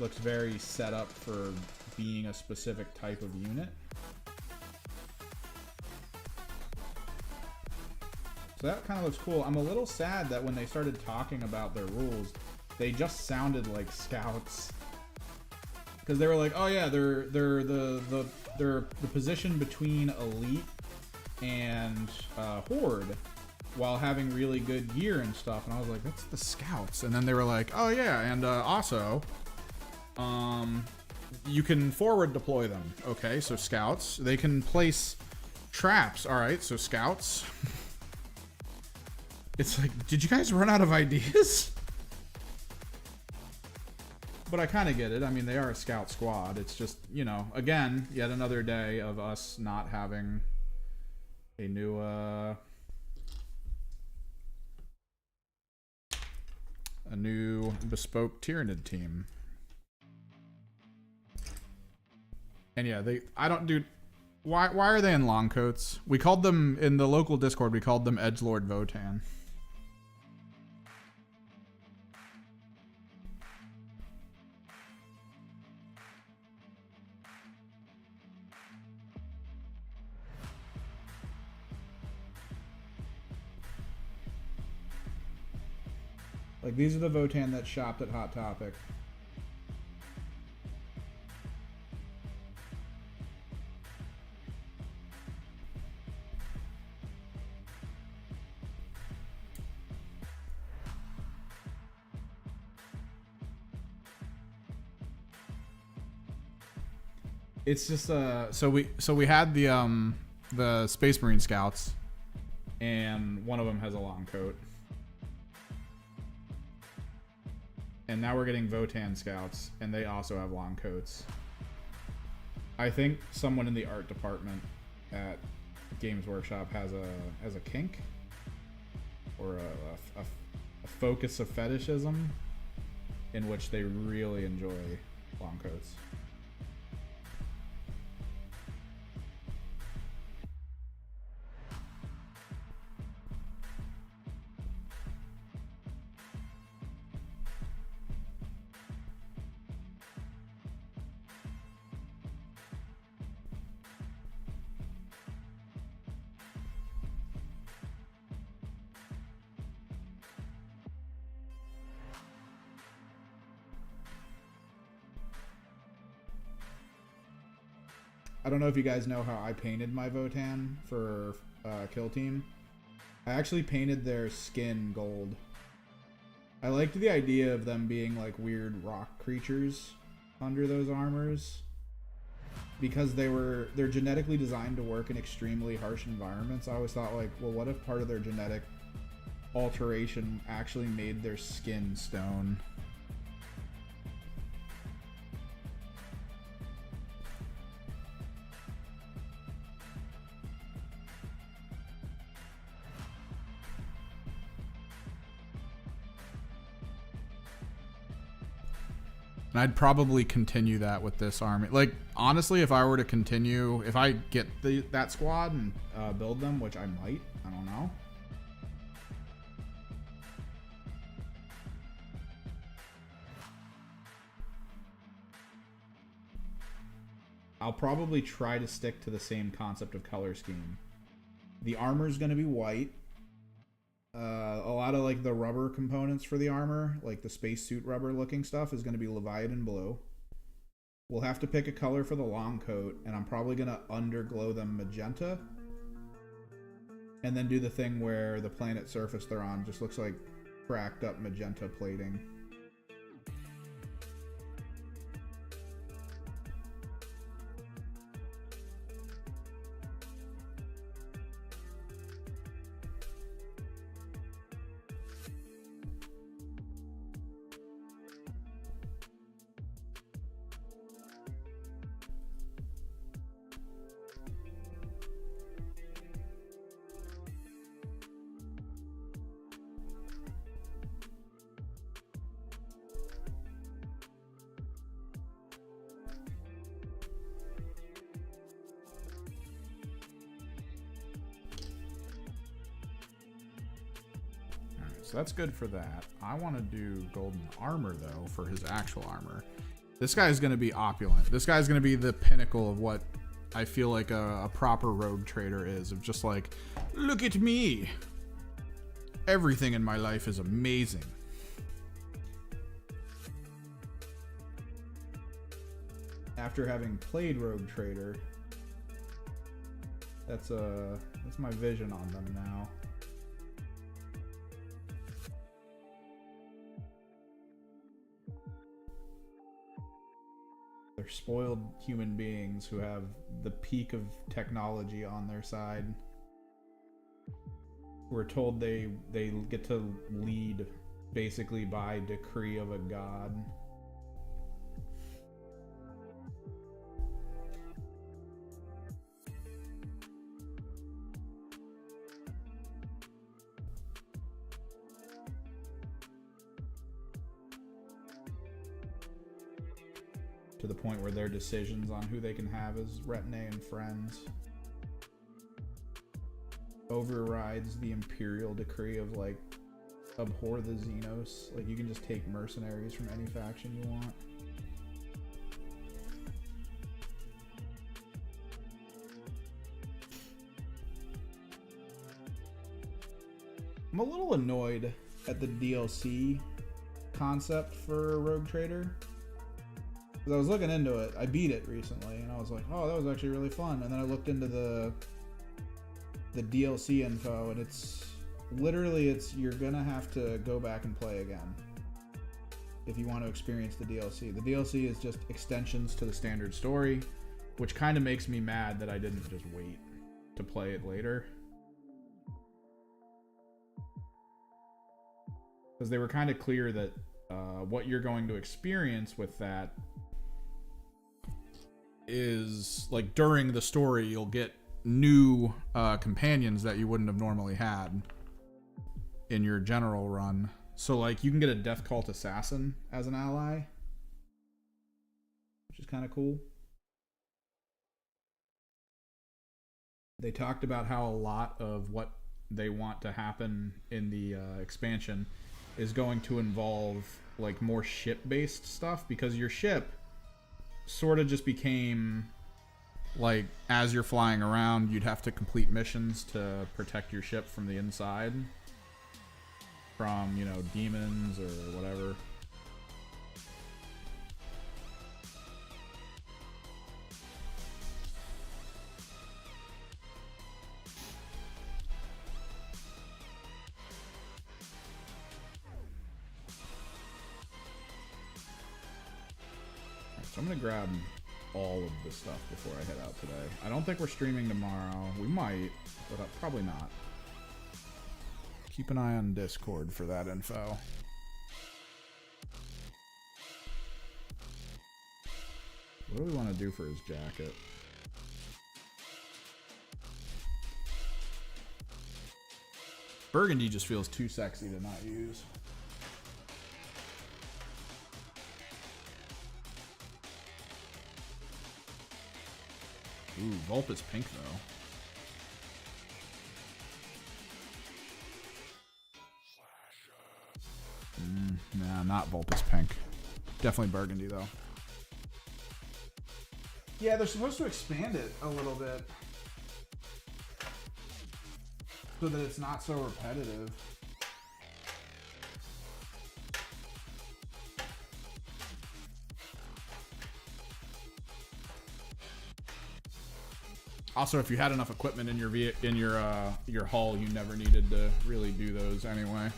looks very set up for being a specific type of unit. So that kind of looks cool. I'm a little sad that when they started talking about their rules, they just sounded like scouts. Because they were like, oh yeah, they're the position between elite and horde, while having really good gear and stuff. And I was like, that's the scouts. And then they were like, oh yeah, and also, you can forward deploy them. Okay, so scouts. They can place traps. All right, so scouts. It's like, did you guys run out of ideas? But I kind of get it. I mean, they are a scout squad. It's just, you know, again, yet another day of us not having a new bespoke Tyrannid team. And yeah, dude, why are they in long coats? We called them, in the local Discord, we called them Edgelord Votann. Like, these are the Votann that shopped at Hot Topic. It's just so we had the Space Marine Scouts, and one of them has a long coat. And now we're getting Votan Scouts, and they also have long coats. I think someone in the art department at Games Workshop has a kink or a focus of fetishism in which they really enjoy long coats. I don't know if you guys know how I painted my Votan for Kill Team. I actually painted their skin gold. I liked the idea of them being like weird rock creatures under those armors because they're genetically designed to work in extremely harsh environments. I always thought like, well, what if part of their genetic alteration actually made their skin stone? And I'd probably continue that with this army. Like, honestly, if I were to continue, if I get that squad and build them, which I might, I don't know. I'll probably try to stick to the same concept of color scheme. The armor's going to be white. A lot of like the rubber components for the armor, like the spacesuit rubber looking stuff, is going to be Leviathan blue. We'll have to pick a color for the long coat, and I'm probably going to underglow them magenta. And then do the thing where the planet surface they're on just looks like cracked up magenta plating. So that's good for that. I want to do golden armor, though, for his actual armor. This guy's going to be opulent. This guy's going to be the pinnacle of what I feel like a proper rogue trader is. Of just like, look at me. Everything in my life is amazing. After having played rogue trader, that's my vision on them now. They're spoiled human beings who have the peak of technology on their side. We're told they get to lead basically by decree of a god. To the point where their decisions on who they can have as retinue and friends overrides the imperial decree of like abhor the Xenos. Like you can just take mercenaries from any faction you want. I'm a little annoyed at the DLC concept for Rogue Trader. I was looking into it. I beat it recently, and I was like, "Oh, that was actually really fun." And then I looked into the DLC info, and it's you're gonna have to go back and play again if you want to experience the DLC. The DLC is just extensions to the standard story. which kind of makes me mad that I didn't just wait to play it later. Because they were kind of clear that what you're going to experience with that is, like, during the story, you'll get new companions that you wouldn't have normally had in your general run. So, like, you can get a Death Cult Assassin as an ally, which is kind of cool. They talked about how a lot of what they want to happen in the expansion is going to involve, like, more ship-based stuff, because your ship sort of just became, like, as you're flying around, you'd have to complete missions to protect your ship from the inside, from, you know, demons or whatever. I'm gonna grab all of this stuff before I head out today. I don't think we're streaming tomorrow. We might, but probably not. Keep an eye on Discord for that info. What do we want to do for his jacket? Burgundy just feels too sexy to not use. Ooh, Vulpes pink though. Nah, not Vulpes pink. Definitely burgundy though. Yeah, they're supposed to expand it a little bit so that it's not so repetitive. Also, if you had enough equipment in your hull, you never needed to really do those anyway.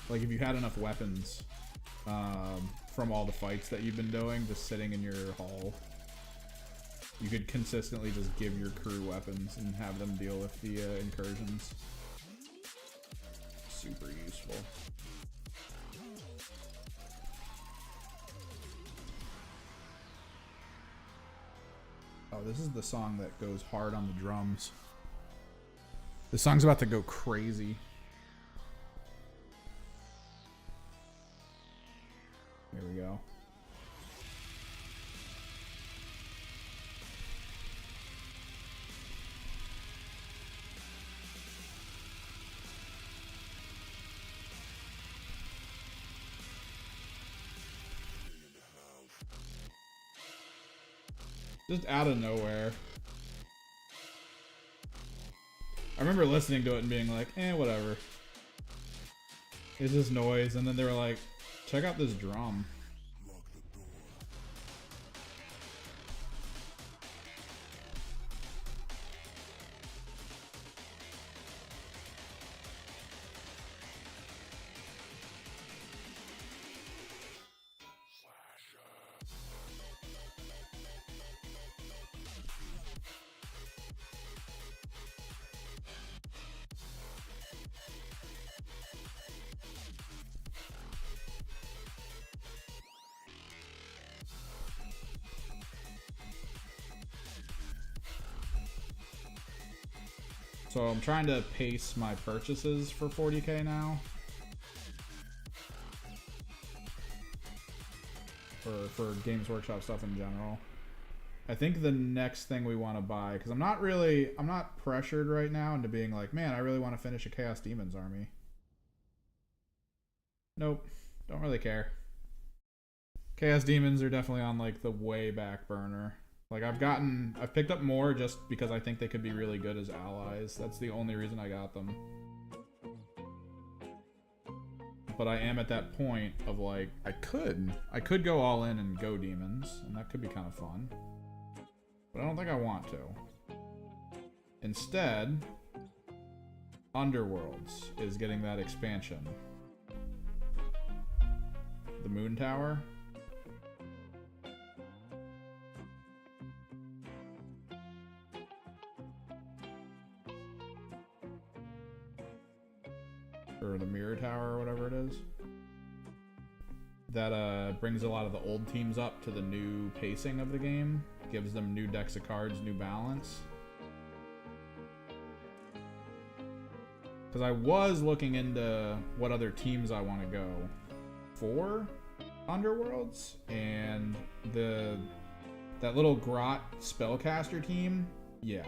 Like, if you had enough weapons from all the fights that you've been doing, just sitting in your hull, you could consistently just give your crew weapons and have them deal with the incursions. Super useful. Oh, this is the song that goes hard on the drums. This song's about to go crazy. Here we go. Just out of nowhere. I remember listening to it and being like, whatever. It's just noise, and then they were like, check out this drum. So I'm trying to pace my purchases for 40k now. For Games Workshop stuff in general. I think the next thing we want to buy, because I'm not pressured right now into being like, man, I really want to finish a Chaos Demons army. Nope, don't really care. Chaos Demons are definitely on like the way back burner. Like, I've picked up more just because I think they could be really good as allies. That's the only reason I got them. but I am at that point of like, I could go all in and go demons, and that could be kind of fun. But I don't think I want to. Instead, Underworlds is getting that expansion. The Moon Tower. Or the Mirror Tower, or whatever it is. That brings a lot of the old teams up to the new pacing of the game. Gives them new decks of cards, new balance. Because I was looking into what other teams I want to go for Underworlds, and that little Grot spellcaster team, yeah.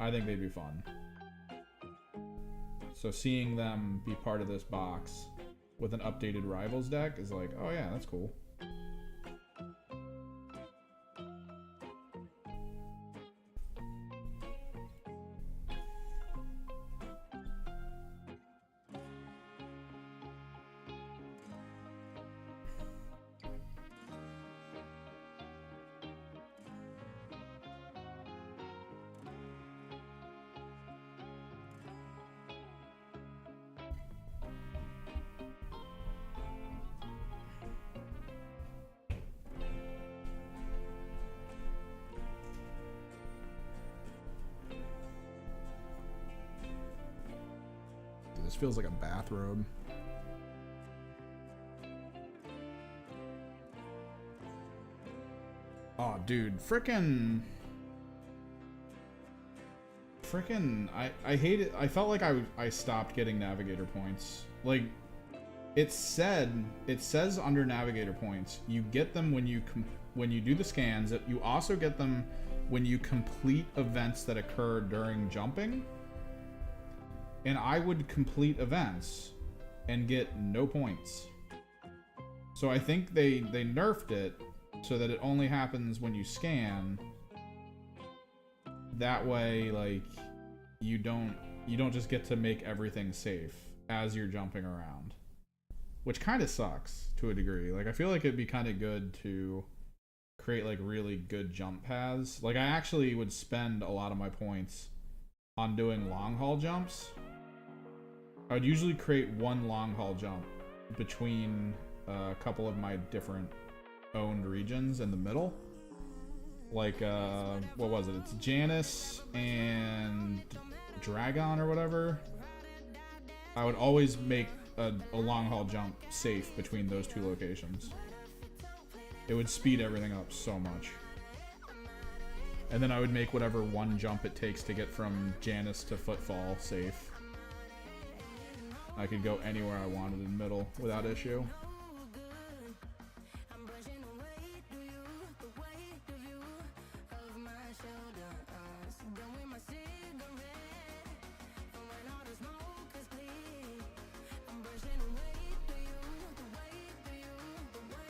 I think they'd be fun. So seeing them be part of this box with an updated Rivals deck is like, oh yeah, that's cool. This feels like a bathrobe. Oh, dude, frickin', I hate it. I felt like I stopped getting navigator points. Like, it says under navigator points, you get them when you do the scans. You also get them when you complete events that occur during jumping. And I would complete events and get no points. So I think they nerfed it so that it only happens when you scan. That way, like, you don't just get to make everything safe as you're jumping around. Which kind of sucks to a degree. Like, I feel like it'd be kind of good to create like really good jump paths. Like, I actually would spend a lot of my points on doing long haul jumps. I would usually create one long haul jump between a couple of my different owned regions in the middle. Like, what was it? It's Janus and Dragon or whatever. I would always make a long haul jump safe between those two locations. It would speed everything up so much. And then I would make whatever one jump it takes to get from Janus to Footfall safe. I could go anywhere I wanted in the middle without issue.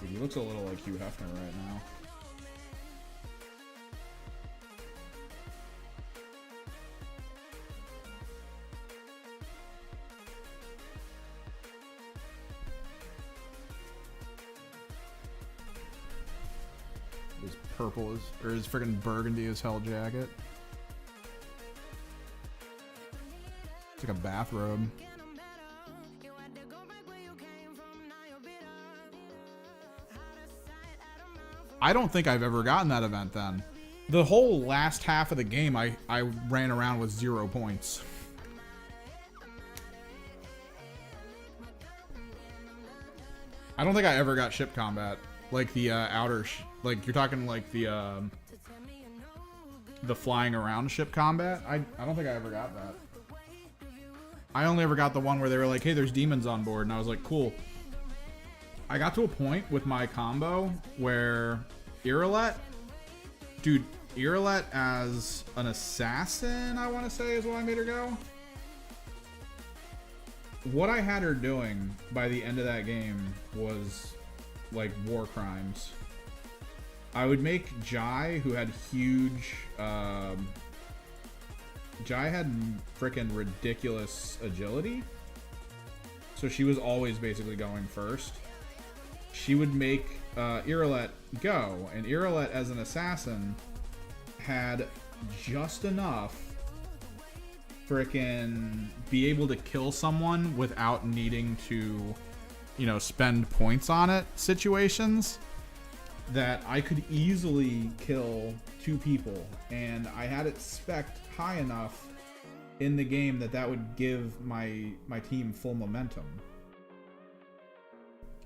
Dude, he looks a little like Hugh Hefner right now. His purple is, or his friggin' burgundy as hell jacket. It's like a bathrobe. I don't think I've ever gotten that event then. The whole last half of the game, I ran around with 0 points. I don't think I ever got ship combat. Like the outer, like you're talking like the flying around ship combat. I don't think I ever got that. I only ever got the one where they were like, hey, there's demons on board. And I was like, cool. I got to a point with my combo where Irelet, dude, Irelet as an assassin, I want to say is what I made her go. What I had her doing by the end of that game was like war crimes. I would make Jai, who had huge, Jai had frickin' ridiculous agility. so she was always basically going first. She would make Irilette go, and Irilette as an assassin had just enough frickin' be able to kill someone without needing to, you know, spend points on it situations that I could easily kill 2 people, and I had it spec'd high enough in the game that that would give my team full momentum.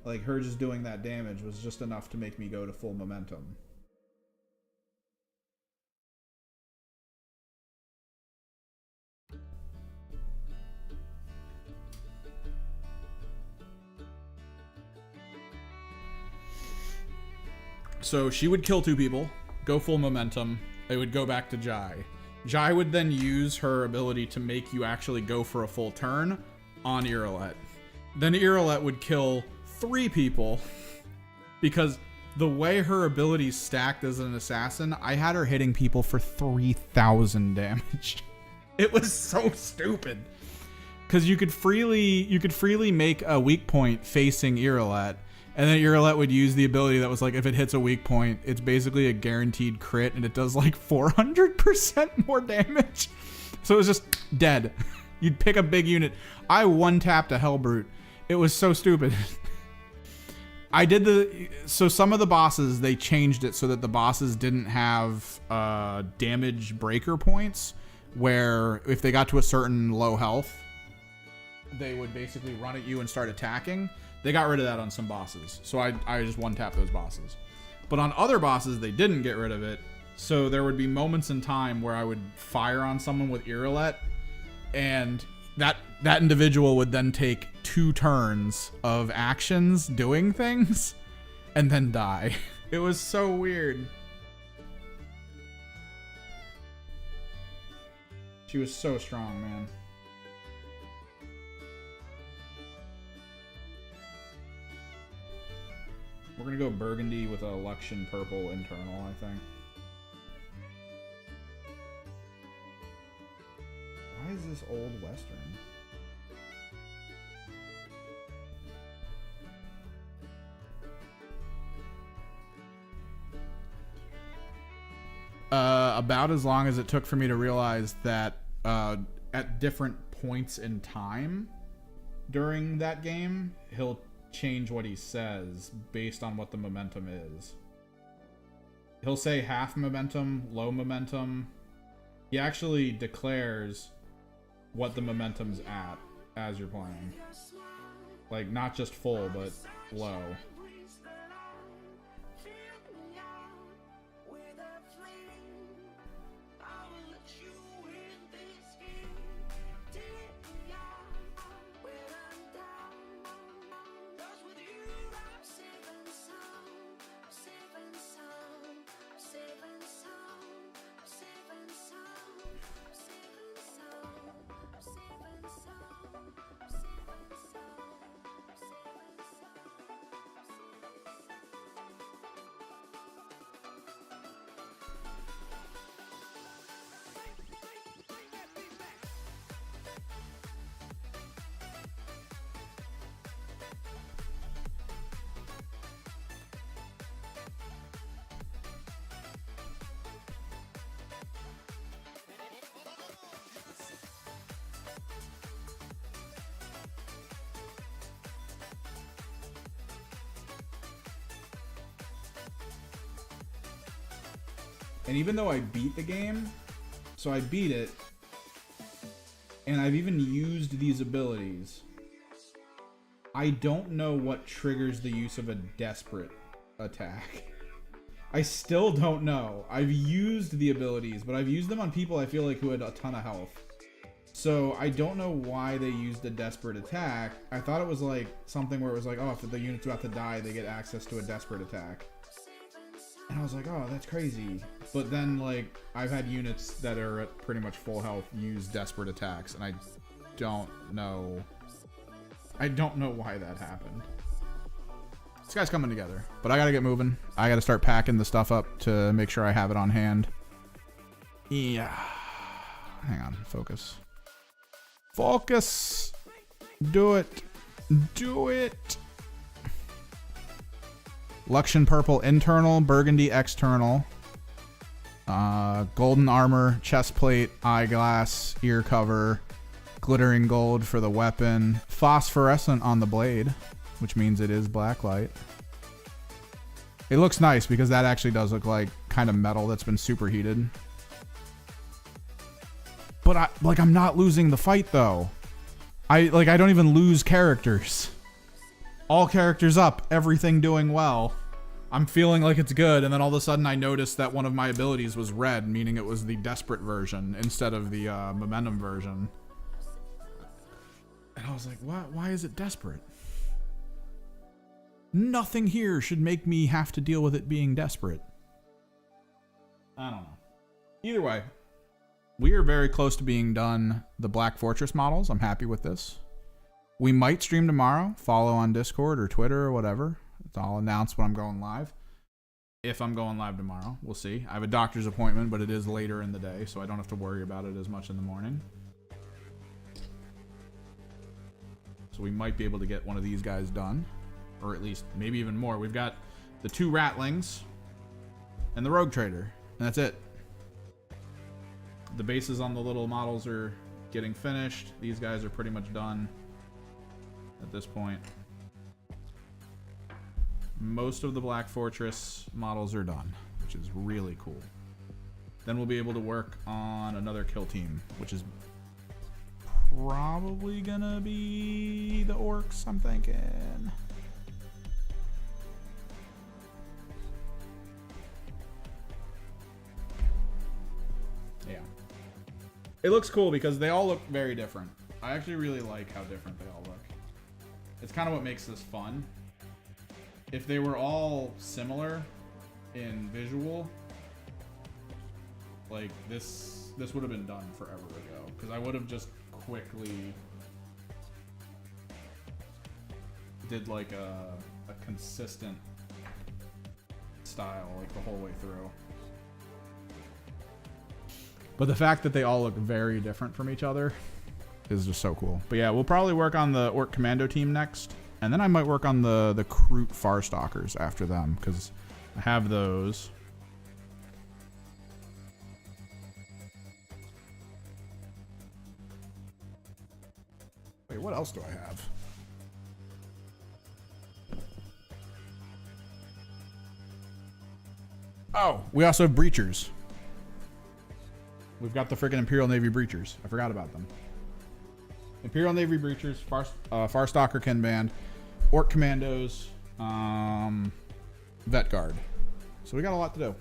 Like, her just doing that damage was just enough to make me go to full momentum. So she would kill 2 people, go full momentum, it would go back to Jai. Jai would then use her ability to make you actually go for a full turn on Irilette. Then Irilette would kill 3 people because the way her abilities stacked as an assassin, I had her hitting people for 3,000 damage. It was so stupid. Because you could freely make a weak point facing Irilette, and then Irilette would use the ability that was like, if it hits a weak point, it's basically a guaranteed crit, and it does like 400% more damage. So it was just dead. You'd pick a big unit. I one-tapped a Hellbrute. It was so stupid. So some of the bosses, they changed it so that the bosses didn't have damage breaker points, where if they got to a certain low health, they would basically run at you and start attacking. They got rid of that on some bosses, so I just one-tap those bosses. But on other bosses, they didn't get rid of it, so there would be moments in time where I would fire on someone with Irilette, and that individual would then take 2 turns of actions doing things, and then die. It was so weird. She was so strong, man. We're gonna go burgundy with a Luxion purple internal, I think. Why is this old western? About as long as it took for me to realize that at different points in time during that game, he'll change what he says based on what the momentum is. He'll say half momentum, low momentum. He actually declares what the momentum's at as you're playing. Like, not just full, but low. And even though I beat the game, so I beat it, and I've even used these abilities, I don't know what triggers the use of a desperate attack. I still don't know. I've used the abilities, but I've used them on people I feel like who had a ton of health. So I don't know why they used a desperate attack. I thought it was like something where it was like, oh, if the unit's about to die, they get access to a desperate attack. And I was like, oh, that's crazy. But then, like, I've had units that are at pretty much full health use desperate attacks, and I don't know. I don't know why that happened. This guy's coming together, but I gotta get moving. I gotta start packing the stuff up to make sure I have it on hand. Yeah. Hang on. Focus. Focus. Do it. Do it. Luxion purple internal, burgundy external. Golden armor, chest plate, eyeglass, ear cover, glittering gold for the weapon, phosphorescent on the blade, which means it is blacklight. It looks nice because that actually does look like kind of metal that's been superheated. But I'm not losing the fight though. I don't even lose characters. All characters up, everything doing well. I'm feeling like it's good, and then all of a sudden I noticed that one of my abilities was red, meaning it was the desperate version instead of the momentum version. And I was like, why is it desperate? Nothing here should make me have to deal with it being desperate. I don't know. Either way, we are very close to being done the Black Fortress models. I'm happy with this. We might stream tomorrow. Follow on Discord or Twitter or whatever. I'll announce when I'm going live. If I'm going live tomorrow, we'll see. I have a doctor's appointment, but it is later in the day, so I don't have to worry about it as much in the morning. So we might be able to get one of these guys done, or at least maybe even more. We've got the 2 Ratlings and the Rogue Trader, and that's it. The bases on the little models are getting finished. These guys are pretty much done at this point. Most of the Black Fortress models are done, which is really cool. Then we'll be able to work on another kill team, which is probably gonna be the orcs, I'm thinking. Yeah. It looks cool because they all look very different. I actually really like how different they all look. It's kind of what makes this fun. If they were all similar in visual, like this would have been done forever ago, because I would have just quickly did like a consistent style like the whole way through. But the fact that they all look very different from each other is just so cool. But yeah, we'll probably work on the Orc Commando team next. And then I might work on the Kroot Farstalkers after them, because I have those. Wait, what else do I have? Oh, we also have Breachers. We've got the freaking Imperial Navy Breachers. I forgot about them. Imperial Navy Breachers, Farstalker Kinband, Orc Commandos, Vet Guard. So we got a lot to do.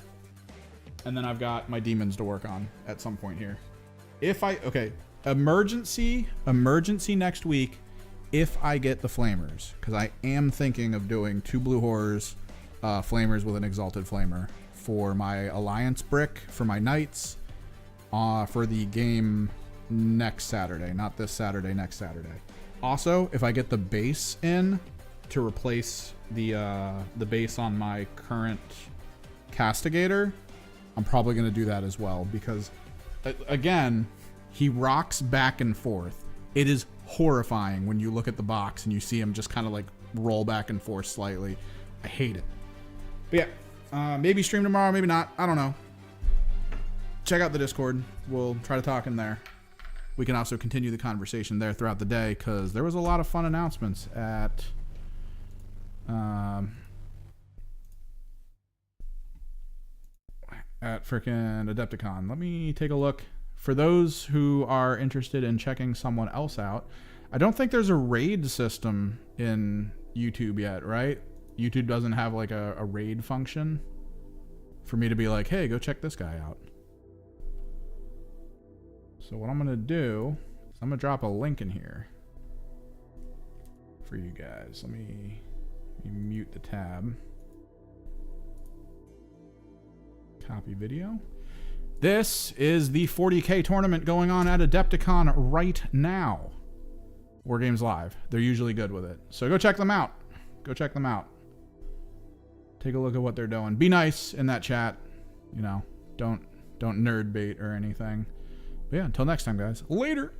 And then I've got my demons to work on at some point here. Okay, emergency next week if I get the Flamers. Because I am thinking of doing 2 Blue Horrors, Flamers with an Exalted Flamer for my Alliance brick, for my Knights, for the game next Saturday. Not this Saturday, next Saturday. Also, if I get the base in to replace the base on my current Castigator, I'm probably going to do that as well, because again, he rocks back and forth. It is horrifying when you look at the box and you see him just kind of like roll back and forth slightly. I hate it. But yeah, maybe stream tomorrow, maybe not. I don't know. Check out the Discord. We'll try to talk in there. We can also continue the conversation there throughout the day, because there was a lot of fun announcements at frickin' Adepticon. Let me take a look. For those who are interested in checking someone else out, I don't think there's a raid system in YouTube yet, right? YouTube doesn't have like a raid function for me to be like, hey, go check this guy out. So what I'm going to do is I'm going to drop a link in here for you guys. Let me mute the tab. Copy video. This is the 40K tournament going on at Adepticon right now. Wargames Live. They're usually good with it. So go check them out. Go check them out. Take a look at what they're doing. Be nice in that chat. You know, don't nerd bait or anything. But yeah, until next time, guys. Later.